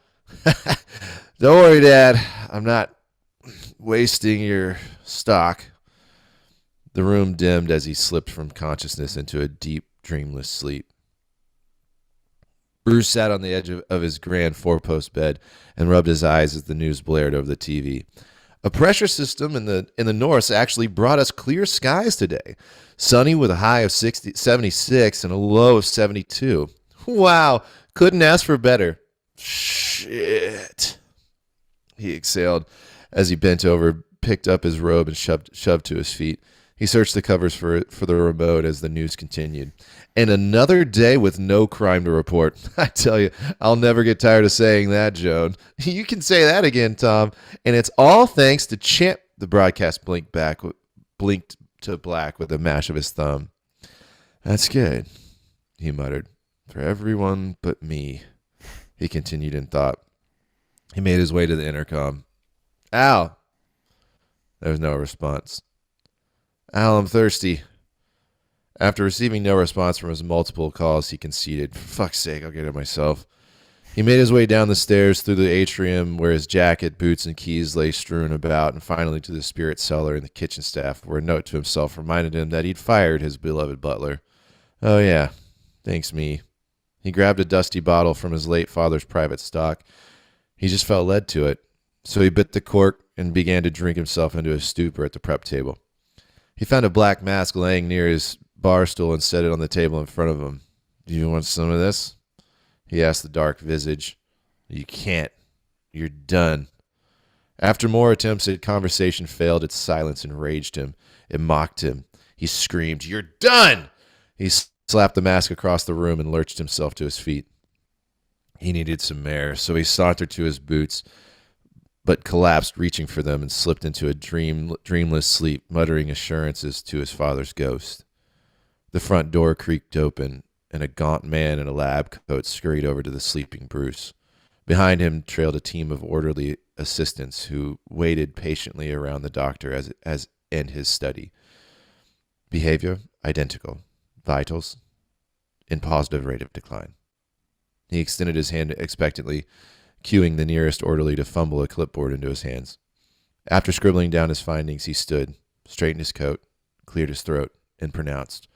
Don't worry, Dad. I'm not wasting your stock. The room dimmed as he slipped from consciousness into a deep, dreamless sleep. Bruce sat on the edge of his grand four-post bed and rubbed his eyes as the news blared over the TV. A pressure system in the north actually brought us clear skies today. Sunny with a high of 76 and a low of 72. Wow, couldn't ask for better. Shit. He exhaled as he bent over, picked up his robe and shoved to his feet. He searched the covers for the remote as the news continued. And another day with no crime to report. I tell you, I'll never get tired of saying that, Joan. You can say that again, Tom. And it's all thanks to Champ. The broadcast blinked to black with a mash of his thumb. That's good, he muttered. For everyone but me, he continued in thought. He made his way to the intercom. Al. There was no response. Al, I'm thirsty. After receiving no response from his multiple calls, he conceded. For fuck's sake, I'll get it myself. He made his way down the stairs through the atrium where his jacket, boots, and keys lay strewn about, and finally to the spirit cellar and the kitchen staff, where a note to himself reminded him that he'd fired his beloved butler. Oh, yeah. Thanks, me. He grabbed a dusty bottle from his late father's private stock. He just felt led to it, so he bit the cork and began to drink himself into a stupor at the prep table. He found a black mask laying near his bar stool and set it on the table in front of him. Do you want some of this? He asked the dark visage. You can't. You're done. After more attempts at conversation failed, its silence enraged him. It mocked him. He screamed, You're done! He slapped the mask across the room and lurched himself to his feet. He needed some air, so he sauntered to his boots, but collapsed reaching for them and slipped into a dreamless sleep, muttering assurances to his father's ghost. The front door creaked open, and a gaunt man in a lab coat scurried over to the sleeping Bruce. Behind him trailed a team of orderly assistants who waited patiently around the doctor as and his study. Behavior, identical. Vitals, in positive rate of decline. He extended his hand expectantly, cueing the nearest orderly to fumble a clipboard into his hands. After scribbling down his findings, he stood, straightened his coat, cleared his throat, and pronounced,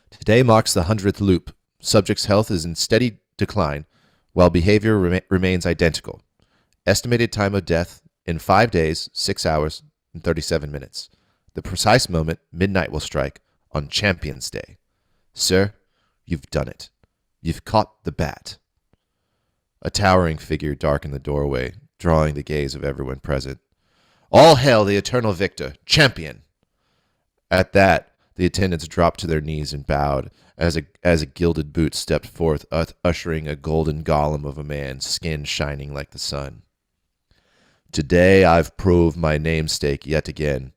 Today marks the 100th loop. Subject's health is in steady decline, while behavior remains identical. Estimated time of death in 5 days, 6 hours, and 37 minutes. The precise moment midnight will strike on Champions Day. Sir, you've done it. You've caught the bat. A towering figure darkened the doorway, drawing the gaze of everyone present. All hail the eternal victor, champion! At that, the attendants dropped to their knees and bowed as a gilded boot stepped forth, ushering a golden golem of a man, skin shining like the sun. Today I've proved my namesake yet again,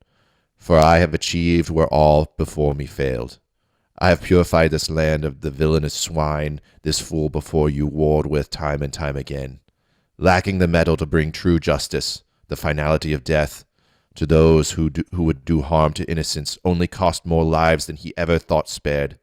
for I have achieved where all before me failed. I have purified this land of the villainous swine this fool before you warred with time and time again, lacking the metal to bring true justice, the finality of death, to those who would do harm to innocents, only cost more lives than he ever thought spared.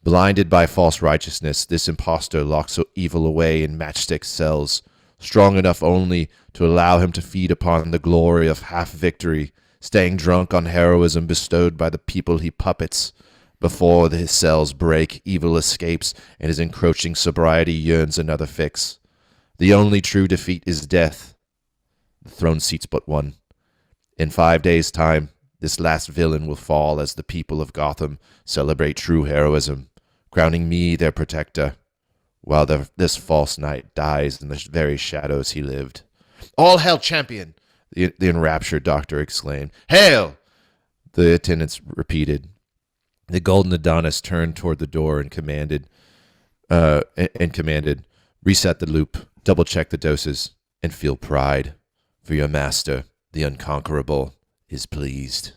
Blinded by false righteousness, this impostor locks evil away in matchstick cells, strong enough only to allow him to feed upon the glory of half-victory, staying drunk on heroism bestowed by the people he puppets. Before his cells break, evil escapes, and his encroaching sobriety yearns another fix. The only true defeat is death. The throne seats but one. In 5 days' time, this last villain will fall as the people of Gotham celebrate true heroism, crowning me their protector, while this false knight dies in the very shadows he lived. All hail, champion! The enraptured doctor exclaimed. Hail! The attendants repeated. The golden Adonis turned toward the door and commanded, reset the loop, double-check the doses, and feel pride, for your master, the unconquerable, is pleased.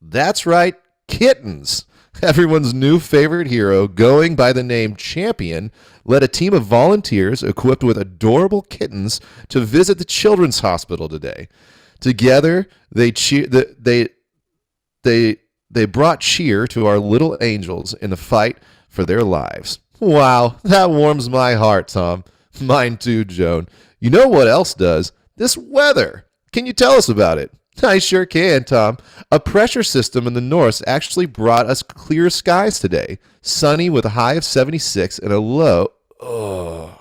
That's right, kittens! Everyone's new favorite hero, going by the name Champion, led a team of volunteers equipped with adorable kittens to visit the children's hospital today. Together, they brought cheer to our little angels in the fight for their lives. Wow, that warms my heart, Tom. Mine too, Joan. You know what else does? This weather. Can you tell us about it? I sure can, Tom. A pressure system in the north actually brought us clear skies today. Sunny with a high of 76 and a low... Oh.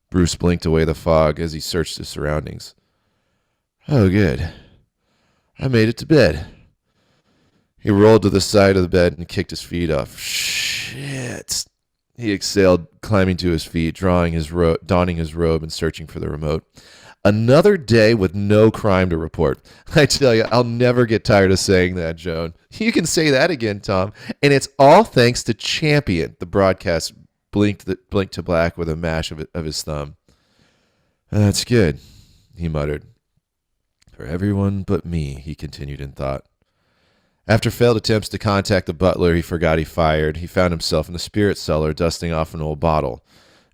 Bruce blinked away the fog as he searched his surroundings. Oh, good. I made it to bed. He rolled to the side of the bed and kicked his feet off. Shit. He exhaled, climbing to his feet, donning his robe and searching for the remote. Another day with no crime to report. I tell you, I'll never get tired of saying that, Joan. You can say that again, Tom. And it's all thanks to Champion. The broadcast blinked to black with a mash of his thumb. That's good, he muttered. For everyone but me, he continued in thought. After failed attempts to contact the butler he forgot he fired, he found himself in the spirit cellar dusting off an old bottle.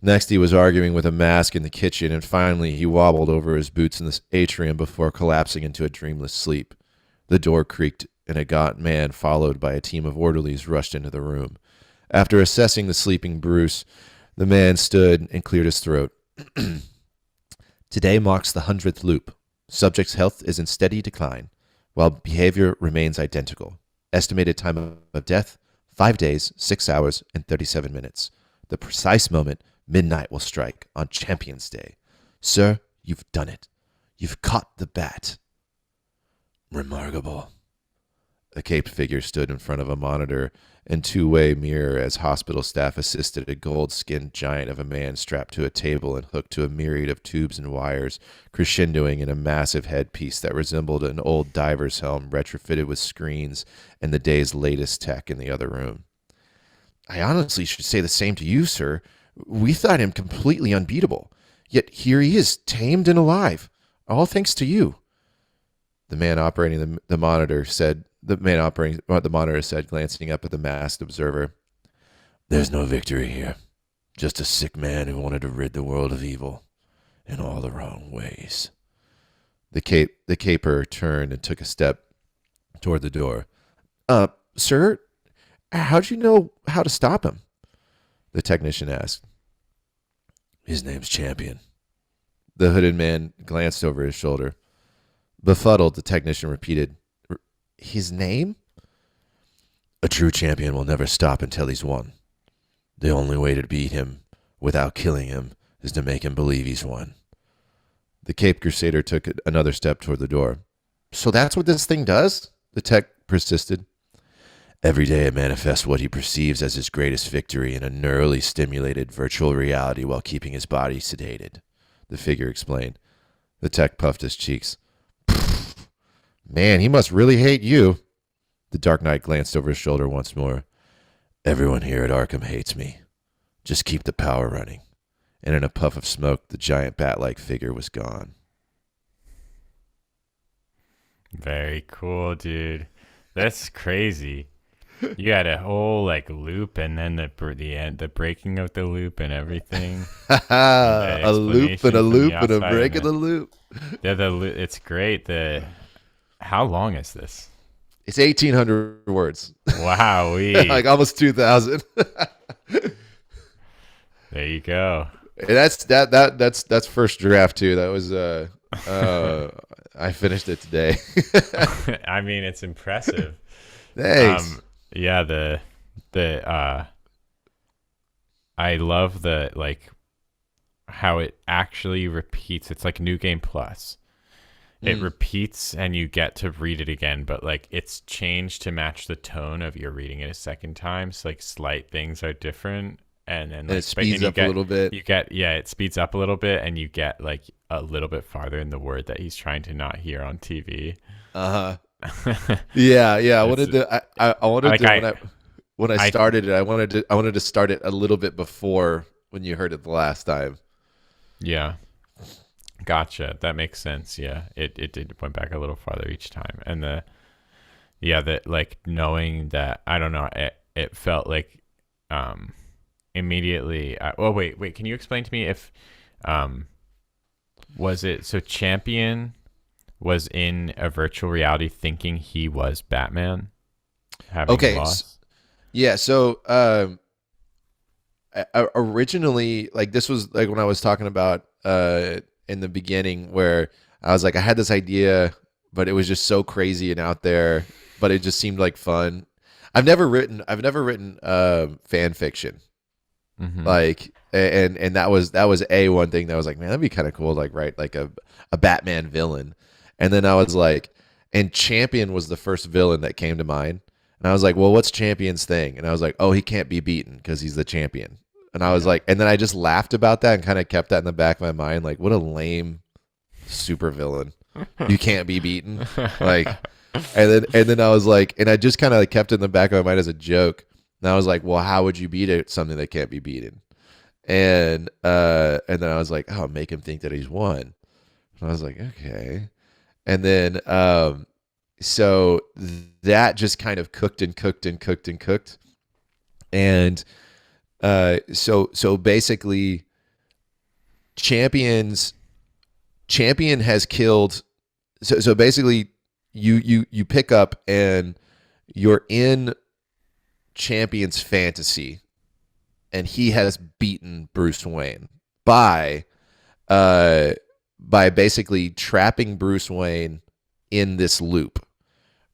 Next, he was arguing with a mask in the kitchen, and finally he wobbled over his boots in the atrium before collapsing into a dreamless sleep. The door creaked, and a gaunt man, followed by a team of orderlies, rushed into the room. After assessing the sleeping Bruce, the man stood and cleared his throat. Today marks the 100th loop. Subject's health is in steady decline, while behavior remains identical. Estimated time of death, 5 days, 6 hours, and 37 minutes. The precise moment midnight will strike on Champion's Day. Sir, you've done it. You've caught the bat. Remarkable. A caped figure stood in front of a monitor and two-way mirror as hospital staff assisted a gold-skinned giant of a man strapped to a table and hooked to a myriad of tubes and wires, crescendoing in a massive headpiece that resembled an old diver's helm retrofitted with screens and the day's latest tech in the other room. I honestly should say the same to you, sir. We thought him completely unbeatable. Yet here he is, tamed and alive. All thanks to you. The man operating the monitor said, glancing up at the masked observer. There's no victory here. Just a sick man who wanted to rid the world of evil in all the wrong ways. The caper turned and took a step toward the door. Sir, how'd you know how to stop him? The technician asked. His name's Champion. The hooded man glanced over his shoulder. Befuddled, the technician repeated, His name? A true champion will never stop until he's won. The only way to beat him without killing him is to make him believe he's won. The Cape Crusader took another step toward the door. So that's what this thing does? The tech persisted. Every day it manifests what he perceives as his greatest victory in a neurally stimulated virtual reality while keeping his body sedated, the figure explained. The tech puffed his cheeks. Man, he must really hate you. The Dark Knight glanced over his shoulder once more. Everyone here at Arkham hates me. Just keep the power running. And in a puff of smoke, the giant bat-like figure was gone. Very cool, dude. That's crazy. You had a whole loop, and then the breaking of the loop and everything. A loop and a loop and a break of the loop. It's great. How long is this? It's 1,800 words. Wow, like almost 2,000. There you go. And that's first draft too. That was I finished it today. I mean, it's impressive. Thanks. Yeah, I love the how it actually repeats. It's like New Game Plus. It repeats and you get to read it again, but like it's changed to match the tone of you're reading it a second time. So like slight things are different, and then like, it speeds up a little bit. It speeds up a little bit, and you get like a little bit farther in the word that he's trying to not hear on TV. Yeah. I wanted to. When I started it, I wanted to start it a little bit before when you heard it the last time. Yeah. Gotcha. That makes sense. Yeah. It went back a little farther each time. And that like knowing that, I don't know, it felt like immediately. Wait. Can you explain to me if was it so Champion was in a virtual reality thinking he was Batman? Having lost? Yeah. So originally, like this was like when I was talking about in the beginning, where I was like, I had this idea, but it was just so crazy and out there, but it just seemed like fun. I've never written fan fiction. Like, and that was one thing that was like, man, that'd be kind of cool. Like, write like a Batman villain. And then I was like, and Champion was the first villain that came to mind. And I was like, well, what's Champion's thing? And I was like, oh, he can't be beaten because he's the champion. And I was like, and then I just laughed about that and kind of kept that in the back of my mind. Like, what a lame super villain. You can't be beaten. Like, and then I was like, and I just kind of like kept it in the back of my mind as a joke. And I was like, well, how would you beat it? Something that can't be beaten. And then I was like, oh, make him think that he's won. And I was like, okay. And then, so that just kind of cooked. And, so basically Champion has killed. So basically you pick up and you're in Champion's fantasy, and he has beaten Bruce Wayne by basically trapping Bruce Wayne in this loop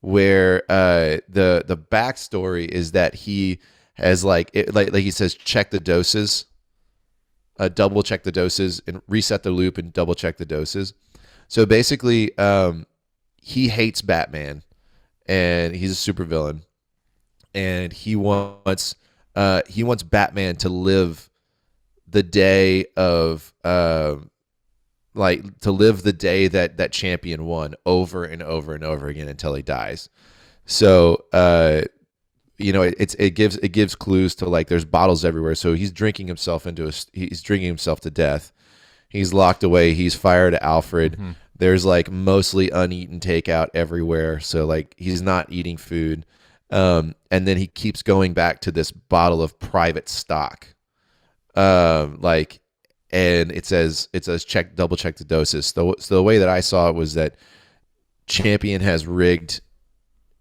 where the backstory is that he has like he says, check the doses, double check the doses, and reset the loop and double check the doses. So basically, he hates Batman, and he's a supervillain, and he wants Batman to live the day of to live the day that Champion won over and over and over again until he dies. So it gives clues to like there's bottles everywhere. So he's drinking himself to death. He's locked away. He's fired at Alfred. Mm-hmm. There's like mostly uneaten takeout everywhere. So like he's not eating food. And then he keeps going back to this bottle of private stock. And it says double check the doses. So the way that I saw it was that Champion has rigged,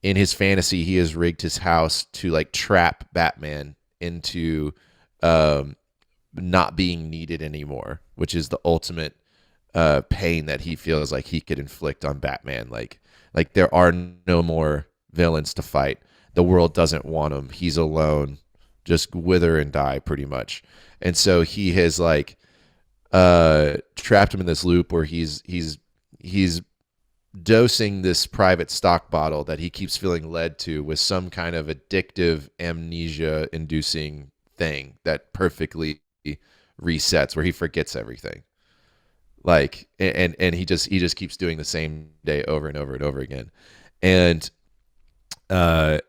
in his fantasy, he has rigged his house to like trap Batman into not being needed anymore, which is the ultimate pain that he feels like he could inflict on Batman. Like there are no more villains to fight. The world doesn't want him. He's alone. Just wither and die, pretty much. And so he has like trapped him in this loop where he's dosing this private stock bottle that he keeps feeling led to with some kind of addictive amnesia inducing thing that perfectly resets, where he forgets everything. Like, and he just keeps doing the same day over and over and over again. And the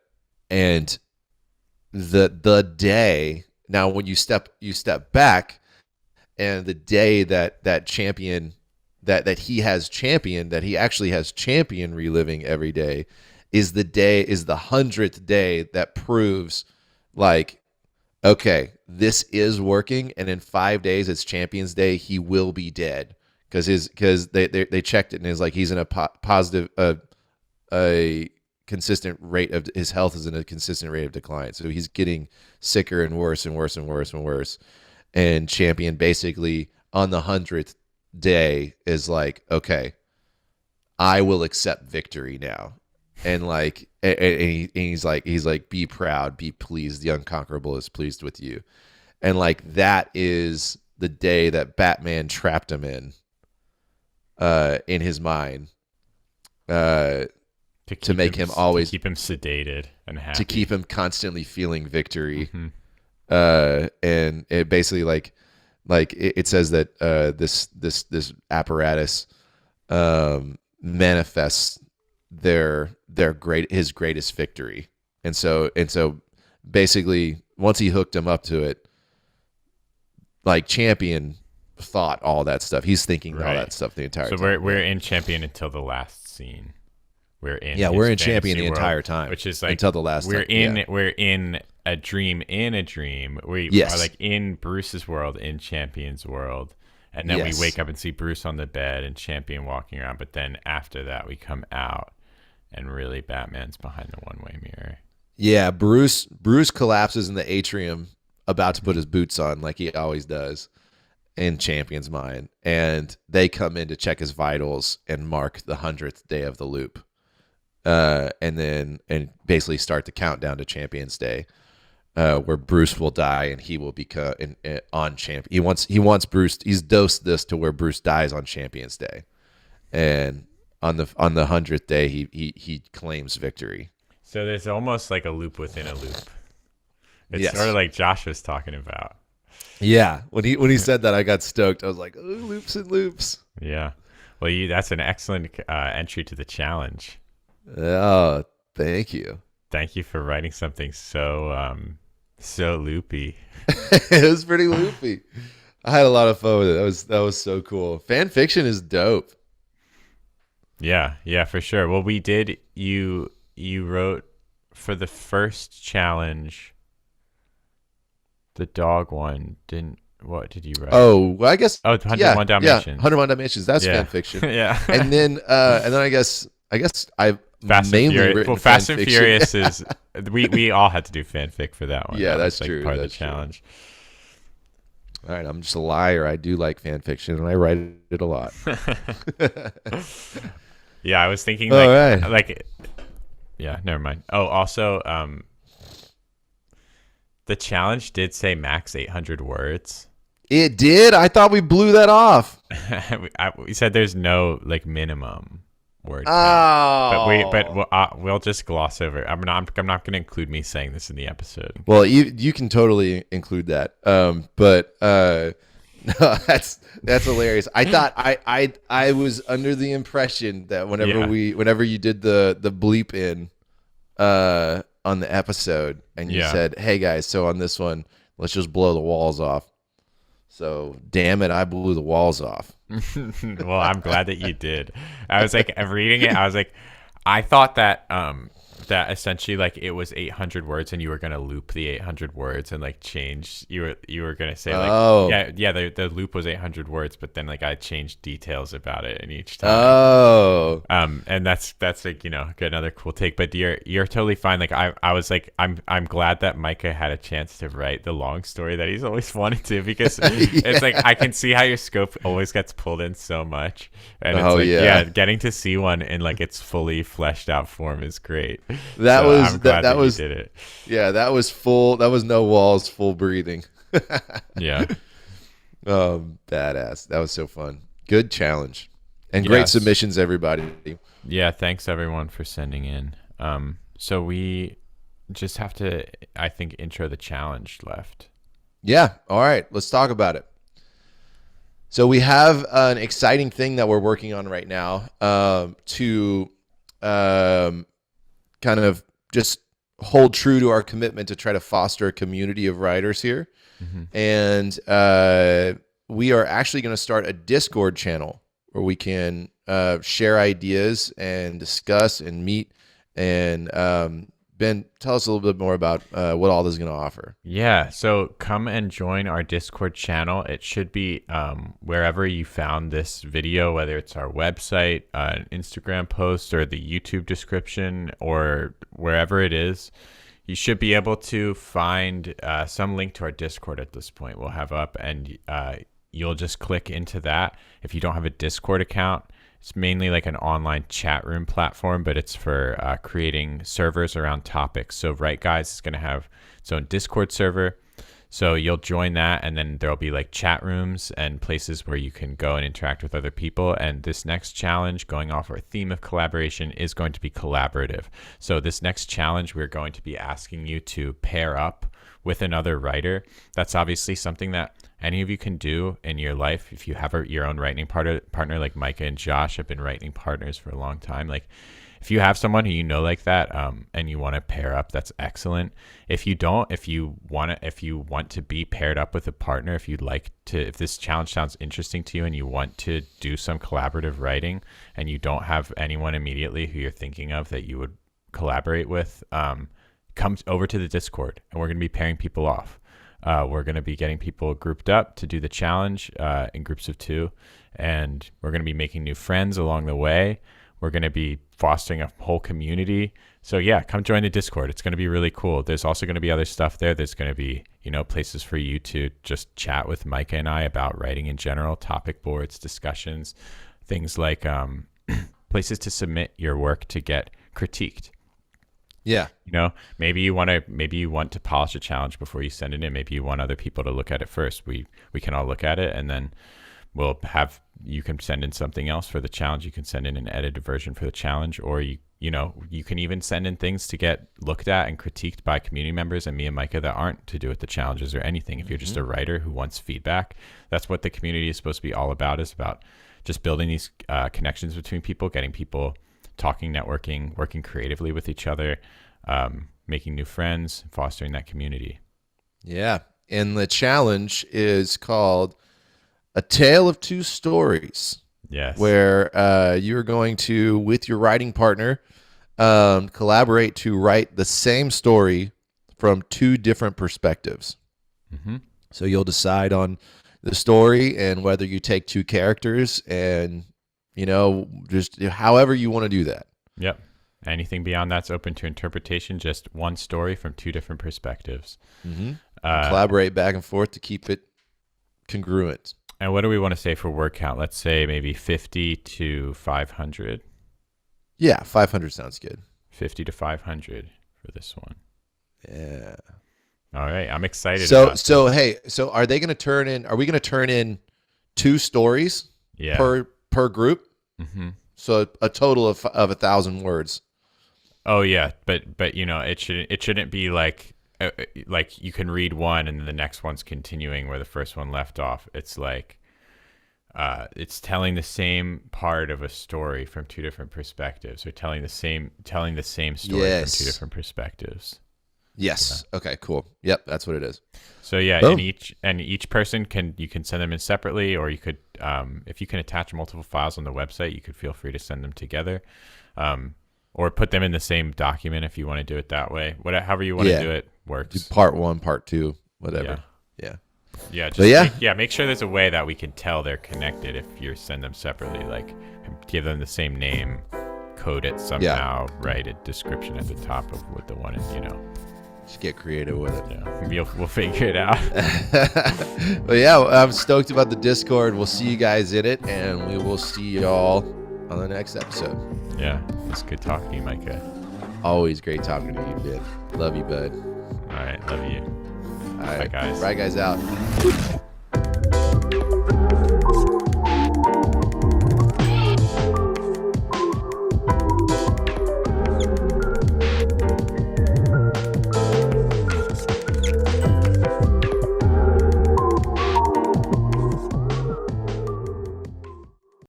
day, now when you step back, and the day that Champion, that he has Champion, that he actually has Champion reliving every day, is the 100th day that proves like, okay, this is working, and in 5 days it's Champion's day. He will be dead because they checked it, and it's like he's in a positive a consistent rate of, his health is in a consistent rate of decline. So he's getting sicker and worse and worse and worse and worse. And Champion basically on the 100th day is like, okay, I will accept victory now. And like, and he's like, be proud, be pleased. The unconquerable is pleased with you. And like, that is the day that Batman trapped him in his mind, to make him always, to keep him sedated and happy, to keep him constantly feeling victory. Mm-hmm. And it basically it says that this apparatus manifests his greatest victory. And so basically once he hooked him up to it, like Champion thought all that stuff. He's thinking all that stuff the entire time. So we're in Champion until the last scene. We're in Champion the world, entire time, which is like until the last. We're in a dream in a dream. We are like in Bruce's world, in Champion's world, and then we wake up and see Bruce on the bed and Champion walking around. But then after that, we come out, and really Batman's behind the one-way mirror. Yeah, Bruce collapses in the atrium, about to put his boots on, like he always does, in Champion's mind, and they come in to check his vitals and mark the 100th day of the loop. And basically start the countdown to Champion's Day, where Bruce will die and he will become on Champion. He wants Bruce. He's dosed this to where Bruce dies on Champion's Day, and on the 100th day he claims victory. So there's almost like a loop within a loop. It's sort of like Josh was talking about. Yeah, when he said that, I got stoked. I was like, oh, loops and loops. Yeah, well, that's an excellent entry to the challenge. Oh, thank you. Thank you for writing something so loopy. It was pretty loopy. I had a lot of fun with it. That was so cool. Fan fiction is dope. Yeah, for sure. Well, we did. You wrote for the first challenge, the dog one. What did you write? Oh, well, I guess. 101 Dalmatians. Yeah, 101 Dalmatians. That's fan fiction. Yeah. And then I guess I mainly written well, Fast and Furious is we all had to do fanfic for that one. Yeah, that that's was, true. Part That's of the challenge. All right, I'm just a liar. I do like fan fiction, and I write it a lot. Yeah, I was thinking yeah, never mind. Oh, also, the challenge did say max 800 words. It did? I thought we blew that off. We said there's no minimum word count. But we'll just gloss over. I'm not going to include me saying this in the episode. Well, you can totally include that. But no, that's hilarious. I thought I was under the impression that whenever you did the bleep in on the episode, and you said, "Hey guys, so on this one, let's just blow the walls off." So, damn it, I blew the walls off. Well, I'm glad that you did. I was reading it. I was I thought that that essentially it was 800 words, and you were gonna loop the 800 words and change. You were gonna say the loop was 800 words, but then I changed details about it in each time. Oh. And that's another cool take. But you're totally fine. I was I'm glad that Micah had a chance to write the long story that he's always wanted to, because it's I can see how your scope always gets pulled in so much, and it's getting to see one in its fully fleshed out form is great. That was I'm glad that was you did it. Yeah, that was full. That was no walls, full breathing. Yeah. Badass. That was so fun. Good challenge. And great submissions, everybody. Yeah, thanks everyone for sending in. So we just have to, I think, intro the challenge left. Yeah. All right. Let's talk about it. So we have an exciting thing that we're working on right now to kind of just hold true to our commitment to try to foster a community of writers here. Mm-hmm. And we are actually going to start a Discord channel where we can share ideas and discuss and meet. And Ben, tell us a little bit more about what all this is going to offer. Yeah, so come and join our Discord channel. It should be wherever you found this video, whether it's our website, an Instagram post, or the YouTube description, or wherever it is. You should be able to find some link to our Discord at this point. We'll have up, and you'll just click into that. If you don't have a Discord account, it's mainly an online chat room platform, but it's for creating servers around topics. So Right Guys is going to have its own Discord server. So you'll join that, and then there'll be like chat rooms and places where you can go and interact with other people. And this next challenge, going off our theme of collaboration, is going to be collaborative. So this next challenge, we're going to be asking you to pair up with another writer. That's obviously something that any of you can do in your life. If you have your own writing partner like Micah and Josh have been writing partners for a long time, like if you have someone who you know like that, and you want to pair up, that's excellent. If you don't, if you want to be paired up with a partner, if this challenge sounds interesting to you and you want to do some collaborative writing and you don't have anyone immediately who you're thinking of that you would collaborate with, come over to the Discord, and we're going to be pairing people off. We're going to be getting people grouped up to do the challenge in groups of 2, and we're going to be making new friends along the way. We're going to be fostering a whole community. So yeah, come join the Discord. It's going to be really cool. There's also going to be other stuff there. There's going to be, places for you to just chat with Micah and I about writing in general, topic boards, discussions, things like places to submit your work to get critiqued. Yeah. Maybe you want to polish a challenge before you send it in. Maybe you want other people to look at it first. We can all look at it, and then you can send in something else for the challenge. You can send in an edited version for the challenge, or you can even send in things to get looked at and critiqued by community members and me and Micah that aren't to do with the challenges or anything. If you're just a writer who wants feedback, that's what the community is supposed to be all about, is about just building these connections between people, getting people talking, networking, working creatively with each other, making new friends, fostering that community. Yeah. And the challenge is called A Tale of Two Stories. Yes. Where you're going to, with your writing partner, collaborate to write the same story from 2 different perspectives. Mm-hmm. So you'll decide on the story and whether you take 2 characters and, just however you want to do that. Yep. Anything beyond that's open to interpretation, just one story from 2 different perspectives. Mm-hmm. Collaborate back and forth to keep it congruent. And what do we want to say for word count? Let's say maybe 50 to 500. Yeah, 500 sounds good. 50 to 500 for this one. Yeah. All right, I'm excited. So are we going to turn in 2 stories per group? Mm-hmm. So a total of 1,000 words. Oh yeah, but it shouldn't be like you can read one and the next one's continuing where the first one left off. It's like it's telling the same part of a story from 2 different perspectives, or telling the same story from 2 different perspectives. Yes. Yeah. Okay, cool. Yep, that's what it is. So yeah, Boom. each person can send them in separately, or you could if you can attach multiple files on the website, you could feel free to send them together. Or put them in the same document if you want to do it that way. However you want to do it works. Do part 1, part 2, whatever. Yeah. Make sure there's a way that we can tell they're connected if you send them separately. Like give them the same name, code it somehow, write a description at the top of what the one is. Just get creative with it. Yeah, we'll figure it out. But yeah, I'm stoked about the Discord. We'll see you guys in it, and we will see y'all on the next episode. Yeah, it's good talking to you, Micah. Always great talking to you, Ben. Love you, bud. All right, love you. All right, bye, guys. Right, guys, out.